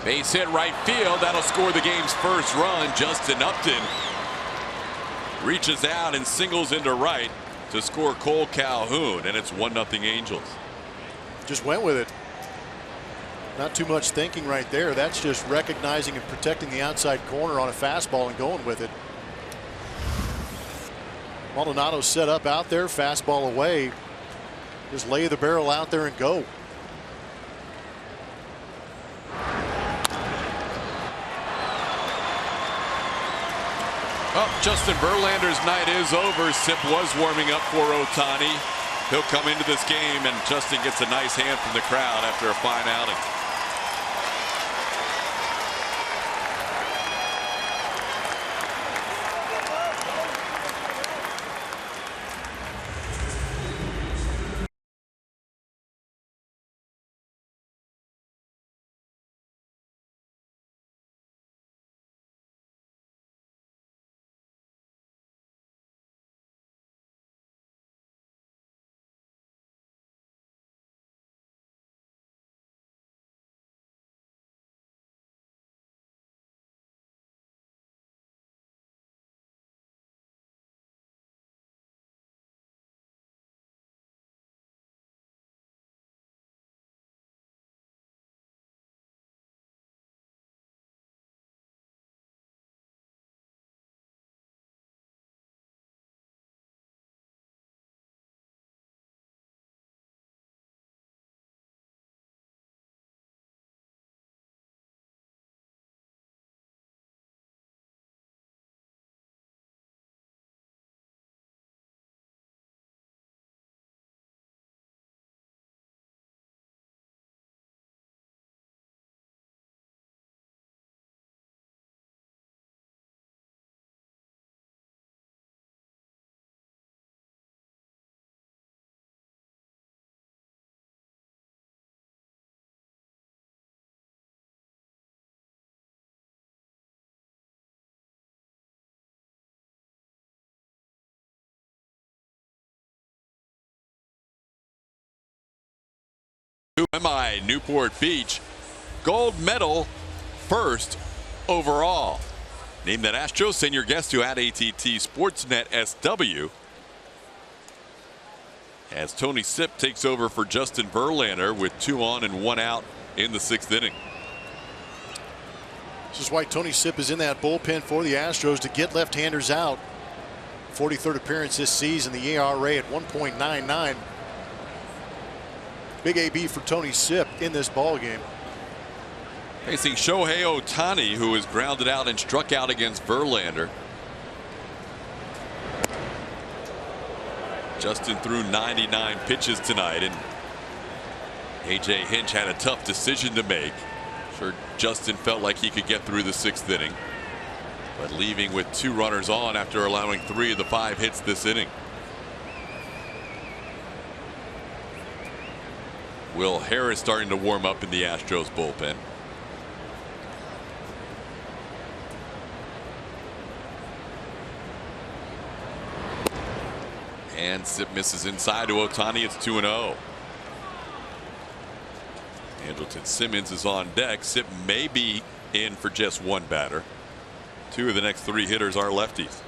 Base hit right field. That'll score the game's first run. Justin Upton reaches out and singles into right to score Cole Calhoun, and it's 1-0 Angels. Just went with it. Not too much thinking right there. That's just recognizing and protecting the outside corner on a fastball and going with it. Maldonado set up out there, fastball away. Just lay the barrel out there and go. Oh, Justin Verlander's night is over. Sipp was warming up for Ohtani. He'll come into this game, and Justin gets a nice hand from the crowd after a fine outing. by Newport Beach. Gold medal, first overall. Named that Astros, send your guest to @ATT Sportsnet SW. As Tony Sipp takes over for Justin Verlander with 2 on and 1 out in the 6th inning. This is why Tony Sipp is in that bullpen for the Astros, to get left-handers out. 43rd appearance this season, the ERA at 1.99. Big AB for Tony Sipp in this ball game. Facing Shohei Ohtani, who was grounded out and struck out against Verlander. Justin threw 99 pitches tonight, and A.J. Hinch had a tough decision to make. Sure, Justin felt like he could get through the 6th inning, but leaving with 2 runners on after allowing 3 of the 5 hits this inning. Will Harris starting to warm up in the Astros bullpen. And Sipp misses inside to Ohtani. It's 2-0. Andrelton Simmons is on deck. Sipp may be in for just 1 batter. 2 of the next 3 hitters are lefties.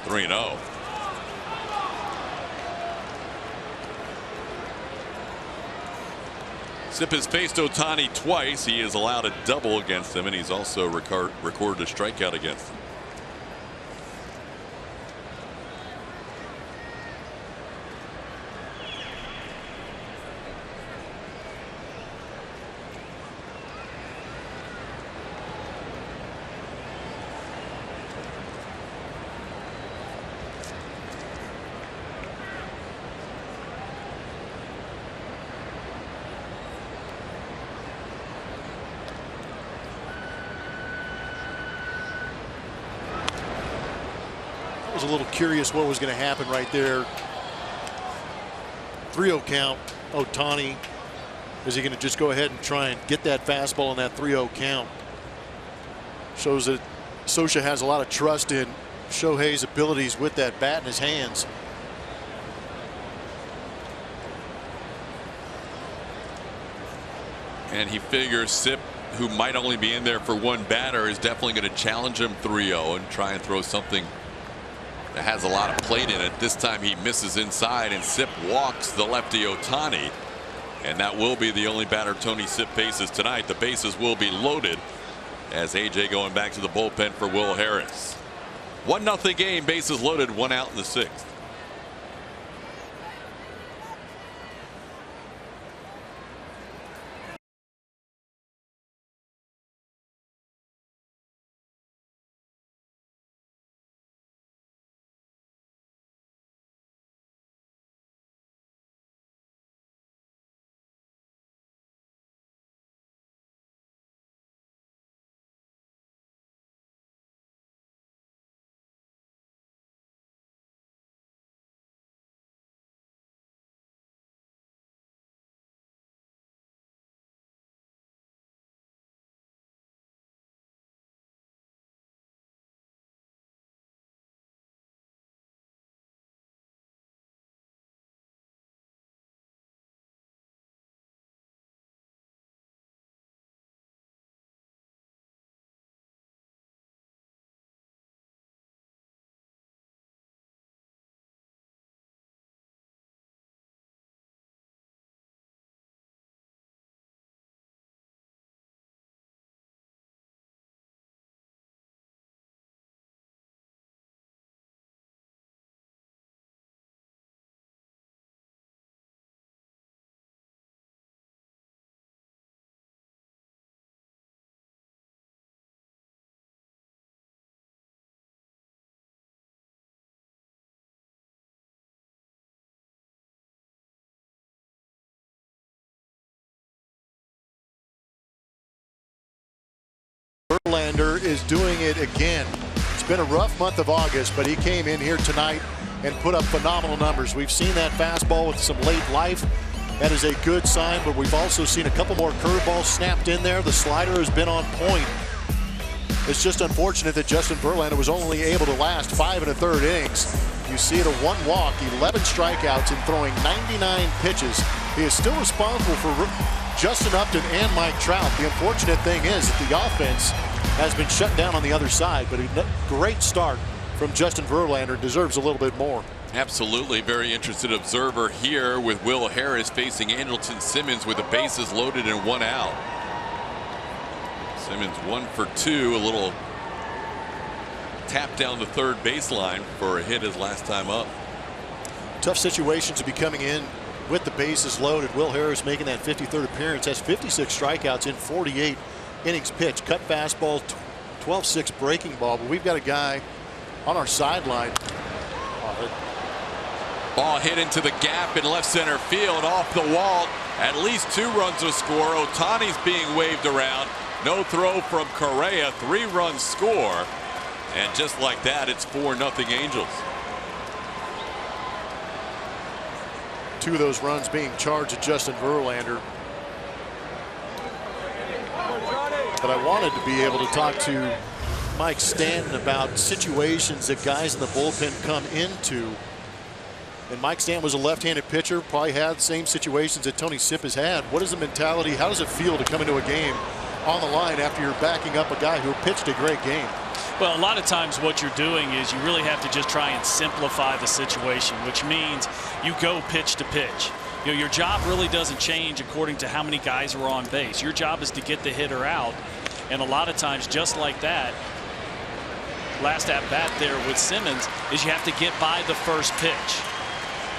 Three 3-0. Sipp has faced Ohtani twice. He has allowed a double against him, and he's also recorded a strikeout against him. I was a little curious what was going to happen right there. 3-0 count. Ohtani, is he going to just go ahead and try and get that fastball on that 3-0 count? Shows that Scioscia has a lot of trust in Shohei's abilities with that bat in his hands. And he figures Sipp, who might only be in there for 1 batter, is definitely going to challenge him 3-0 and try and throw something that has a lot of plate in it. This time he misses inside, and Sipp walks the lefty Ohtani, and that will be the only batter Tony Sipp faces tonight. The bases will be loaded as AJ going back to the bullpen for Will Harris. 1-0 game, bases loaded, 1 out in the 6th. Verlander is doing it again. It's been a rough month of August, but he came in here tonight and put up phenomenal numbers. We've seen that fastball with some late life. That is a good sign, but we've also seen a couple more curveballs snapped in there. The slider has been on point. It's just unfortunate that Justin Verlander was only able to last 5 1/3 innings. You see it, a 1 walk, 11 strikeouts, and throwing 99 pitches. He is still responsible for Justin Upton and Mike Trout. The unfortunate thing is that the offense has been shut down on the other side, but a great start from Justin Verlander, deserves a little bit more. Absolutely. Very interested observer here with Will Harris facing Andrelton Simmons with the bases loaded and 1 out. Simmons 1 for 2, a little tap down the third baseline for a hit his last time up. Tough situation to be coming in with the bases loaded. Will Harris making that 53rd appearance, has 56 strikeouts in 48 innings pitched. Cut fastball, 12-6 breaking ball, but we've got a guy on our sideline. Ball hit into the gap in left center field, off the wall. At least 2 runs to score. Ohtani's being waved around. No throw from Correa. 3-run score. And just like that, it's 4-0 Angels. 2 of those runs being charged to Justin Verlander. But I wanted to be able to talk to Mike Stanton about situations that guys in the bullpen come into. And Mike Stanton was a left-handed pitcher, probably had the same situations that Tony Sipp has had. What is the mentality? How does it feel to come into a game on the line after you're backing up a guy who pitched a great game? Well, a lot of times what you're doing is you really have to just try and simplify the situation, which means you go pitch to pitch. You know, your job really doesn't change according to how many guys are on base. Your job is to get the hitter out. And a lot of times, just like that, last at bat there with Simmons, is you have to get by the first pitch.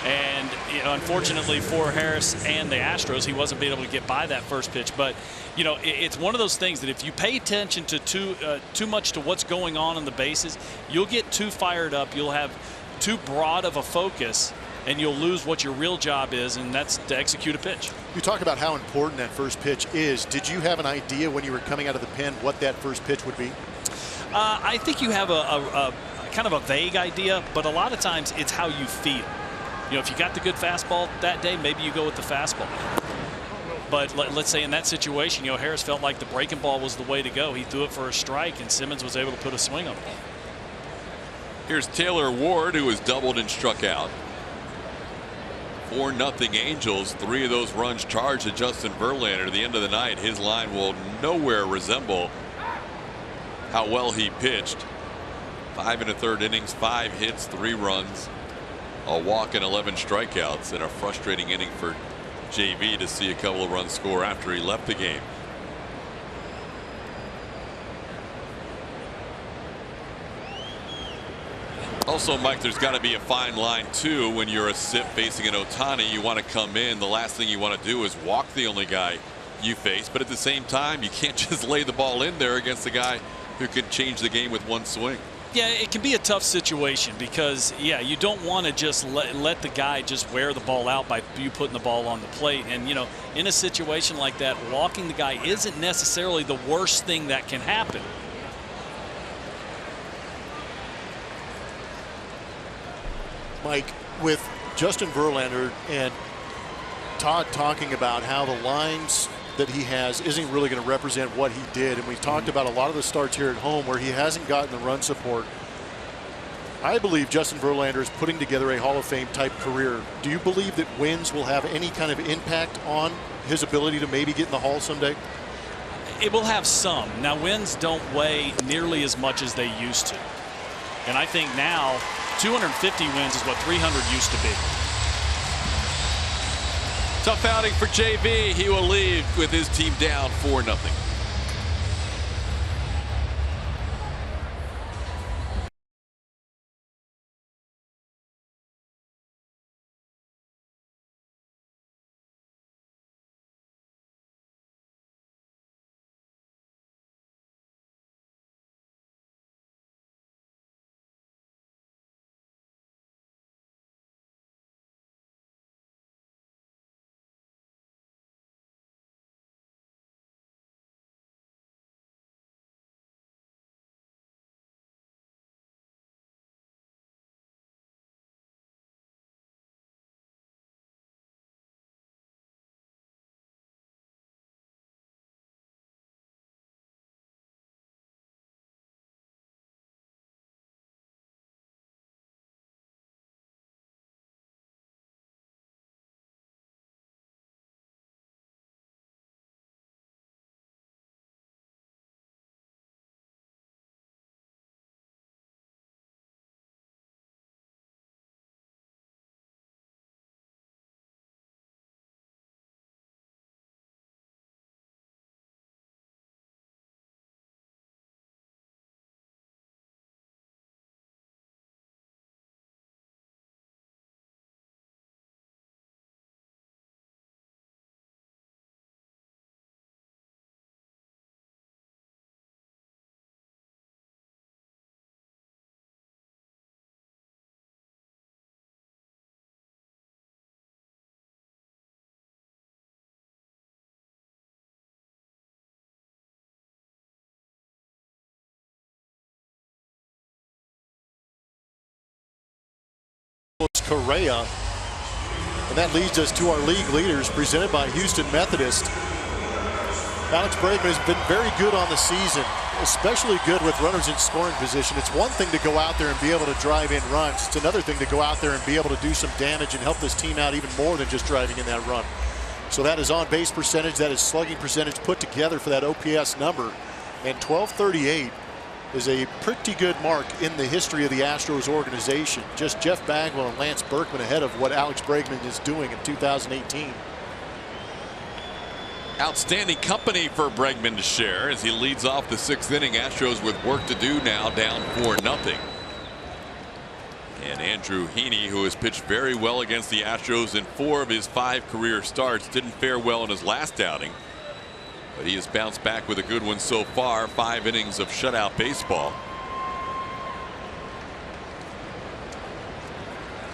And you know, unfortunately for Harris and the Astros, he wasn't being able to get by that first pitch. But you know, it's one of those things that if you pay attention to too much to what's going on the bases, you'll get too fired up. You'll have too broad of a focus, and you'll lose what your real job is, and that's to execute a pitch. You talk about how important that first pitch is. Did you have an idea when you were coming out of the pen what that first pitch would be? I think you have a kind of a vague idea, but a lot of times it's how you feel. You know, if you got the good fastball that day, maybe you go with the fastball. But let's say in that situation, you know, Harris felt like the breaking ball was the way to go. He threw it for a strike, and Simmons was able to put a swing on the ball. Here's Taylor Ward, who was doubled and struck out. 4-0 Angels. 3 of those runs charged to Justin Verlander. At the end of the night, his line will nowhere resemble how well he pitched. 5 1/3 innings, 5 hits, 3 runs, a walk, and 11 strikeouts. And a frustrating inning for JV to see a couple of runs score after he left the game. Also, Mike, there's got to be a fine line too when you're a Sipp facing an Ohtani. You want to come in, the last thing you want to do is walk the only guy you face, but at the same time you can't just lay the ball in there against a guy who can change the game with one swing. Yeah, it can be a tough situation because, yeah, you don't want to just let the guy just wear the ball out by you putting the ball on the plate. And, you know, in a situation like that, walking the guy isn't necessarily the worst thing that can happen. Mike, with Justin Verlander and Todd talking about how the lines that he has isn't really going to represent what he did, and we've talked about a lot of the starts here at home where he hasn't gotten the run support. I believe Justin Verlander is putting together a Hall of Fame type career. Do you believe that wins will have any kind of impact on his ability to maybe get in the Hall someday? It will have some. Now, wins don't weigh nearly as much as they used to. And I think now 250 wins is what 300 used to be. Tough outing for JV. He will leave with his team down 4-0. Correa. And that leads us to our league leaders, presented by Houston Methodist. Alex Bregman has been very good on the season, especially good with runners in scoring position. It's one thing to go out there and be able to drive in runs. It's another thing to go out there and be able to do some damage and help this team out even more than just driving in that run. So that is on base percentage, that is slugging percentage put together for that OPS number. And 1238 is a pretty good mark in the history of the Astros organization. Just Jeff Bagwell and Lance Berkman ahead of what Alex Bregman is doing in 2018. Outstanding company for Bregman to share as he leads off the 6th inning. Astros with work to do now, down 4-0. And Andrew Heaney, who has pitched very well against the Astros in 4 of his 5 career starts, didn't fare well in his last outing. But he has bounced back with a good one so far. 5 innings of shutout baseball.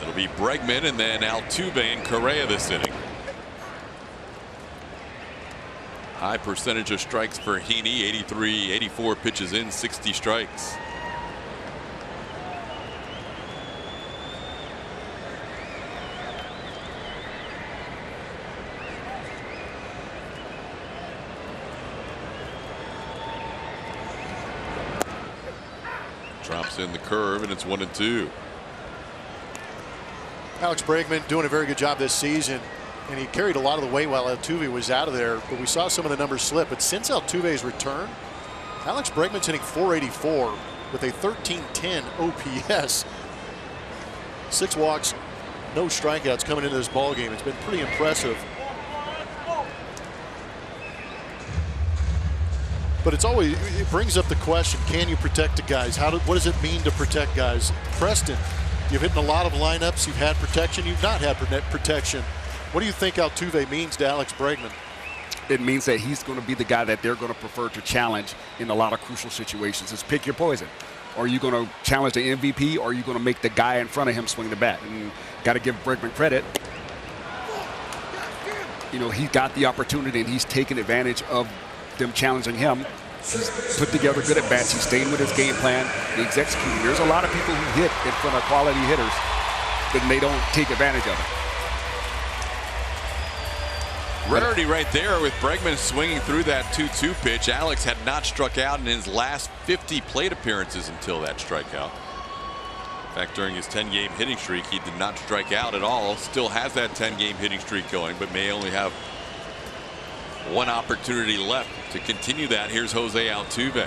It'll be Bregman and then Altuve and Correa this inning. High percentage of strikes for Heaney, 84 pitches in, 60 strikes. Drops in the curve, and it's 1-2. Alex Bregman doing a very good job this season, and he carried a lot of the weight while Altuve was out of there, but we saw some of the numbers slip. But since Altuve's return, Alex Bregman's hitting .484 with a 1310 OPS. 6 walks, no strikeouts coming into this ball game. It's been pretty impressive. But it brings up the question, can you protect the guys? What does it mean to protect guys? Preston, you've hit in a lot of lineups. You've had protection. You've not had protection. What do you think Altuve means to Alex Bregman? It means that he's going to be the guy that they're going to prefer to challenge in a lot of crucial situations. It's pick your poison. Are you going to challenge the MVP, or are you going to make the guy in front of him swing the bat? And got to give Bregman credit. You know, he got the opportunity and he's taken advantage of them challenging him. He's put together good at bats. He's staying with his game plan. He's executing. There's a lot of people who hit in front of quality hitters, but they don't take advantage of it. Rarity right there with Bregman swinging through that 2-2 pitch. Alex had not struck out in his last 50 plate appearances until that strikeout. In fact, during his 10-game hitting streak, he did not strike out at all. Still has that 10-game hitting streak going, but may only have one opportunity left to continue that. Here's Jose Altuve.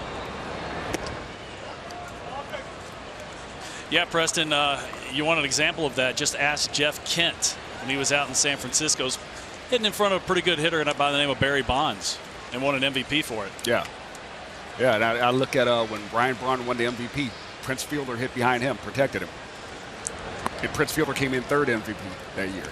Yeah, Preston, you want an example of that? Just ask Jeff Kent when he was out in San Francisco's hitting in front of a pretty good hitter by the name of Barry Bonds and won an MVP for it. Yeah. Yeah, and I look at when Brian Braun won the MVP, Prince Fielder hit behind him, protected him. And Prince Fielder came in 3rd MVP that year.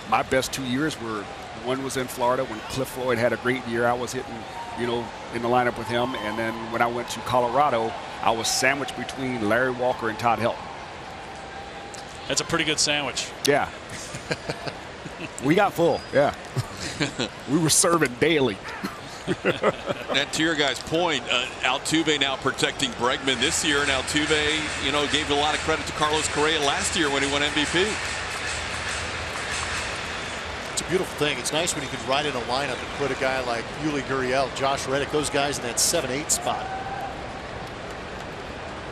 My best 2 years were, one was in Florida when Cliff Floyd had a great year. I was hitting, you know, in the lineup with him. And then when I went to Colorado, I was sandwiched between Larry Walker and Todd Helton. That's a pretty good sandwich. Yeah. We got full, yeah. We were serving daily. And to your guys' point, Altuve now protecting Bregman this year, and Altuve, you know, gave a lot of credit to Carlos Correa last year when he won MVP. It's a beautiful thing. It's nice when you can ride in a lineup and put a guy like Yuli Gurriel, Josh Reddick, those guys in that 7-8 spot.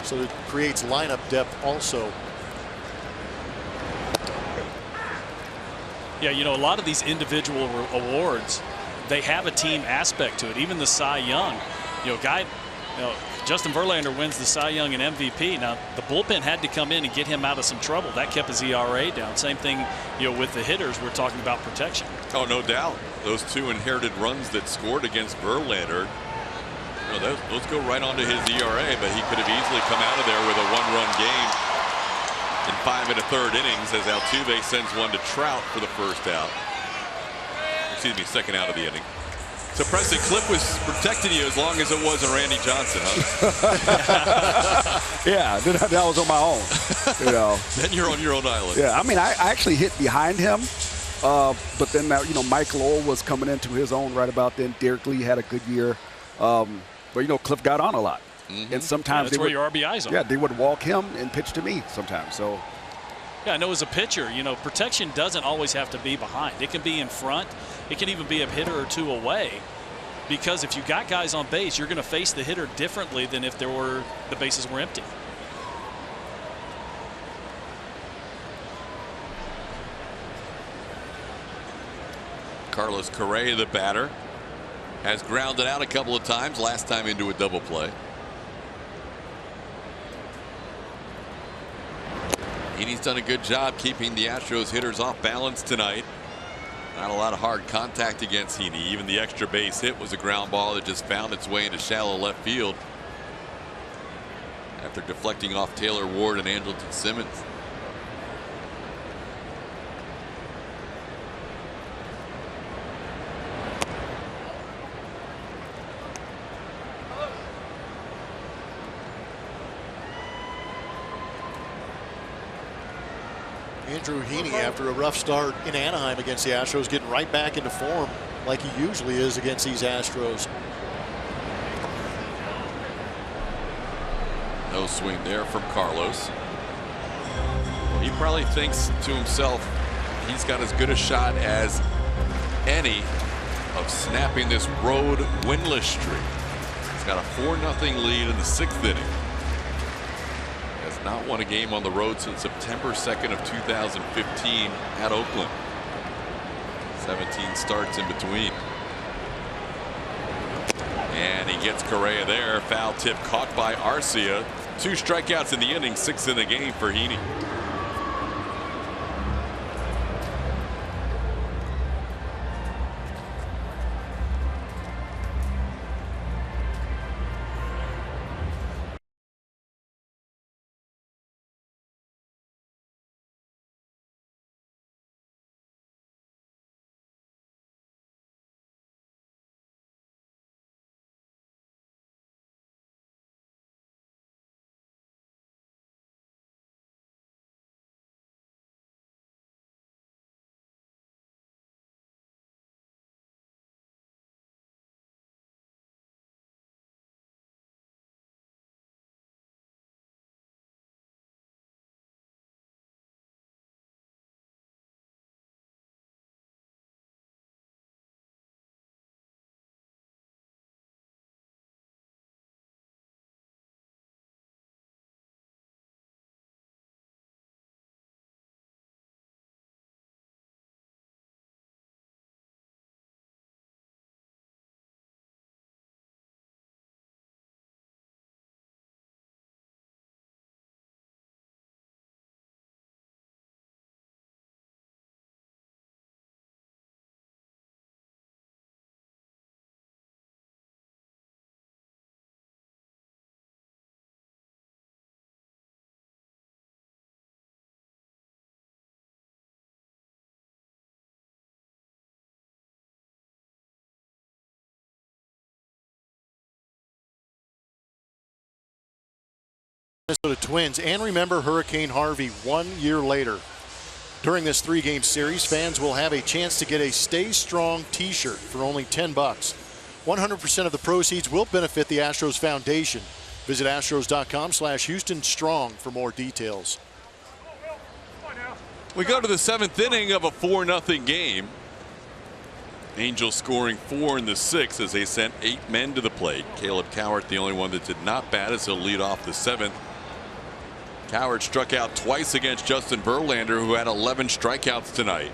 So it creates lineup depth also. Yeah, you know, a lot of these individual awards, they have a team aspect to it. Even the Cy Young, Justin Verlander wins the Cy Young and MVP. Now, the bullpen had to come in and get him out of some trouble. That kept his ERA down. Same thing, with the hitters. We're talking about protection. Oh, no doubt. Those 2 inherited runs that scored against Verlander, those go right onto his ERA, but he could have easily come out of there with a 1-run game in 5 1/3 innings as Altuve sends one to Trout for the first out. Excuse me, second out of the inning. So Preston, Cliff was protecting you as long as it wasn't Randy Johnson, huh? Yeah, that was on my own. Then you're on your own island. Yeah, I mean, I actually hit behind him, but then Mike Lowell was coming into his own right about then. Derek Lee had a good year, but Cliff got on a lot. And sometimes that's where your RBIs are. Yeah, they would walk him and pitch to me sometimes. So Yeah, I know as a pitcher, you know, protection doesn't always have to be behind. It can be in front. It can even be a hitter or two away. Because if you got guys on base, you're going to face the hitter differently than if the bases were empty. Carlos Correa, the batter, has grounded out a couple of times, last time into a double play. Heaney's done a good job keeping the Astros hitters off balance tonight. Not a lot of hard contact against Heaney. Even the extra base hit was a ground ball that just found its way into shallow left field after deflecting off Taylor Ward and Andrelton Simmons. Andrew Heaney, after a rough start in Anaheim against the Astros, getting right back into form like he usually is against these Astros. No swing there from Carlos. Well, he probably thinks to himself he's got as good a shot as any of snapping this road winless streak. He's got a 4-0 lead in the 6th inning. Has not won a game on the road since September 2nd of 2015 at Oakland. 17 starts in between. And he gets Correa there. Foul tip caught by Arcia. 2 strikeouts in the inning, 6 in the game for Heaney. Minnesota Twins, and remember Hurricane Harvey 1 year later. During this 3-game series, fans will have a chance to get a Stay Strong t-shirt for only $10. 100% of the proceeds will benefit the Astros Foundation. Visit astros.com/HoustonStrong for more details. We go to the 7th inning of a 4-0 game. Angels scoring 4 in the 6th as they sent 8 men to the plate. Caleb Cowart, the only one that did not bat, as he'll lead off the 7th. Cowart struck out twice against Justin Verlander, who had 11 strikeouts tonight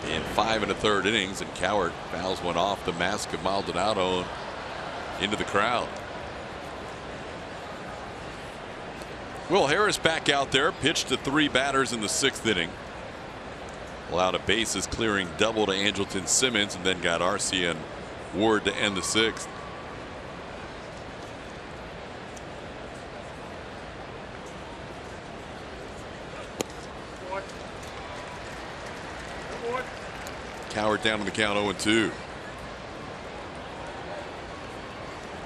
in 5 1/3 innings, and Cowart fouls one off the mask of Maldonado and into the crowd. Will Harris back out there, pitched to 3 batters in the 6th inning. Allowed a bases clearing double to Andrelton Simmons, and then got Arcia and Ward to end the 6th. Cowart down on the count 0-2.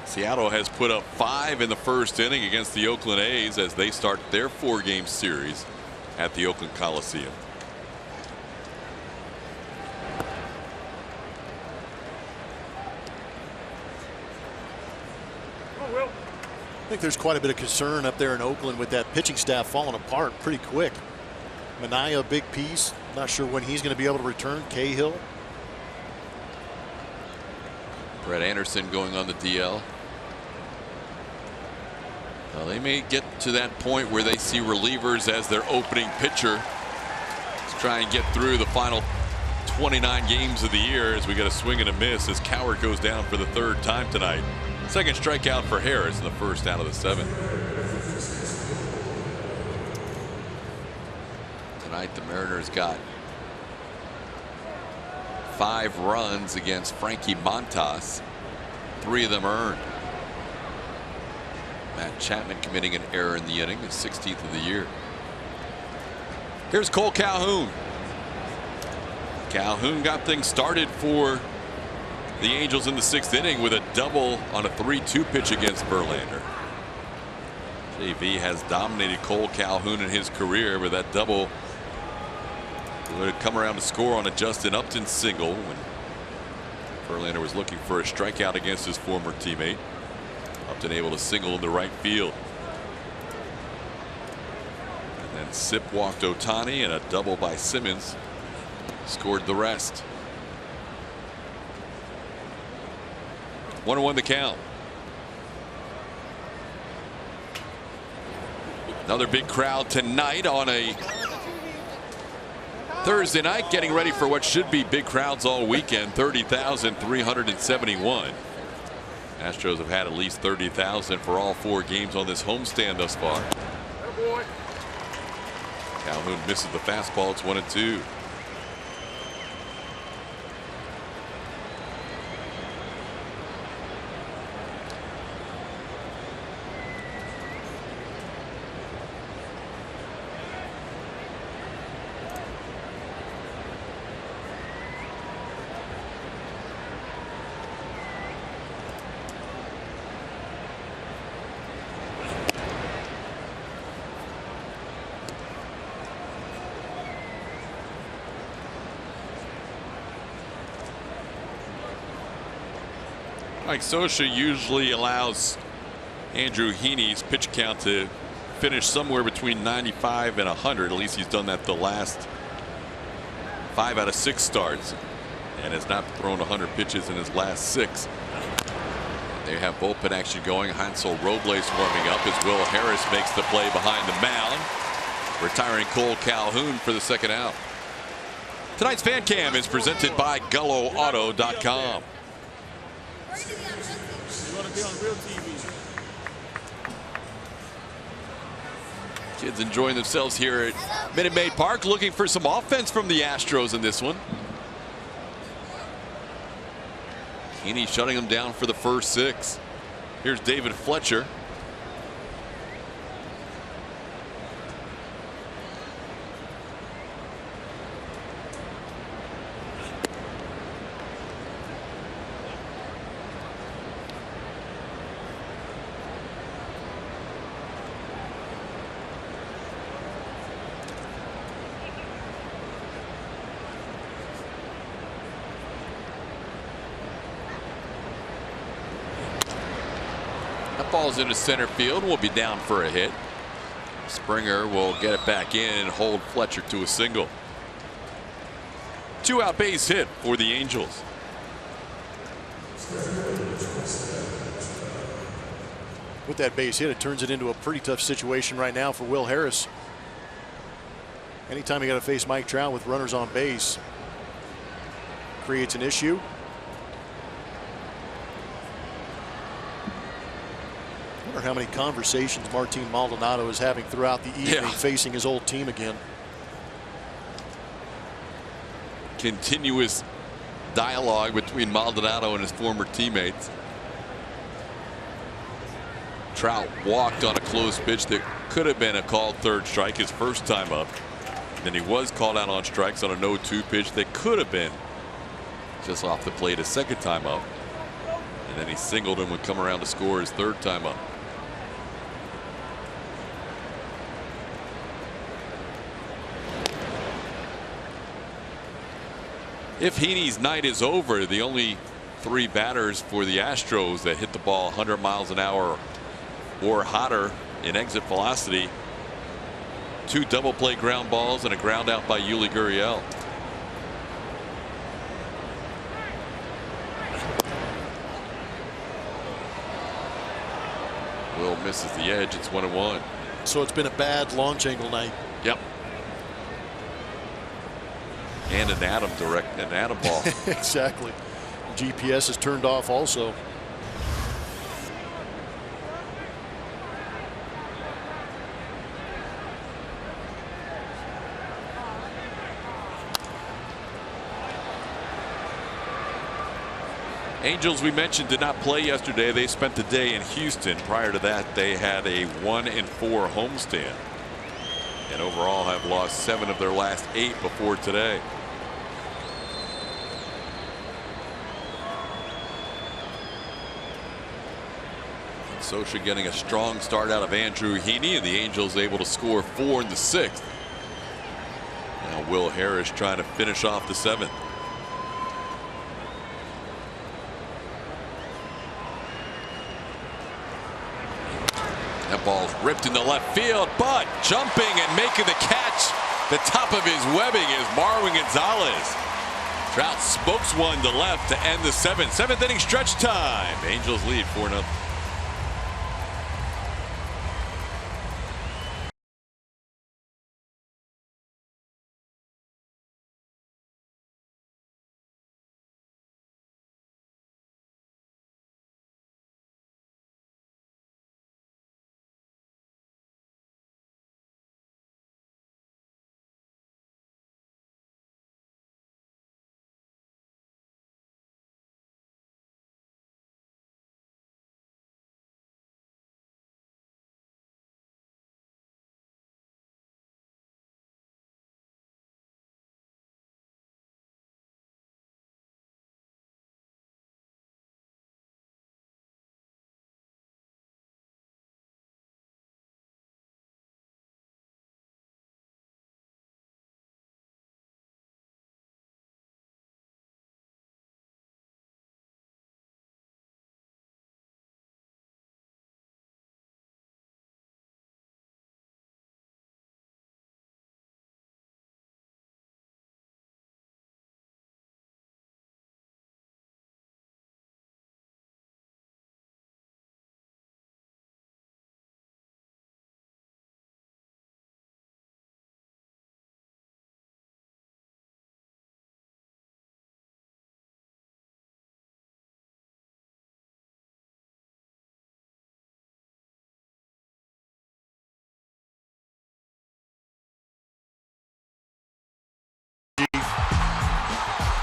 Seattle has put up 5 in the 1st inning against the Oakland A's as they start their 4-game series at the Oakland Coliseum. think there's quite a bit of concern up there in Oakland with that pitching staff falling apart pretty quick. Minaya, big piece. Not sure when he's going to be able to return. Cahill. Brett Anderson going on the DL. Well, they may get to that point where they see relievers as their opening pitcher. Let's try and get through the final 29 games of the year as we get a swing and a miss as Coward goes down for the 3rd time tonight. Second strikeout for Harris in the 1st out of the 7th. Tonight the Mariners got 5 runs against Frankie Montas. 3 of them earned. Matt Chapman committing an error in the inning, his 16th of the year. Here's Cole Calhoun. Calhoun got things started for the Angels in the 6th inning with a double on a 3-2 pitch against Verlander. JV has dominated Cole Calhoun in his career, but that double would come around to score on a Justin Upton single when Verlander was looking for a strikeout against his former teammate. Upton able to single into right field. And then Sip walked Ohtani, and a double by Simmons scored the rest. 1-1 the count. Another big crowd tonight on a Thursday night, getting ready for what should be big crowds all weekend. 30,371. Astros have had at least 30,000 for all 4 games on this homestand thus far. Calhoun misses the fastball. It's 1-2. Mike Scioscia usually allows Andrew Heaney's pitch count to finish somewhere between 95 and 100. At least he's done that the last 5 out of 6 starts, and has not thrown 100 pitches in his last 6. They have bullpen action going. Hansel Robles warming up as Will Harris makes the play behind the mound, retiring Cole Calhoun for the 2nd out. Tonight's Fan Cam is presented by GulloAuto.com. Kids enjoying themselves here at Minute Maid Park, looking for some offense from the Astros in this one. Heaney shutting them down for the first 6. Here's David Fletcher. Falls into center field, will be down for a hit. Springer will get it back in and hold Fletcher to a single. 2-out base hit for the Angels. With that base hit, it turns it into a pretty tough situation right now for Will Harris. Anytime you got to face Mike Trout with runners on base, creates an issue. I wonder how many conversations Martin Maldonado is having throughout the evening, facing his old team again. Continuous dialogue between Maldonado and his former teammates. Trout walked on a close pitch that could have been a called 3rd strike his first time up. Then he was called out on strikes on a 0-2 pitch that could have been just off the plate his 2nd time up. And then he singled and would come around to score his 3rd time up. If Heaney's night is over, the only 3 batters for the Astros that hit the ball 100 miles an hour or hotter in exit velocity. 2 double play ground balls and a ground out by Yuli Gurriel. Will misses the edge. It's 1-1. So it's been a bad launch angle night. Yep. And an Adam ball. Exactly. GPS is turned off also. Angels, we mentioned, did not play yesterday. They spent the day in Houston. Prior to that, they had a 1-4 homestand, and overall have lost 7 of their last 8 before today. Socha getting a strong start out of Andrew Heaney, and the Angels able to score 4 in the 6th. Now Will Harris trying to finish off the 7th. That ball's ripped into left field, but jumping and making the catch, the top of his webbing, is Marwin Gonzalez. Trout smokes one to left to end the 7th. 7th inning stretch time. Angels lead 4-0.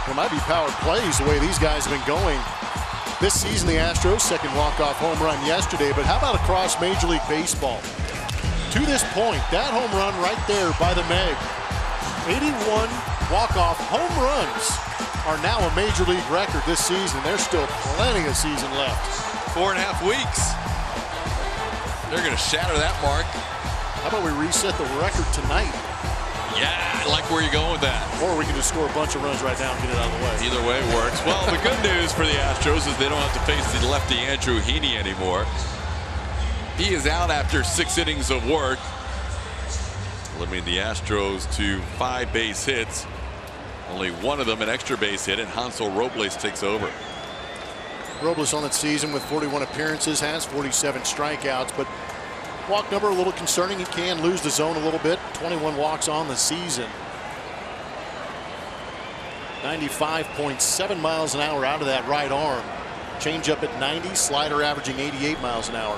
It might be power plays the way these guys have been going this season. The Astros' second walk-off home run yesterday, but how about across Major League Baseball? To this point, that home run right there by the Meg, 81 walk-off home runs are now a Major League record this season. There's still plenty of season left. 4.5 weeks. They're going to shatter that mark. How about we reset the record tonight? Yeah, I like where you're going with that. Or we can just score a bunch of runs right now and get it out of the way. Either way works. Well, the good news for the Astros is they don't have to face the lefty Andrew Heaney anymore. He is out after 6 innings of work, limiting the Astros to 5 base hits. Only one of them an extra base hit, and Hansel Robles takes over. Robles on the season with 41 appearances, has 47 strikeouts, but walk number a little concerning. He can lose the zone a little bit. 21 walks on the season. 95.7 miles an hour out of that right arm. Change up at 90, slider averaging 88 miles an hour.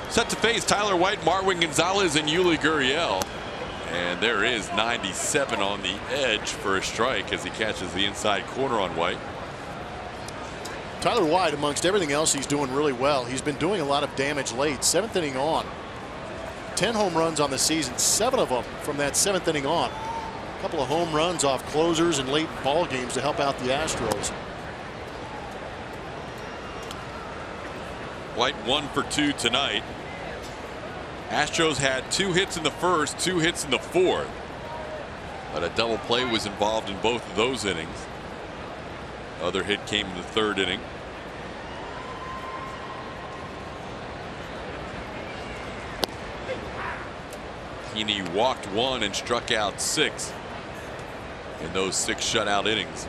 Set to face Tyler White, Marwin Gonzalez, and Yuli Gurriel. And there is 97 on the edge for a strike as he catches the inside corner on White. Tyler White, amongst everything else, he's doing really well. He's been doing a lot of damage late. 7th inning on. 10 home runs on the season, 7 of them from that 7th inning on. A couple of home runs off closers and late ball games to help out the Astros. White 1 for 2 tonight. Astros had 2 hits in the first, 2 hits in the 4th. But a double play was involved in both of those innings. Other hit came in the 3rd inning. Heaney walked 1 and struck out 6 in those 6 shutout innings.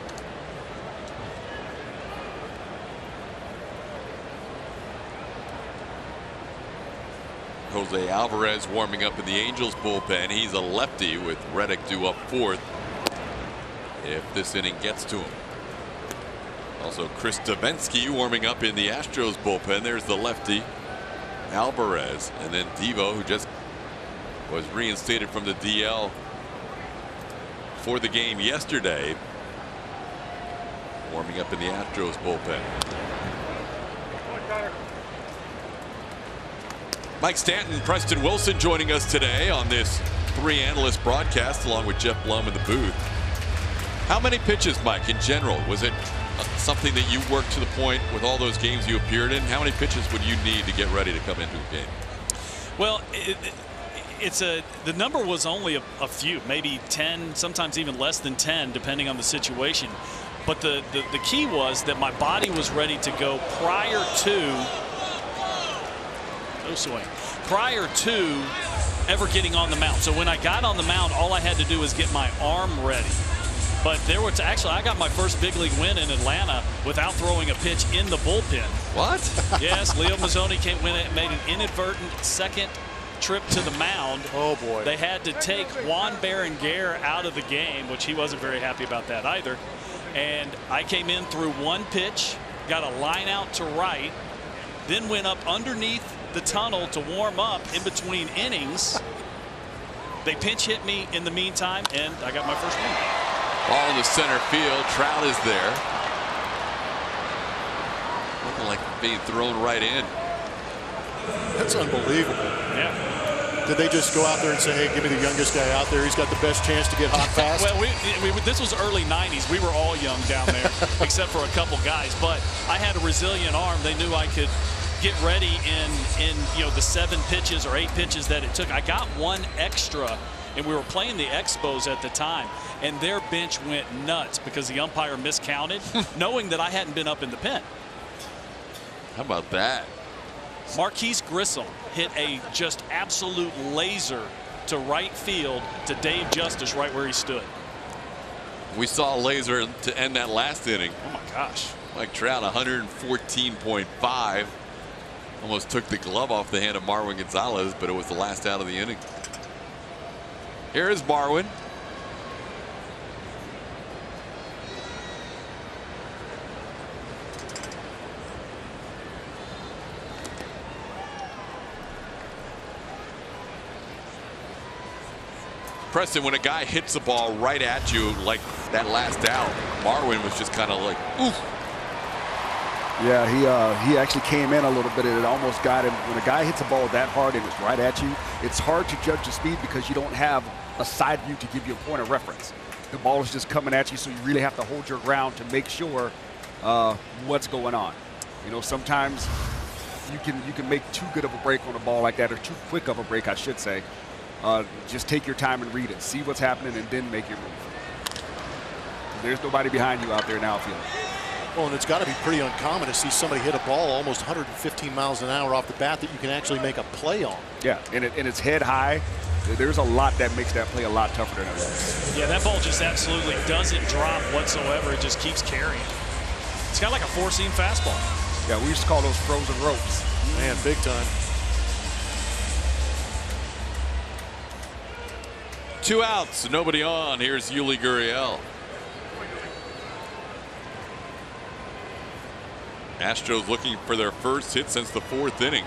Jose Alvarez warming up in the Angels bullpen. He's a lefty with Reddick due up 4th if this inning gets to him. Also Chris Davinsky warming up in the Astros bullpen. There's the lefty Alvarez, and then Devo, who just was reinstated from the DL for the game yesterday, warming up in the Astros bullpen. Mike Stanton, Preston Wilson joining us today on this 3-analyst broadcast, along with Jeff Blum in the booth. How many pitches, Mike, in general? Was it something that you worked to the point with all those games you appeared in? How many pitches would you need to get ready to come into a game? Well, the number was only a few, maybe 10, sometimes even less than 10, depending on the situation. But the key was that my body was ready to go prior to ever getting on the mound. So when I got on the mound, all I had to do was get my arm ready. But I got my first big league win in Atlanta without throwing a pitch in the bullpen. What? Yes, Leo Mazzoni made an inadvertent second trip to the mound. Oh boy. They had to take Juan Berenguer out of the game, which he wasn't very happy about that either. And I came in through one pitch, got a line out to right, then went up underneath the tunnel to warm up in between innings. They pinch hit me in the meantime, and I got my first win. Ball in the center field. Trout is there. Looking like being thrown right in. That's unbelievable. Yeah. Did they just go out there and say, hey, give me the youngest guy out there? He's got the best chance to get hot fast? Well, this was early 90s. We were all young down there, except for a couple guys. But I had a resilient arm. They knew I could get ready in the 7 pitches or 8 pitches that it took. I got one extra, and we were playing the Expos at the time, and their bench went nuts because the umpire miscounted, knowing that I hadn't been up in the pen. How about that? Marquise Grissom hit a just absolute laser to right field to Dave Justice right where he stood. We saw a laser to end that last inning. Oh my gosh. Mike Trout 114.5. Almost took the glove off the hand of Marwin Gonzalez, but it was the last out of the inning. Here is Marwin. Preston, when a guy hits the ball right at you like that last out, Marwin was just kind of like, oof. Yeah, he actually came in a little bit and it almost got him. When a guy hits a ball that hard and it's right at you, it's hard to judge the speed because you don't have a side view to give you a point of reference. The ball is just coming at you, so you really have to hold your ground to make sure what's going on. Sometimes you can make too good of a break on a ball like that, or too quick of a break, I should say. Just take your time and read it, see what's happening, and then make your move. There's nobody behind you out there now, feeling. Well, and it's got to be pretty uncommon to see somebody hit a ball almost 115 miles an hour off the bat that you can actually make a play on. Yeah, and it's head high. There's a lot that makes that play a lot tougher than others. Yeah, that ball just absolutely doesn't drop whatsoever. It just keeps carrying. It's got like a 4-seam fastball. Yeah, we used to call those frozen ropes. Man, big time. 2 outs, nobody on. Here's Yuli Gurriel. Astros looking for their first hit since the 4th inning.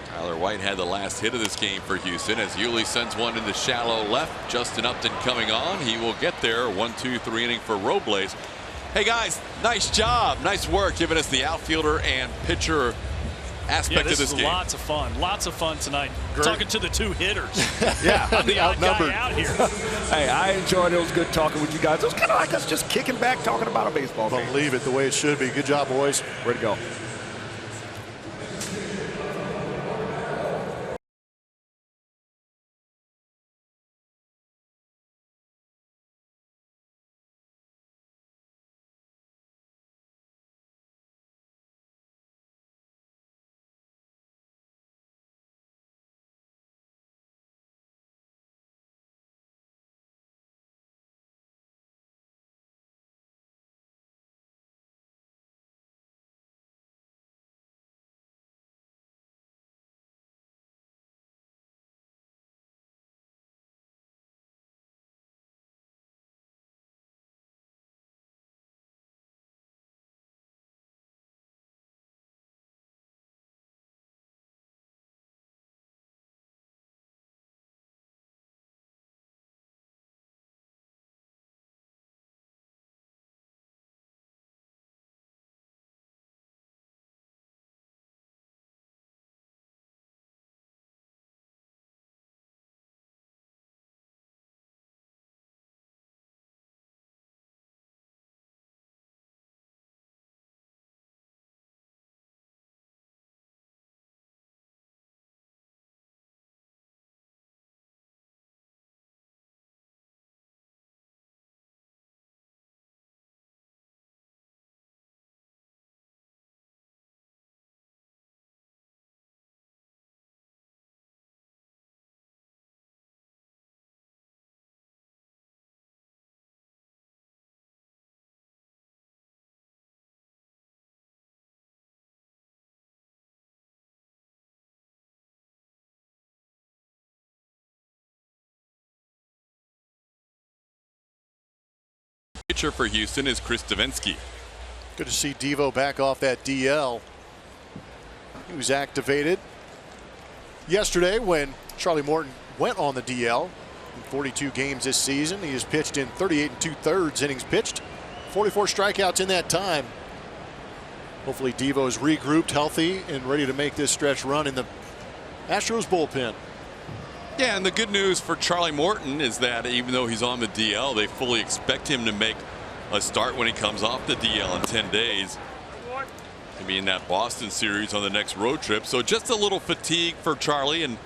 Tyler White had the last hit of this game for Houston as Yuli sends one into shallow left. Justin Upton coming on. He will get there. 1-2-3 inning for Robles. Hey guys, nice job. Nice work giving us the outfielder and pitcher aspect of this game. Lots of fun. Lots of fun tonight. Great. Talking to the 2 hitters. Yeah, I'm the odd guy out here. Hey, I enjoyed it. It was good talking with you guys. It was kind of like us just kicking back, talking about a baseball game. Believe it the way it should be. Good job, boys. Way to go. pitcher for Houston is Chris Davinsky. Good to see Devo back off that DL. He was activated yesterday when Charlie Morton went on the DL. In 42 games this season, he has pitched in 38 2/3 innings pitched, 44 strikeouts in that time. Hopefully Devo is regrouped, healthy, and ready to make this stretch run in the Astros bullpen. Yeah, and the good news for Charlie Morton is that even though he's on the DL, they fully expect him to make a start when he comes off the DL in 10 days. To be in that Boston series on the next road trip. So just a little fatigue for Charlie, and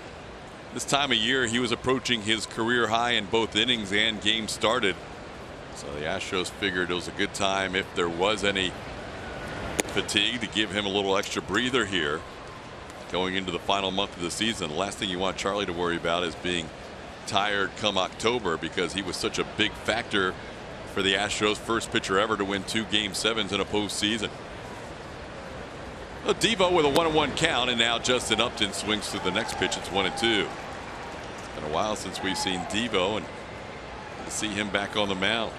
this time of year he was approaching his career high in both innings and games started. So the Astros figured it was a good time, if there was any fatigue, to give him a little extra breather here going into the final month of the season. The last thing you want Charlie to worry about is being tired come October, because he was such a big factor for the Astros, first pitcher ever to win 2 Game 7s in a postseason. Well, Devo with a 1-1 count, and now Justin Upton swings to the next pitch. It's 1-2. It's been a while since we've seen Devo, and to see him back on the mound.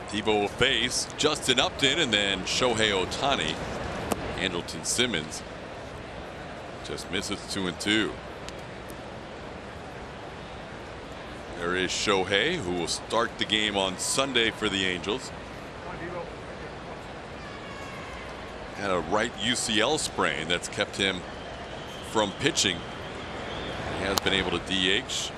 Devo will face Justin Upton and then Shohei Ohtani. Andrelton Simmons just misses 2-2. There is Shohei, who will start the game on Sunday for the Angels. Had a right UCL sprain that's kept him from pitching. He has been able to DH.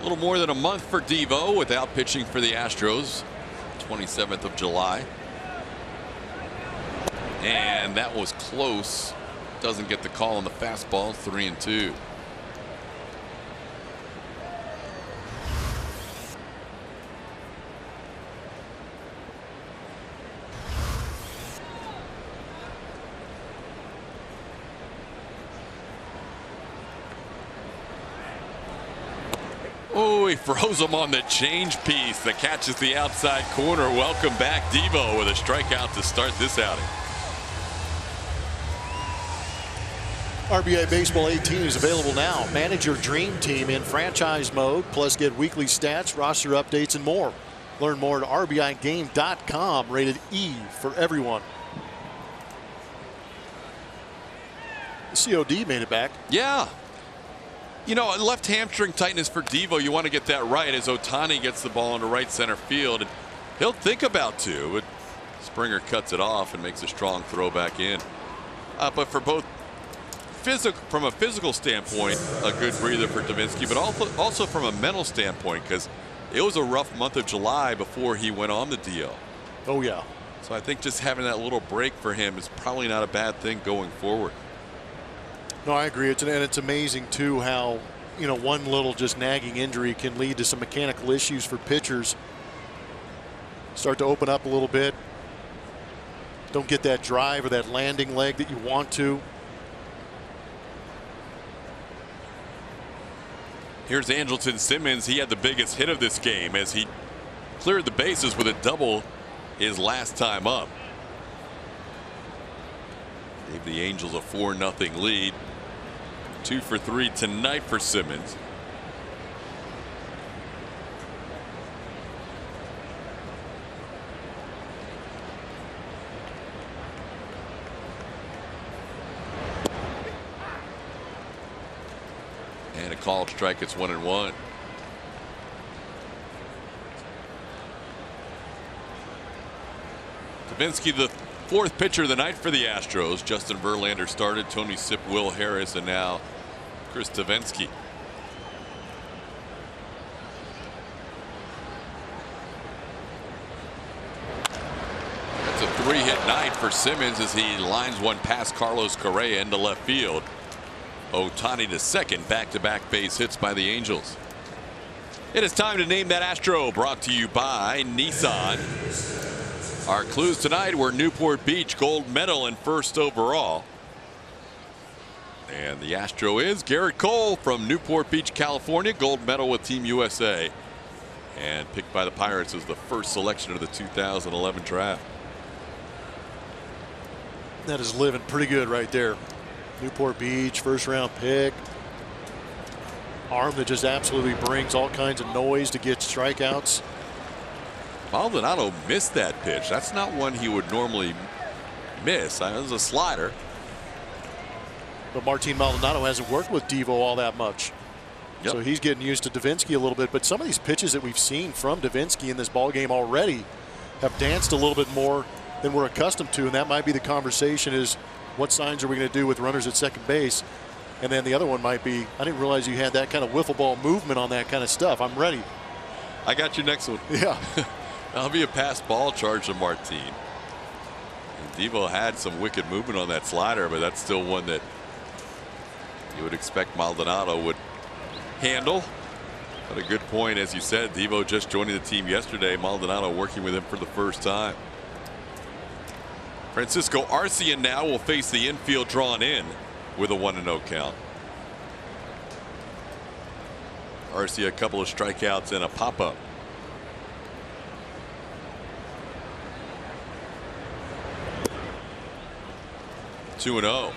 A little more than a month for Devo without pitching for the Astros. 27th of July. And that was close. Doesn't get the call on the fastball. 3-2. Oh, he froze him on the change piece that catches the outside corner. Welcome back, Devo, with a strikeout to start this outing. RBI Baseball 18 is available now. Manage your dream team in franchise mode, plus get weekly stats, roster updates, and more. Learn more at RBIGame.com. Rated E for everyone. The COD made it back. Yeah. You know, left hamstring tightness for Devo, you want to get that right as Ohtani gets the ball into right center field. And he'll think about 2, but Springer cuts it off and makes a strong throw back in. But for both from a physical standpoint, a good breather for Davinsky, but also from a mental standpoint, because it was a rough month of July before he went on the DL. Oh, yeah. So I think just having that little break for him is probably not a bad thing going forward. No, I agree. And it's amazing, too, how, you know, one little just nagging injury can lead to some mechanical issues for pitchers. Start to open up a little bit. Don't get that drive or that landing leg that you want to. Here's Andrelton Simmons. He had the biggest hit of this game as he cleared the bases with a double his last time up. Gave the Angels a 4-0 lead. 2 for 3 tonight for Simmons. And a called strike. It's 1-1. Davinsky, the 4th pitcher of the night for the Astros. Justin Verlander started. Tony Sipp, Will Harris, and now Chris Davinsky. That's a 3-hit night for Simmons as he lines one past Carlos Correa into left field. Ohtani to second. Back-to-back base hits by the Angels. It is time to name that Astro, brought to you by Nissan. Our clues tonight were Newport Beach, gold medal and first overall. And the Astro is Garrett Cole from Newport Beach, California, gold medal with Team USA, and picked by the Pirates as the first selection of the 2011 draft. That is living pretty good right there. Newport Beach, first round pick. Arm that just absolutely brings all kinds of noise to get strikeouts. Maldonado missed that pitch. That's not one he would normally miss. It was a slider. But Martin Maldonado hasn't worked with Devo all that much. Yep. So he's getting used to Davinsky a little bit. But some of these pitches that we've seen from Davinsky in this ball game already have danced a little bit more than we're accustomed to. And that might be the conversation, is what signs are we going to do with runners at second base? And then the other one might be, I didn't realize you had that kind of wiffle ball movement on that kind of stuff. I'm ready. I got your next one. Yeah. That'll be a pass ball charge to Martin. And Devo had some wicked movement on that slider, but that's still one that you would expect Maldonado would handle. But a good point, as you said, Devo just joining the team yesterday. Maldonado working with him for the first time. Francisco Arcia now will face the infield drawn in with a 1-0 count. Arcia, a couple of strikeouts and a pop-up. Two 2-0.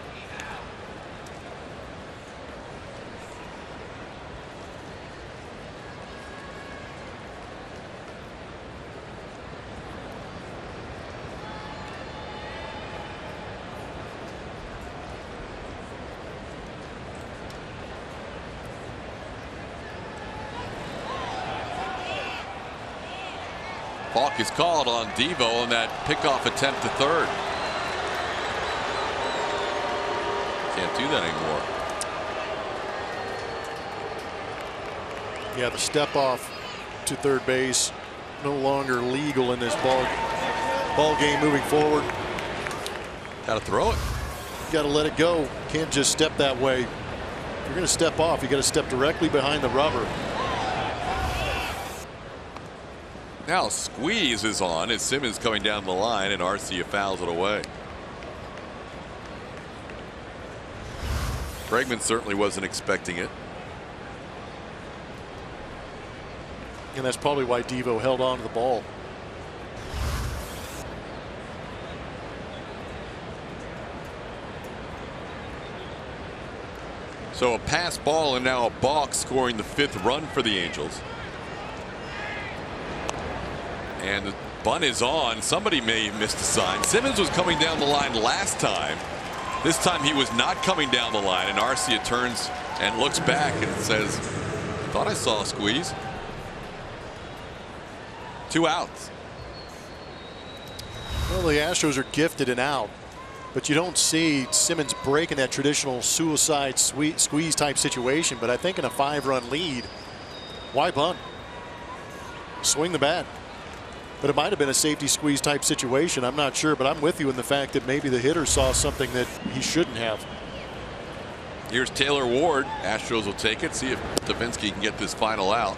Balk is called on Devo on that pickoff attempt to third. Can't do that anymore. Yeah, the step off to third base no longer legal in this ball game moving forward. Got to throw it. You got to let it go. Can't just step that way. If you're going to step off, you got to step directly behind the rubber. Now squeeze is on as Simmons coming down the line and Arcia fouls it away. Bregman certainly wasn't expecting it. And that's probably why Devo held on to the ball. So a pass ball and now a balk scoring the 5th run for the Angels. And the bunt is on. Somebody may have missed a sign. Simmons was coming down the line last time. This time he was not coming down the line, and Arcia turns and looks back and says, I thought I saw a squeeze. 2 outs. Well, the Astros are gifted an out, but you don't see Simmons breaking that traditional suicide squeeze type situation. But I think in a 5-run lead, why bunt? Swing the bat. But it might have been a safety squeeze type situation. I'm not sure, but I'm with you in the fact that maybe the hitter saw something that he shouldn't have. Here's Taylor Ward. Astros will take it. See if Davinsky can get this final out.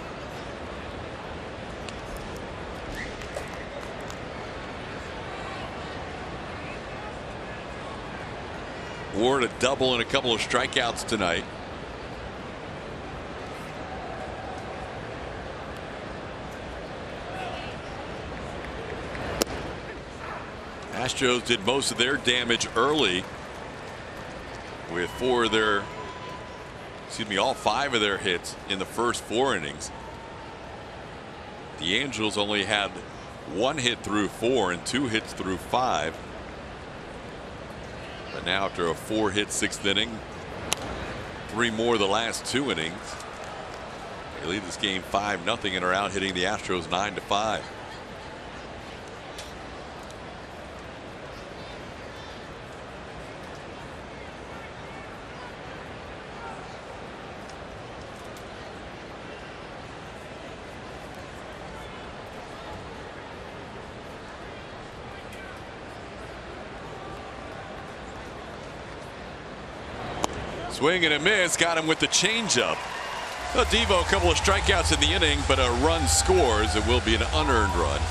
Ward a double and a couple of strikeouts tonight. Astros did most of their damage early with all 5 of their hits in the first 4 innings. The Angels only had 1 hit through 4 and 2 hits through 5. But now after a 4-hit 6th inning, 3 more the last 2 innings, they lead this game 5-0 and are out hitting the Astros 9-5. Swing and a miss, got him with the changeup. Well, Devo, a couple of strikeouts in the inning, but a run scores. It will be an unearned run.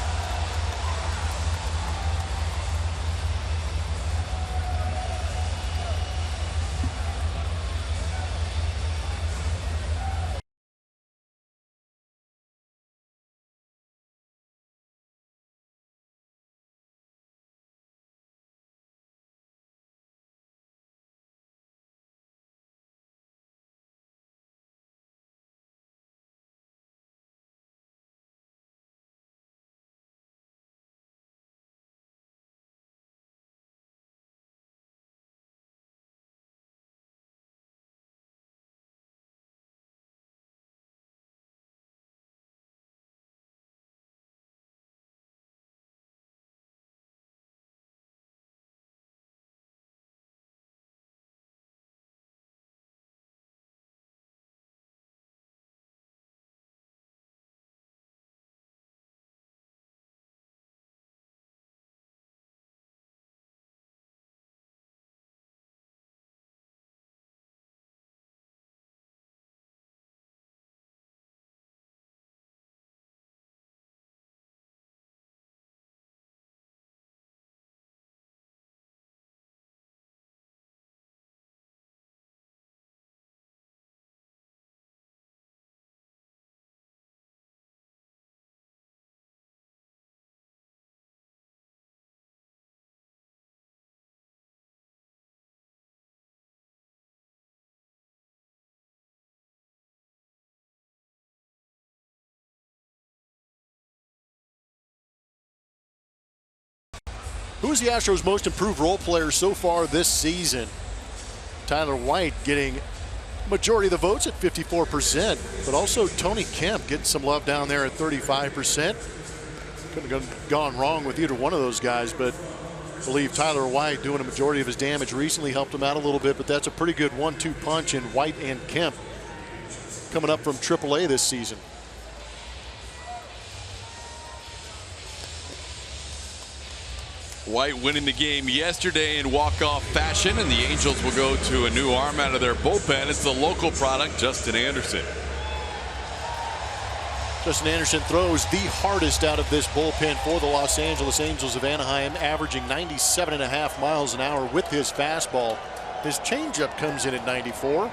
Who's the Astros' most improved role player so far this season? Tyler White getting majority of the votes at 54%, but also Tony Kemp getting some love down there at 35%. Couldn't have gone wrong with either one of those guys, but I believe Tyler White doing a majority of his damage recently helped him out a little bit, but that's a pretty good 1-2 punch in White and Kemp coming up from AAA this season. White winning the game yesterday in walk-off fashion, and the Angels will go to a new arm out of their bullpen. It's the local product, Justin Anderson. Justin Anderson throws the hardest out of this bullpen for the Los Angeles Angels of Anaheim, averaging 97.5 miles an hour with his fastball. His changeup comes in at 94.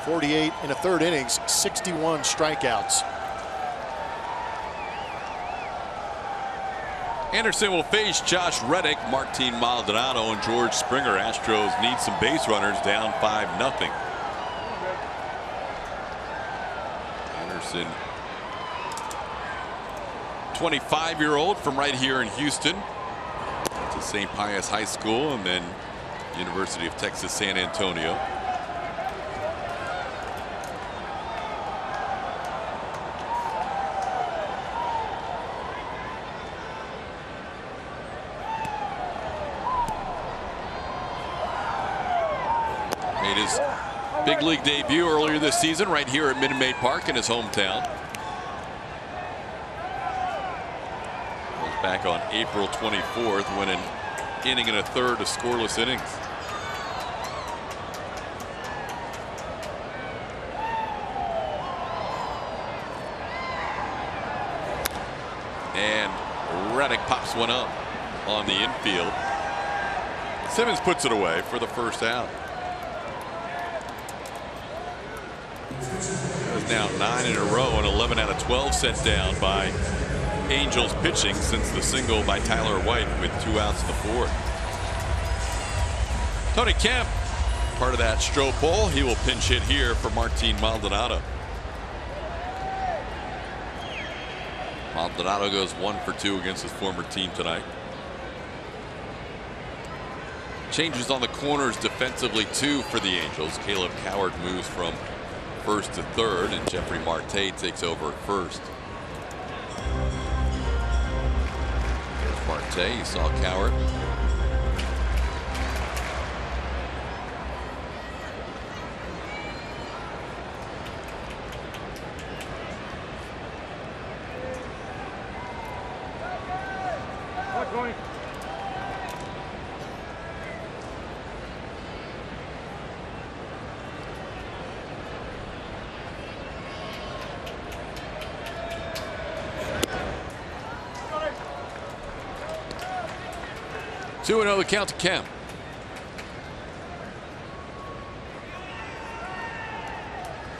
48 in a third innings, 61 strikeouts. Anderson will face Josh Reddick, Martin Maldonado, and George Springer. Astros need some base runners, down 5-0. Anderson, 25-year-old from right here in Houston, to St. Pius High School and then University of Texas San Antonio. Made his big league debut earlier this season right here at Minute Maid Park in his hometown. Was back on April 24th, winning inning and a third of scoreless innings. And Reddick pops one up on the infield. Simmons puts it away for the first out. Is now 9 in a row and 11 out of 12 sent down by Angels pitching since the single by Tyler White with 2 outs in the fourth. Tony Kemp, part of that Stroh Bowl. He will pinch hit here for Martin Maldonado. Maldonado goes 1 for 2 against his former team tonight. Changes on the corners defensively too for the Angels. Caleb Coward moves from first to third, and Jeffrey Marte takes over at first. There's Marte. You saw Coward. Two and 0 the count to Kemp.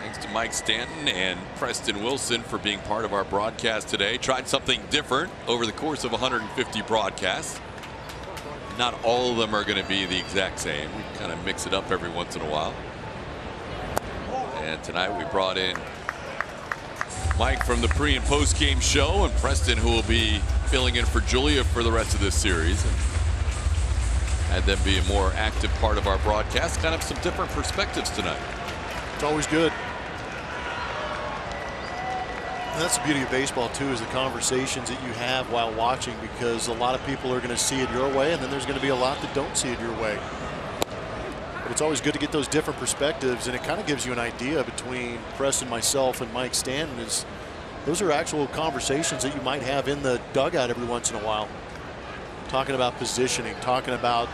Thanks to Mike Stanton and Preston Wilson for being part of our broadcast today. Tried something different over the course of 150 broadcasts. Not all of them are going to be the exact same. We kind of mix it up every once in a while. And tonight we brought in Mike from the pre and post game show, and Preston, who will be filling in for Julia for the rest of this series. And had them be a more active part of our broadcast. Kind of some different perspectives tonight. It's always good. And that's the beauty of baseball too, is the conversations that you have while watching, because a lot of people are going to see it your way, and then there's going to be a lot that don't see it your way. But it's always good to get those different perspectives, and it kind of gives you an idea between Preston, myself, and Mike Stanton. Is those are actual conversations that you might have in the dugout every once in a while. Talking about positioning, talking about,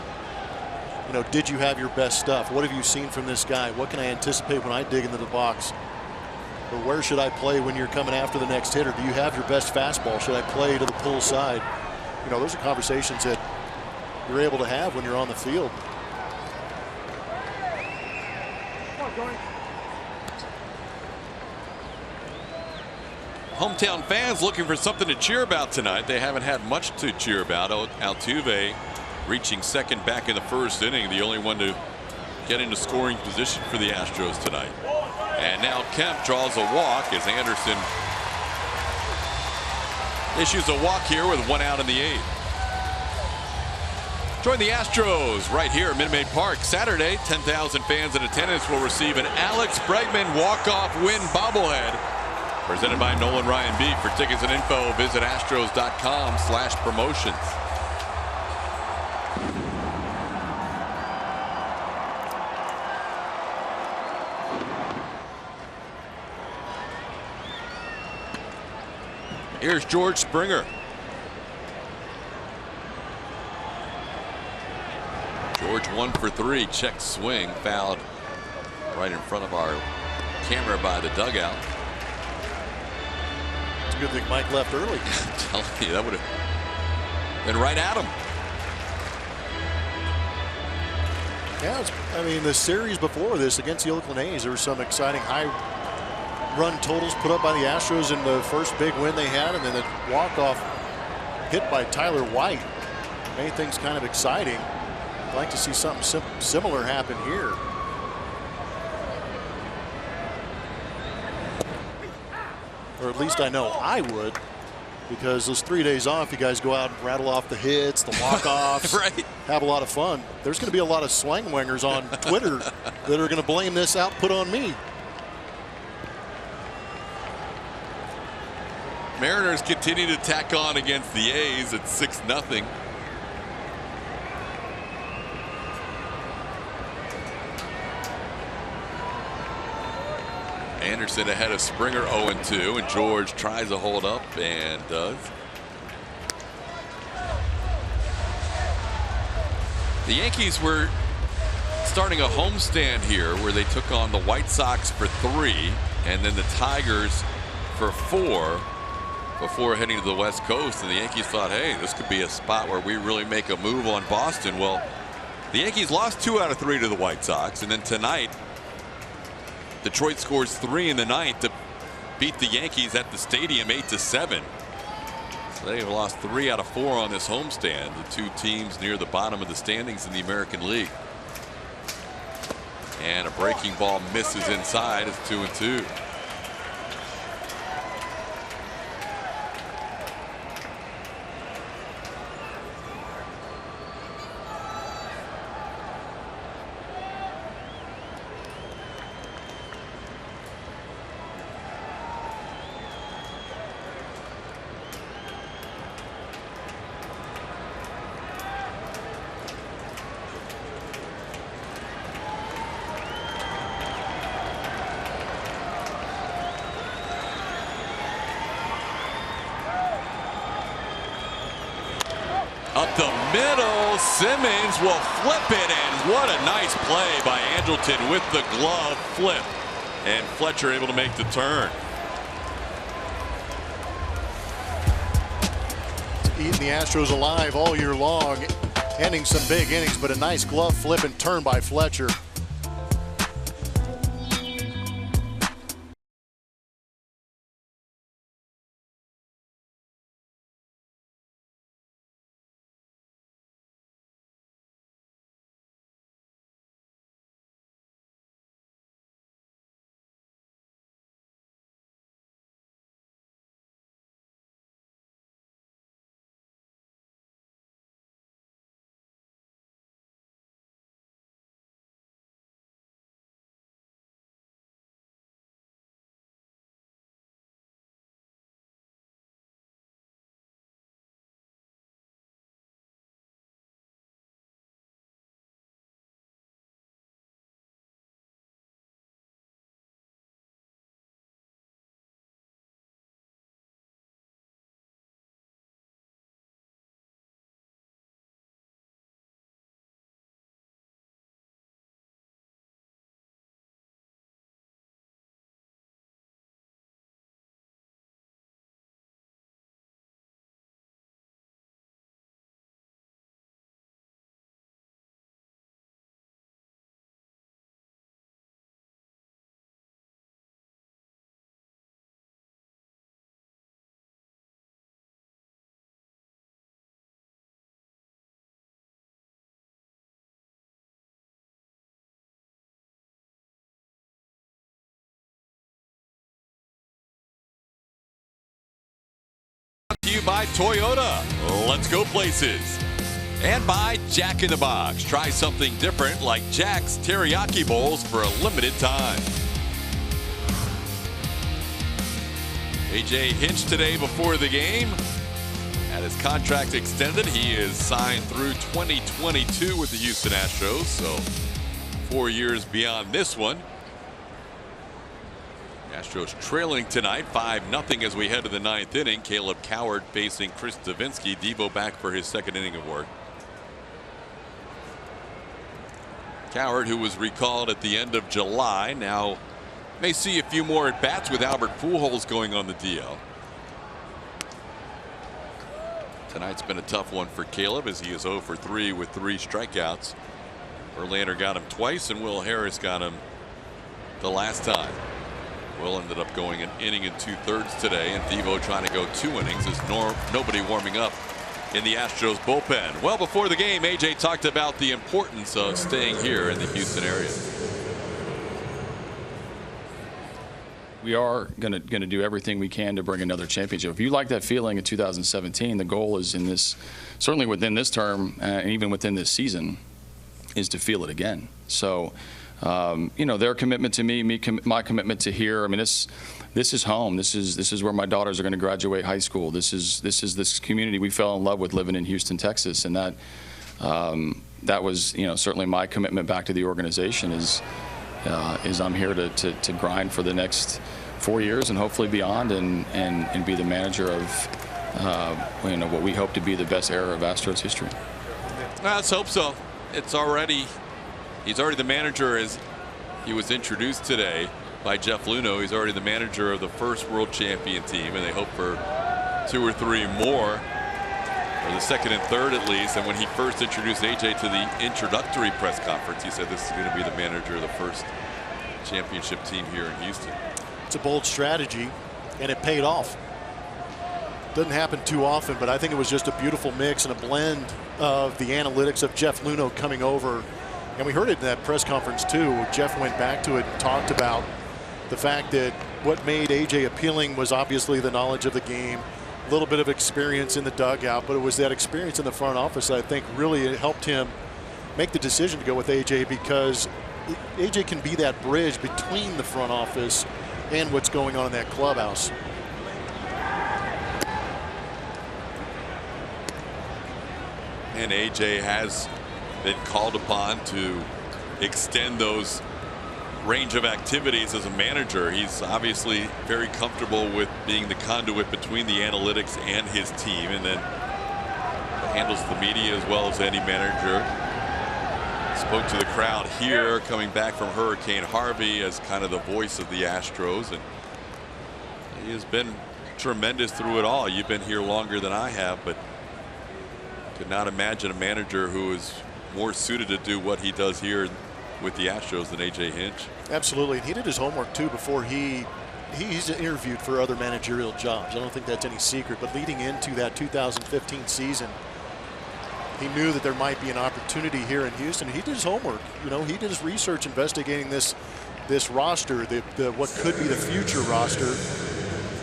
you know, did you have your best stuff? What have you seen from this guy? What can I anticipate when I dig into the box? Or where should I play when you're coming after the next hitter? Do you have your best fastball? Should I play to the pull side? You know, those are conversations that you're able to have when you're on the field. Hometown fans looking for something to cheer about tonight. They haven't had much to cheer about. Altuve reaching second back in the first inning, the only one to get into scoring position for the Astros tonight. And now Kemp draws a walk as Anderson issues a walk here with 1 out in the 8th. Join the Astros right here at Minute Maid Park. Saturday, 10,000 fans in attendance will receive an Alex Bregman walk-off win bobblehead. Presented by Nolan Ryan Beef. For tickets and info, visit astros.com/promotions. Here's George Springer. George 1 for 3, check swing, fouled right in front of our camera by the dugout. It's a good thing Mike left early. I'm telling you, that would have been right at him. Yeah, I mean, the series before this against the Oakland A's, there were some exciting high run totals put up by the Astros in the first big win they had, and then the walk-off hit by Tyler White made things kind of exciting. I'd like to see something similar happen here. Or at least I know I would, because those 3 days off, you guys go out and rattle off the hits, the walk-offs, right. Have a lot of fun. There's going to be a lot of slang-wangers on Twitter that are going to blame this output on me. Mariners continue to tack on against the A's at 6-0. Anderson ahead of Springer 0-2, and George tries to hold up and does. The Yankees were starting a homestand here where they took on the White Sox for 3 and then the Tigers for 4 before heading to the West Coast, and the Yankees thought, hey, this could be a spot where we really make a move on Boston. Well, the Yankees lost 2 out of 3 to the White Sox, and then tonight Detroit scores 3 in the ninth to beat the Yankees at the stadium 8-7. So they've lost 3 out of 4 on this homestand. The two teams near the bottom of the standings in the American League. And a breaking ball misses inside. It's 2-2. Up the middle, Simmons will flip it, and what a nice play by Andrelton with the glove flip, and Fletcher able to make the turn. Eating the Astros alive all year long, ending some big innings, but a nice glove flip and turn by Fletcher. To you by Toyota. Let's go places. And by Jack in the Box. Try something different like Jack's Teriyaki Bowls for a limited time. A.J. Hinch today before the game had his contract extended. He is signed through 2022 with the Houston Astros, so 4 years beyond this one. Astros trailing tonight 5-0 as we head to the 9th inning. Caleb Coward facing Chris Davinsky. Devo back for his 2nd inning of work. Coward, who was recalled at the end of July, now may see a few more at bats with Albert Pujols going on the DL. Tonight's been a tough one for Caleb as he is 0 for 3 with 3 strikeouts. Verlander got him twice and Will Harris got him the last time. Will ended up going an inning and 2/3 today, and Devo trying to go 2 innings as nobody warming up in the Astros bullpen. Well, before the game, AJ talked about the importance of staying here in the Houston area. We are going to do everything we can to bring another championship. If you like that feeling in 2017, the goal is in this, certainly within this term, and even within this season, is to feel it again. So, you know, their commitment to me, my commitment to here. I mean, this is home. This is where my daughters are going to graduate high school. This is this community we fell in love with living in Houston, Texas, and that was, you know, certainly my commitment back to the organization is I'm here to grind for the next 4 years and hopefully beyond, and be the manager of you know, what we hope to be the best era of Astros history. Let's hope so. He's already the manager as he was introduced today by Jeff Luhnow. He's already the manager of the first world champion team, and they hope for 2 or 3 more, or the 2nd and 3rd at least. And when he first introduced AJ to the introductory press conference, he said this is going to be the manager of the first championship team here in Houston. It's a bold strategy, and it paid off. Doesn't happen too often, but I think it was just a beautiful mix and a blend of the analytics of Jeff Luhnow coming over. And we heard it in that press conference too. Jeff went back to it and talked about the fact that what made AJ appealing was obviously the knowledge of the game, a little bit of experience in the dugout, but it was that experience in the front office that I think really helped him make the decision to go with AJ, because AJ can be that bridge between the front office and what's going on in that clubhouse. And AJ has been called upon to extend those range of activities as a manager. He's obviously very comfortable with being the conduit between the analytics and his team, and then handles the media as well as any manager. Spoke to the crowd here coming back from Hurricane Harvey as kind of the voice of the Astros, and he has been tremendous through it all. You've been here longer than I have, but could not imagine a manager who is more suited to do what he does here with the Astros than AJ Hinch. Absolutely, and he did his homework too before he's interviewed for other managerial jobs. I don't think that's any secret, but leading into that 2015 season, he knew that there might be an opportunity here in Houston. He did his homework. You know, he did his research investigating this roster, what could be the future roster,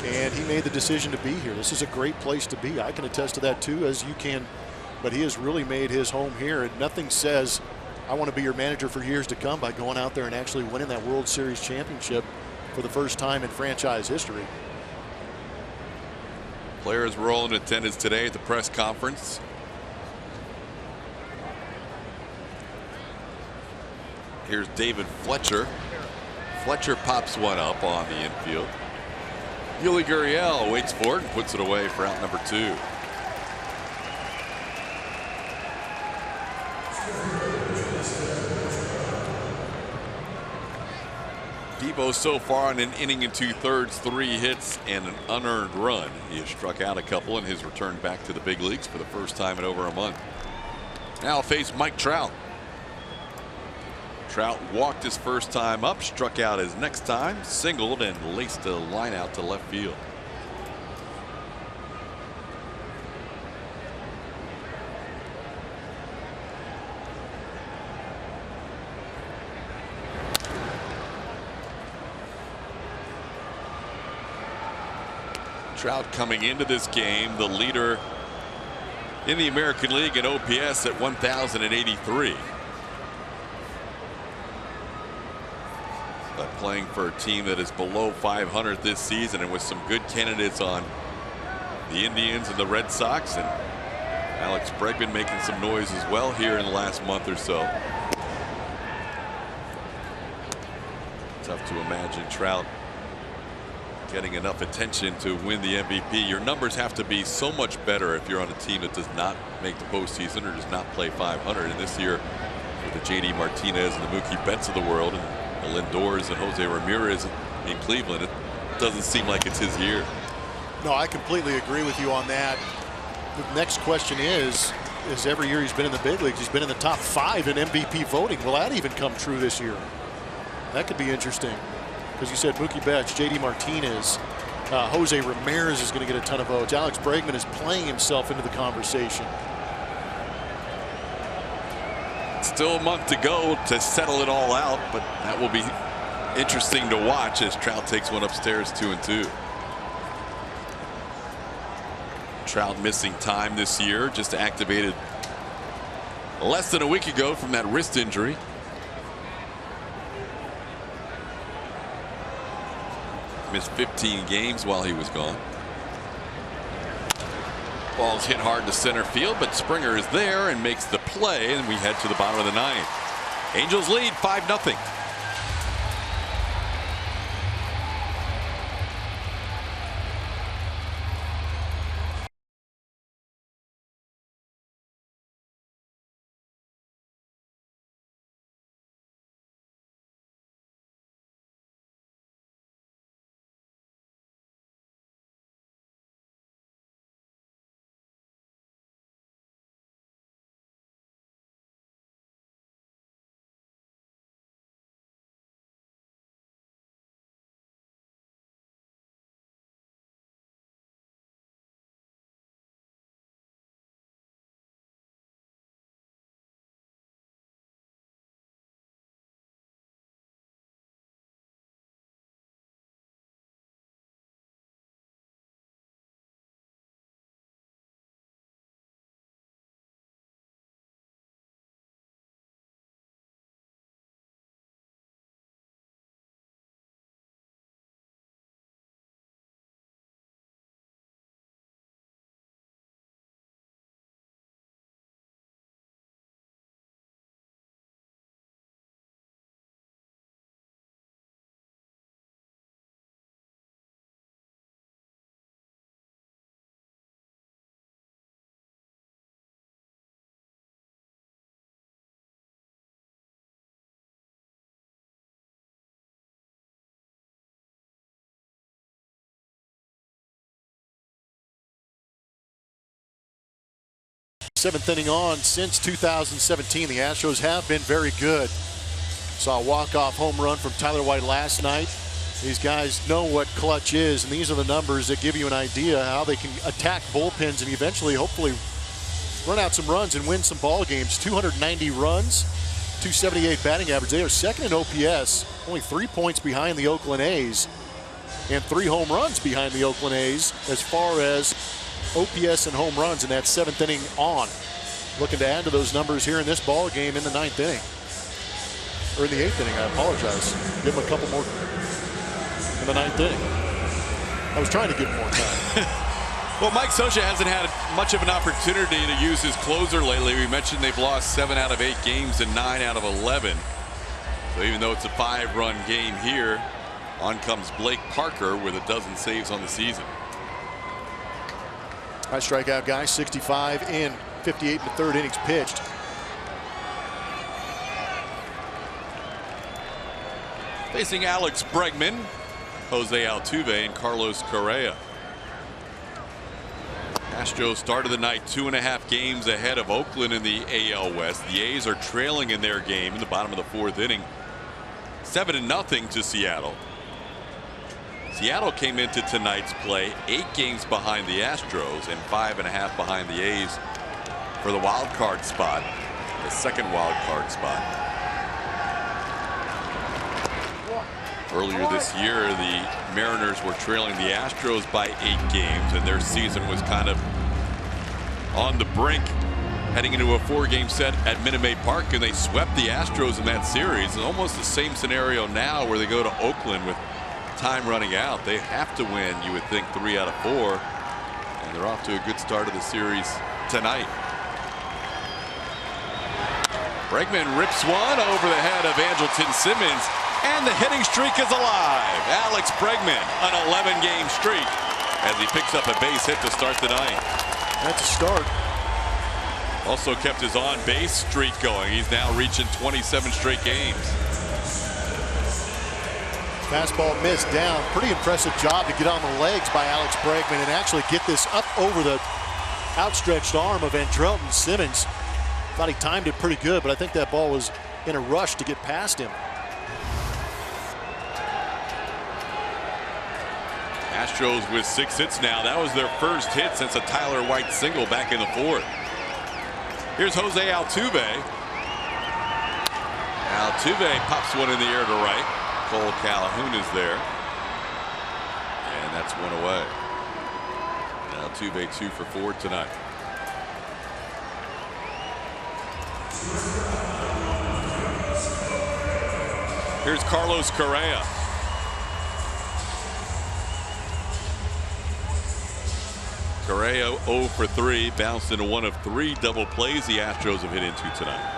and he made the decision to be here. This is a great place to be. I can attest to that too, as you can. But he has really made his home here, and nothing says I want to be your manager for years to come by going out there and actually winning that World Series championship for the first time in franchise history. Players were all in attendance today at the press conference. Here's David Fletcher. Fletcher pops one up on the infield. Yuli Gurriel waits for it and puts it away for out number 2. Devo so far in an inning and 2/3, 3 hits and an unearned run. He has struck out a couple in his return back to the big leagues for the first time in over a month. Now face Mike Trout. Trout walked his first time up, struck out his next time, singled, and laced a line out to left field. Trout coming into this game the leader in the American League in OPS at 1,083. But playing for a team that is below 500 this season, and with some good candidates on the Indians and the Red Sox, and Alex Bregman making some noise as well here in the last month or so. Tough to imagine Trout getting enough attention to win the MVP. Your numbers have to be so much better if you're on a team that does not make the postseason or does not play 500. And this year, with the JD Martinez and the Mookie Betts of the world, and the Lindors and Jose Ramirez in Cleveland, it doesn't seem like it's his year. No, I completely agree with you on that. The next question is every year he's been in the big leagues, he's been in the top 5 in MVP voting. Will that even come true this year? That could be interesting, because you said Mookie Betts, JD Martinez, Jose Ramirez is going to get a ton of votes. Alex Bregman is playing himself into the conversation. Still a month to go to settle it all out, but that will be interesting to watch as Trout takes one upstairs 2-2. Trout missing time this year, just activated less than a week ago from that wrist injury. Missed 15 games while he was gone. Ball's hit hard to center field, but Springer is there and makes the play, and we head to the bottom of the 9th. Angels lead 5-0. Seventh inning on since 2017. The Astros have been very good. Saw a walk-off home run from Tyler White last night. These guys know what clutch is, and these are the numbers that give you an idea how they can attack bullpens and eventually, hopefully, run out some runs and win some ball games. 290 runs, 278 batting average. They are second in OPS, only 3 points behind the Oakland A's, and 3 home runs behind the Oakland A's as far as OPS and home runs in that 7th inning on. Looking to add to those numbers here in this ball game in the 9th inning. Or in the 8th inning, I apologize. Give him a couple more in the 9th inning. I was trying to give him more time. Well, Mike Scioscia hasn't had much of an opportunity to use his closer lately. We mentioned they've lost 7 out of 8 games and 9 out of 11. So even though it's a 5-run game here, on comes Blake Parker with a dozen saves on the season. High strikeout guy, 65 in 58 and 3rd innings pitched. Facing Alex Bregman, Jose Altuve, and Carlos Correa. Astros started the night 2.5 games ahead of Oakland in the AL West. The A's are trailing in their game in the bottom of the 4th inning, 7-0 to Seattle. Seattle came into tonight's play 8 games behind the Astros and 5.5 behind the A's for the wild card spot, the 2nd wild card spot. Earlier this year, the Mariners were trailing the Astros by 8 games, and their season was kind of on the brink, heading into a 4-game set at Minute Maid Park, and they swept the Astros in that series. It's almost the same scenario now where they go to Oakland with time running out. They have to win, you would think, 3 out of 4, and they're off to a good start of the series tonight. Bregman rips one over the head of Andrelton Simmons, and the hitting streak is alive. Alex Bregman, an 11-game streak, as he picks up a base hit to start the ninth. That's a start. Also kept his on-base streak going. He's now reaching 27 straight games. Fastball missed down. Pretty impressive job to get on the legs by Alex Bregman and actually get this up over the outstretched arm of Andrelton Simmons. Thought he timed it pretty good, but I think that ball was in a rush to get past him. Astros with 6 hits now. That was their first hit since a Tyler White single back in the 4th. Here's Jose Altuve. Altuve pops one in the air to right. Cole Calhoun is there. And that's one away. Altuve 2 for 4 tonight. Here's Carlos Correa. Correa 0 for 3, bounced into one of 3 double plays the Astros have hit into tonight.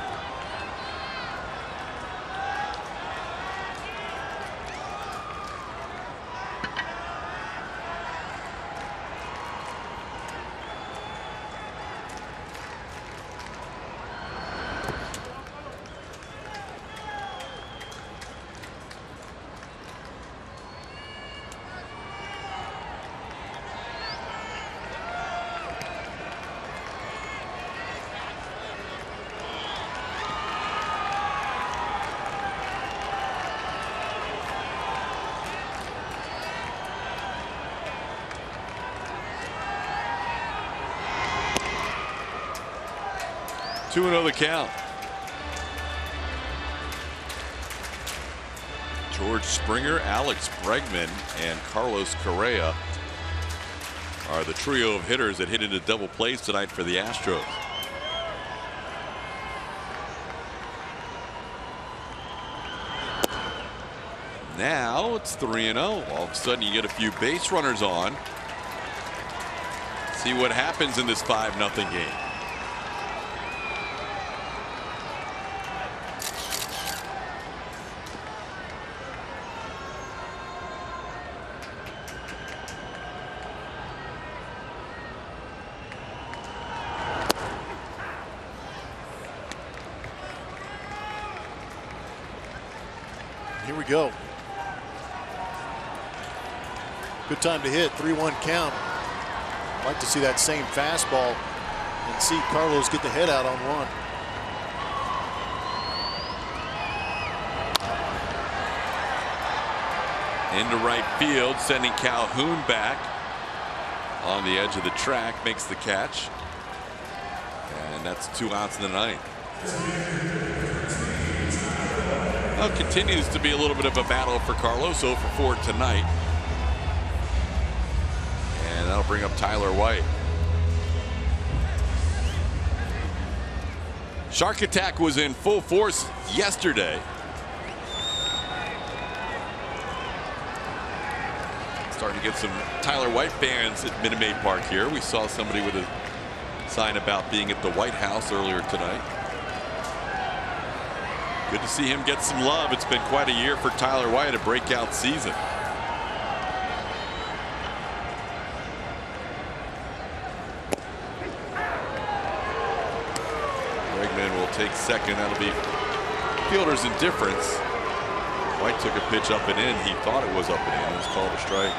Two another count. George Springer, Alex Bregman, and Carlos Correa are the trio of hitters that hit into double plays tonight for the Astros. Now it's 3-0. All of a sudden you get a few base runners on. See what happens in this 5-0 game. Here we go. Good time to hit. 3-1 count. Like to see that same fastball and see Carlos get the head out on one. Into right field, sending Calhoun back on the edge of the track, makes the catch, and that's 2 outs in the ninth. Well, it continues to be a little bit of a battle for Carlos. 0 for 4 tonight, and that'll bring up Tyler White. Shark Attack was in full force yesterday. Starting to get some Tyler White fans at Minute Maid Park here. We saw somebody with a sign about being at the White House earlier tonight. Good to see him get some love. It's been quite a year for Tyler White, a breakout season. Bregman will take second. That'll be fielder's indifference. White took a pitch up and in. He thought it was up and in. It was called a strike.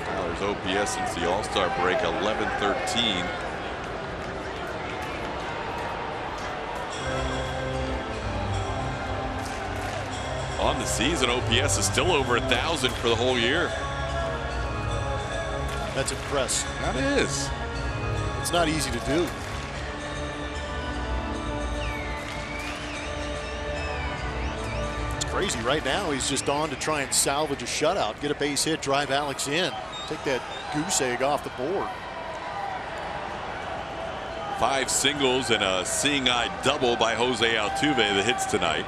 Tyler's OPS since the All-Star break, 11-13. On the season, OPS is still over 1,000 for the whole year. That's impressive. That is. It's not easy to do. It's crazy. Right now, he's just on to try and salvage a shutout, get a base hit, drive Alex in. Take that goose egg off the board. 5 singles and a seeing-eye double by Jose Altuve that hits tonight.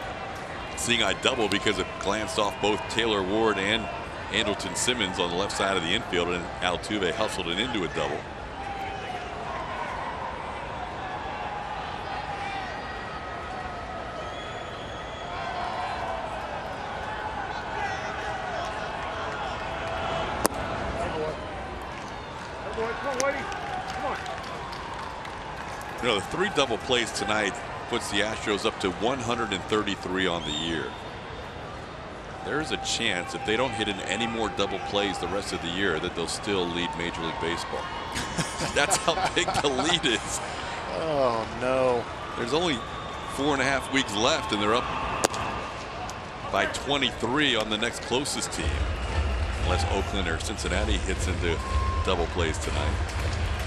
Seeing-eye double because it glanced off both Taylor Ward and Andrelton Simmons on the left side of the infield, and Altuve hustled it into a double. You know, the 3 double plays tonight puts the Astros up to 133 on the year. There's a chance if they don't hit in any more double plays the rest of the year that they'll still lead Major League Baseball. That's how big the lead is. Oh, no. There's only 4.5 weeks left, and they're up by 23 on the next closest team. Unless Oakland or Cincinnati hits into double plays tonight.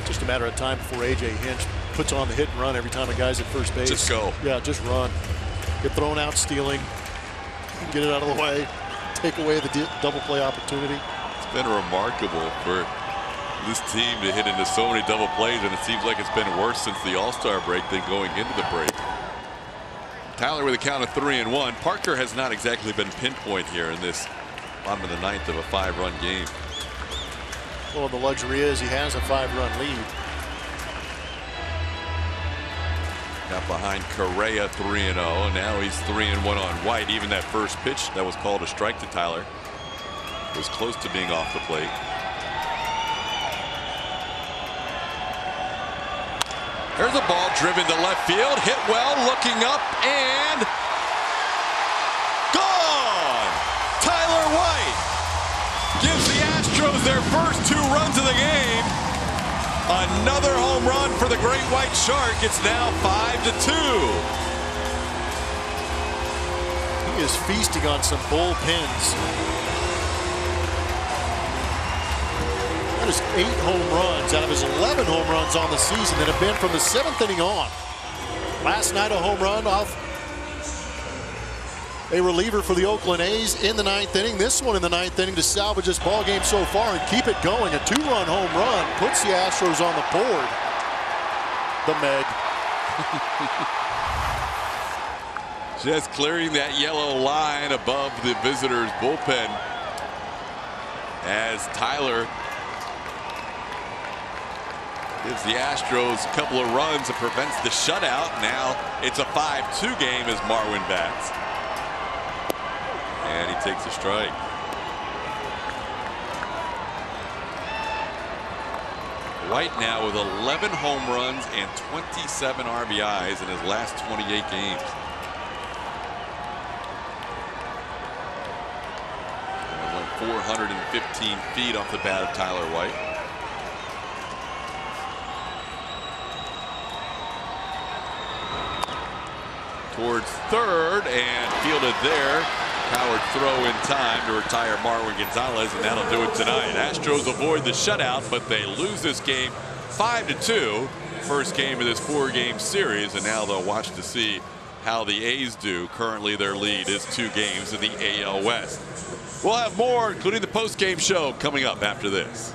Just a matter of time before A.J. Hinch puts on the hit and run every time a guy's at first base. Just go. Yeah, just run. Get thrown out stealing. Get it out of the way. Take away the double play opportunity. It's been remarkable for this team to hit into so many double plays, and it seems like it's been worse since the All-Star break than going into the break. Tyler with a count of 3-1. Parker has not exactly been pinpoint here in this bottom of the 9th of a 5-run game. Well, the luxury is he has a 5-run lead. Got behind Correa 3-0. Now he's 3-1 on White. Even that first pitch that was called a strike to Tyler was close to being off the plate. There's a ball driven to left field. Hit well, looking up, and gone! Tyler White gives the Astros their first 2 runs of the game. Another home run for the Great White Shark. It's now 5-2. He is feasting on some bullpens. That is 8 home runs out of his 11 home runs on the season that have been from the 7th inning on. Last night a home run off a reliever for the Oakland A's in the 9th inning. This one in the 9th inning to salvage this ball game so far and keep it going. A 2-run home run puts the Astros on the board. The Meg. Just clearing that yellow line above the visitors' bullpen as Tyler gives the Astros a couple of runs and prevents the shutout. Now it's a 5-2 game as Marwin bats. And he takes a strike. White now with 11 home runs and 27 RBIs in his last 28 games. And went 415 feet off the bat of Tyler White. Towards third and fielded there. Howard throw in time to retire Marwin Gonzalez, and that'll do it tonight. Astros avoid the shutout, but they lose this game 5-2. First game of this 4-game series, and now they'll watch to see how the A's do. Currently their lead is 2 games in the AL West. We'll have more, including the post-game show, coming up after this.